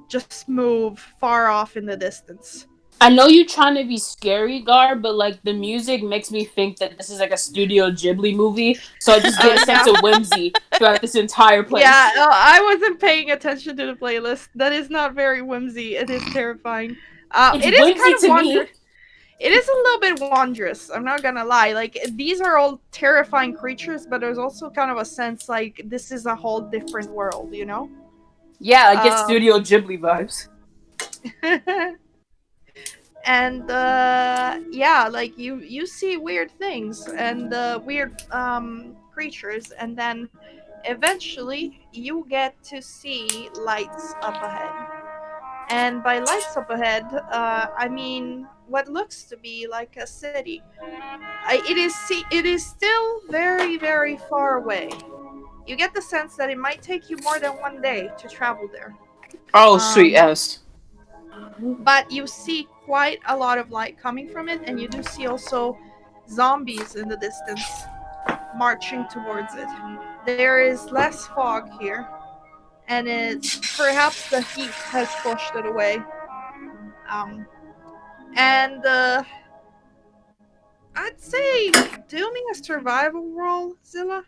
Just move far off in the distance. I know you're trying to be scary, Gar, but like the music makes me think that this is like a Studio Ghibli movie, so I just get a sense of whimsy throughout this entire place. Yeah, I wasn't paying attention to the playlist. That is not very whimsy. It is terrifying. It's It is whimsy kind of to wondrous. me. It is a little bit wondrous. I'm not gonna lie. Like these are all terrifying creatures, but there's also kind of a sense like this is a whole different world, you know? Yeah, I get Studio Ghibli vibes. And yeah, like you see weird things and weird creatures, and then eventually you get to see lights up ahead. And by lights up ahead, I mean what looks to be like a city. It is still very, very far away. You get the sense that it might take you more than one day to travel there. Oh, sweet ass. But you see quite a lot of light coming from it, and you do see also zombies in the distance marching towards it. There is less fog here, and perhaps the heat has pushed it away. And I'd say do me a survival roll, Zilla.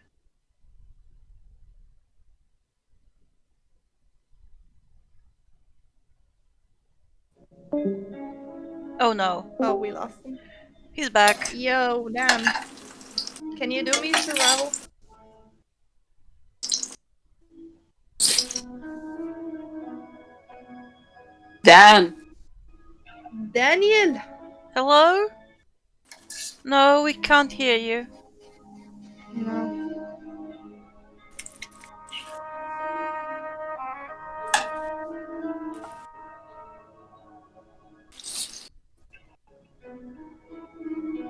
Oh no. Oh, we lost him. He's back. Yo, Dan. Can you do me survival? Dan. Daniel! Hello? No, we can't hear you. No.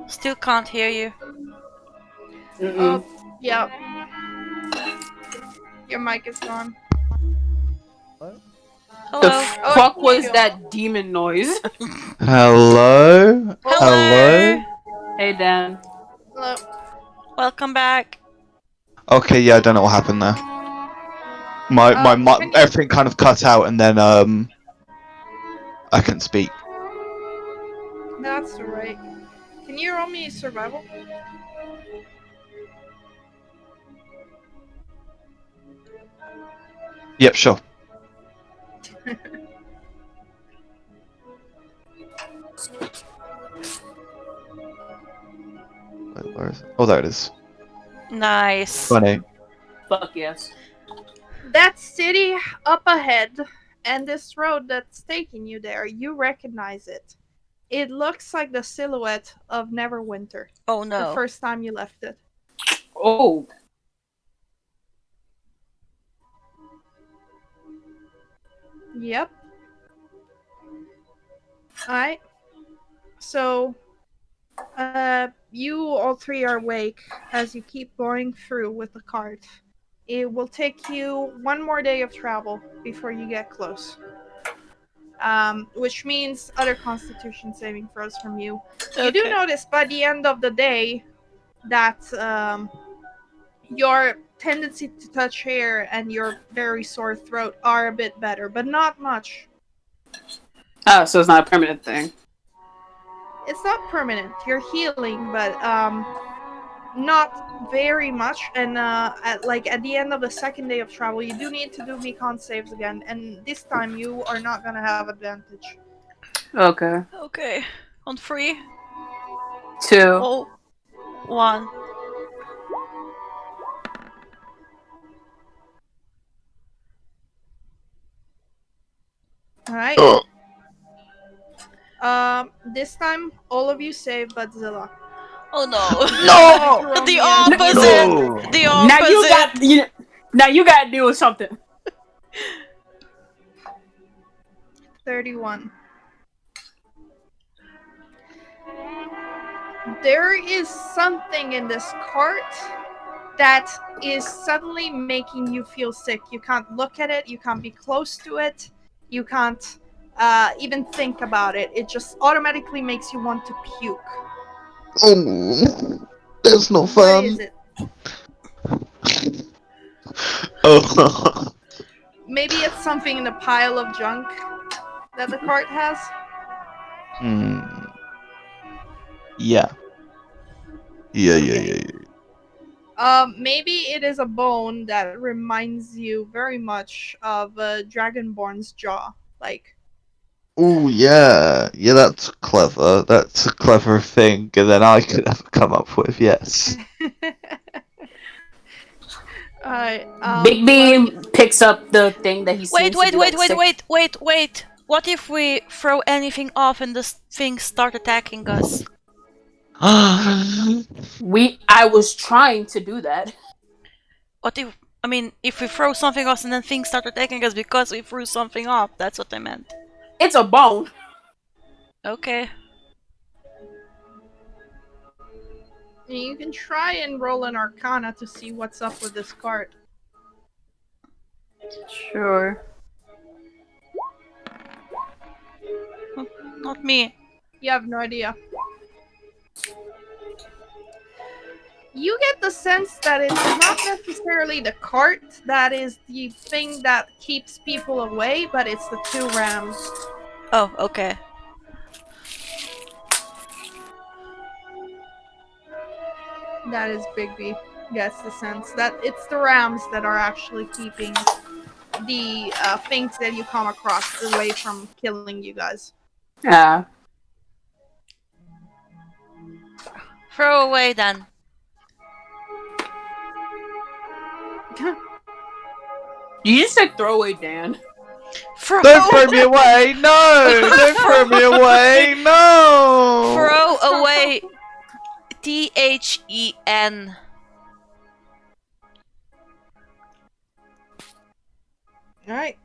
Still can't hear you. Oh, yeah. Your mic is gone. The Hello? fuck here you was go. that demon noise? Hello? Hello? Hey, Dan. Hello. Welcome back. Okay, yeah, I don't know what happened there. My Can you- everything kind of cut out, and then I couldn't speak. That's alright. Can you roll me survival? Yep, sure. Where is it? Oh, there it is. Nice. Funny. Fuck yes. That city up ahead and this road that's taking you there, you recognize it. It looks like the silhouette of Neverwinter. Oh The no. first time you left it. Oh. Yep. Alright. So, you all three are awake as you keep going through with the cart. It will take you one more day of travel before you get close. Which means other constitution saving throws from you. You do Okay. notice by the end of the day that your tendency to touch hair and your very sore throat are a bit better, but not much. Oh, so it's not a permanent thing. It's not permanent. You're healing, but not very much. And at the end of the second day of travel, you do need to do me con saves again, and this time you are not gonna have advantage. Okay. Okay. On 3. 2. Oh. 1. All right. Ugh. This time all of you save but Zilla. Oh no. No! The Roll me a opposite. No! The Now you opposite. got now you got to deal with something. 31. There is something in this cart that is suddenly making you feel sick. You can't look at it, you can't be close to it, you can't even think about it. It just automatically makes you want to puke. Oh, that's not What is fun. it? Oh. Maybe it's something in the pile of junk that the cart has. Hmm. Yeah. Yeah. Okay. Maybe it is a bone that reminds you very much of a Dragonborn's jaw. Like, Oh, yeah. Yeah, that's clever. That's a clever thing than I could ever come up with, yes. Big well, Beam picks up the thing that he Wait, seems to wait, be wait, like wait, sick. wait. What if we throw anything off and the things start attacking us? I was trying to do that. What if, I mean, if we throw something off and then things start attacking us because we threw something off? That's what I meant. It's a bone. Okay. you can try and roll an Arcana to see what's up with this cart. Sure. Not me. You have no idea. You get the sense that it's not necessarily the cart that is the thing that keeps people away, but it's the two rams. Oh, okay. That is Bigby. Gets the sense that it's the rams that are actually keeping the things that you come across away from killing you guys. Yeah. Throw away then. You just said throw away Dan. Throw. Don't throw me away! No! Don't throw me away! No! Throw away. THEN. All right.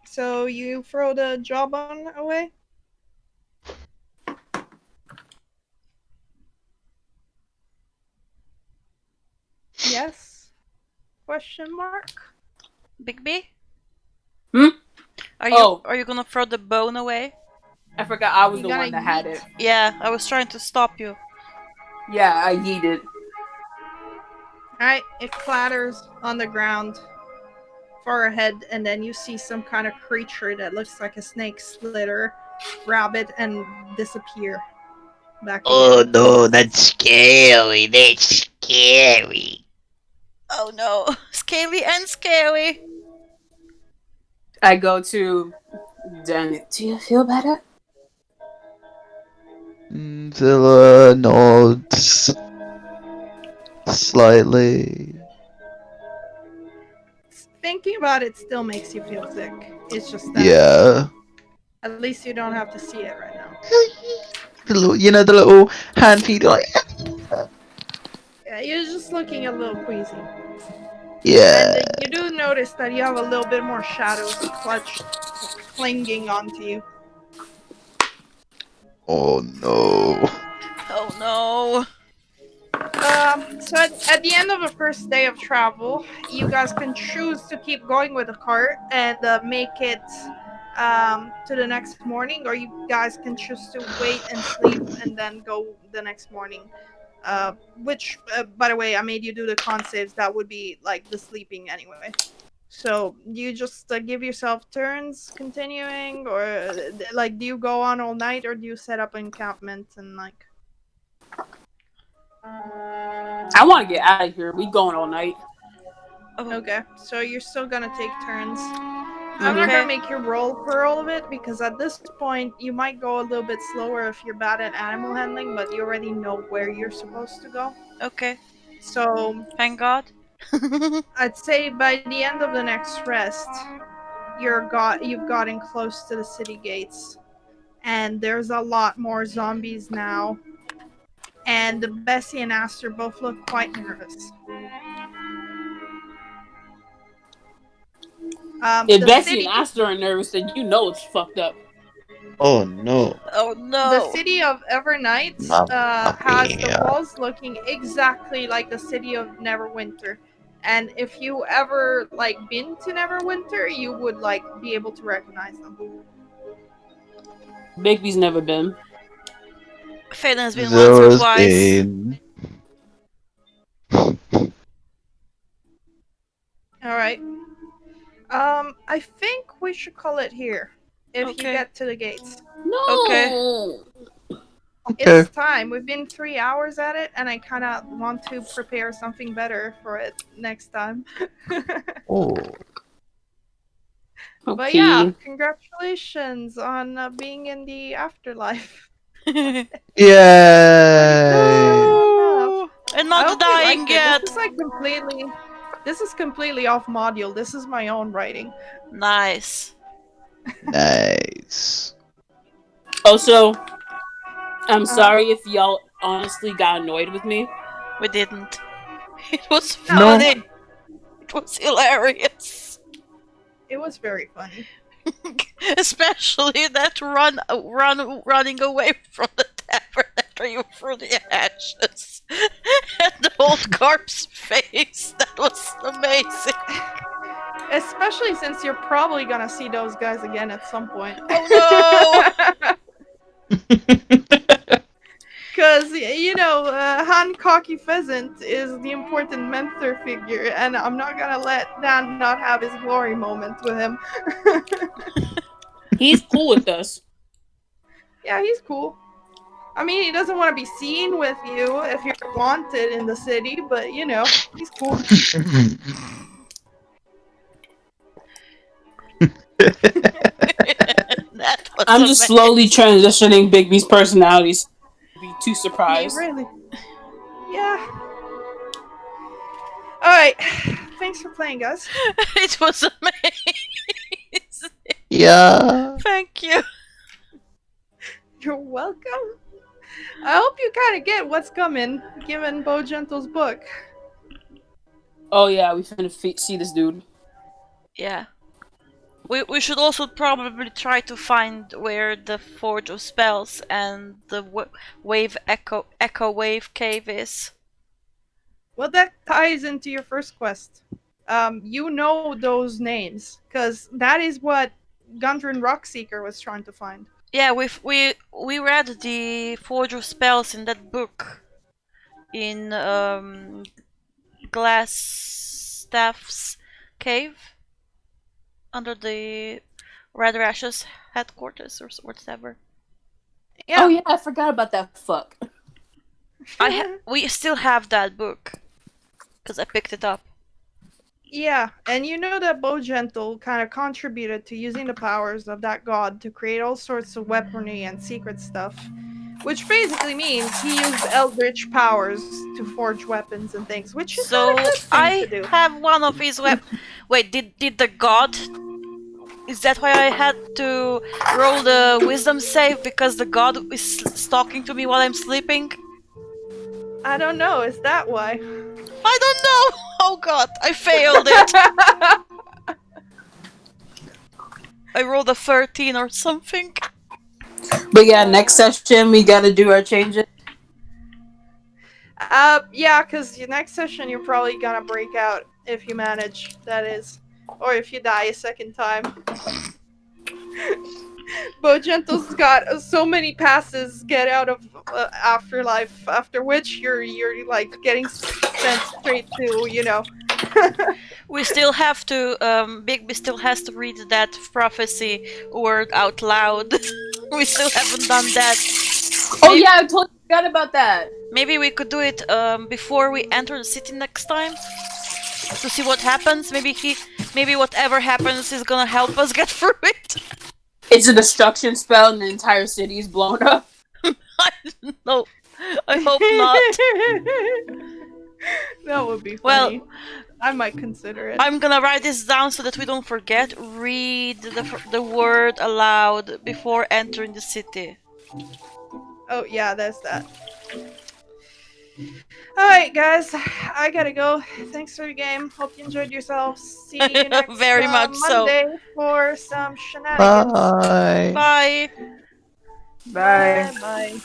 So you throw the jawbone away. Yes? Question mark. Big B? Hmm? Are you gonna throw the bone away? I forgot I was You the gotta one that had yeet. it. Yeah, I was trying to stop you. Yeah, I yeeted. Alright, it clatters on the ground far ahead, and then you see some kind of creature that looks like a snake slither grab it and disappear back Oh again. no, that's scary. That's scary. Oh no. Scaly and scary. I go to Daniel. Do you feel better? Zilla nods slightly. Thinking about it still makes you feel sick. It's just that. Yeah. At least you don't have to see it right now. The little hand feed, like, Yeah, you're just looking a little queasy. And yeah. you do notice that you have a little bit more shadows clutched, clinging onto you. Oh no. Oh no. So at the end of the first day of travel, you guys can choose to keep going with the cart and make it to the next morning, or you guys can choose to wait and sleep and then go the next morning. Which, by the way, I made you do the con saves. That would be like the sleeping anyway. So you just give yourself turns continuing, or like do you go on all night, or do you set up encampment and like? I want to get out of here. We going all night. Oh, Okay, so you're still gonna take turns. I'm not okay. gonna make you roll for all of it because at this point you might go a little bit slower if you're bad at animal handling, but you already know where you're supposed to go. Okay. So Thank God. I'd say by the end of the next rest, you've gotten close to the city gates, and there's a lot more zombies now. And Bessie and Aster both look quite nervous. If The Bessie and city Aster are nervous, then you know it's fucked up. Oh no. Oh The no. city of Evernight has the walls looking exactly like the city of Neverwinter. And if you ever like been to Neverwinter, you would like be able to recognize them. Bigby's never been. Phelan has been once or Zilla's twice. been. All right. I think we should call it here. If you Okay. get to the gates, Okay. No. Okay. it's time. We've been 3 hours at it, and I kind of want to prepare something better for it next time. Oh. But yeah, Okay. congratulations on being in the afterlife. Yay! No. And I not hope you dying liked it. yet. This is completely off module. This is my own writing. Nice. Nice. Also, I'm Uh, sorry if y'all honestly got annoyed with me. We didn't. It was No, No. funny. It was hilarious. it was very funny. Especially that running away from the tavern after you threw the ashes. And the old corpse face. That was amazing. Especially since you're probably gonna see those guys again at some point. Oh no! Because, Han Cocky Pheasant is the important mentor figure, and I'm not gonna let Dan not have his glory moment with him. He's cool with us. Yeah, he's cool. I mean, he doesn't want to be seen with you if you're wanted in the city, but you know, he's cool. That was I'm just amazing. slowly transitioning Bigby's personalities. Be too He surprised. really. Yeah. Alright. Thanks for playing, guys. It was amazing. Yeah. Thank you. You're welcome. I hope you kind of get what's coming, given Bo Gentle's book. Oh yeah, we finna see this dude. Yeah. We should also probably try to find where the Forge of Spells and the wave echo wave cave is. Well, that ties into your first quest. You know those names, because that is what Gundren Rockseeker was trying to find. Yeah, we read the Forge of Spells in that book in Glassstaff's cave under the Red Rashes headquarters or whatever. Yeah. Oh yeah, I forgot about that fuck. We still have that book because I picked it up. Yeah, and you know that Bo Gentle kind of contributed to using the powers of that god to create all sorts of weaponry and secret stuff. Which basically means he used eldritch powers to forge weapons and things, which is not a So good thing to I do. have one of his Wait, did the god? Is that why I had to roll the wisdom save because the god is talking to me while I'm sleeping? I don't know, is that why? I don't know. Oh god, I failed it. I rolled a 13 or something. But yeah, next session we gotta do our changes. Yeah, because your next session you're probably gonna break out if you manage, that is. Or if you die a second time. Bo Gentle's got so many passes get out of Afterlife, after which you're like getting sent straight to, you know. We still have to, Bigby still has to read that prophecy word out loud. We still haven't done that. Oh yeah, I totally forgot about that. Maybe we could do it before we enter the city next time to see what happens. Maybe whatever happens is gonna help us get through it. It's a destruction spell and the entire city is blown up. I don't know. I hope not. That would be Well, funny. I might consider it. I'm gonna write this down so that we don't forget. Read the word aloud before entering the city. Oh yeah, there's that. Alright guys, I gotta go. Thanks for the game. Hope you enjoyed yourselves. See you next Very much so. Monday for some shenanigans. Bye. Bye. Bye. Bye.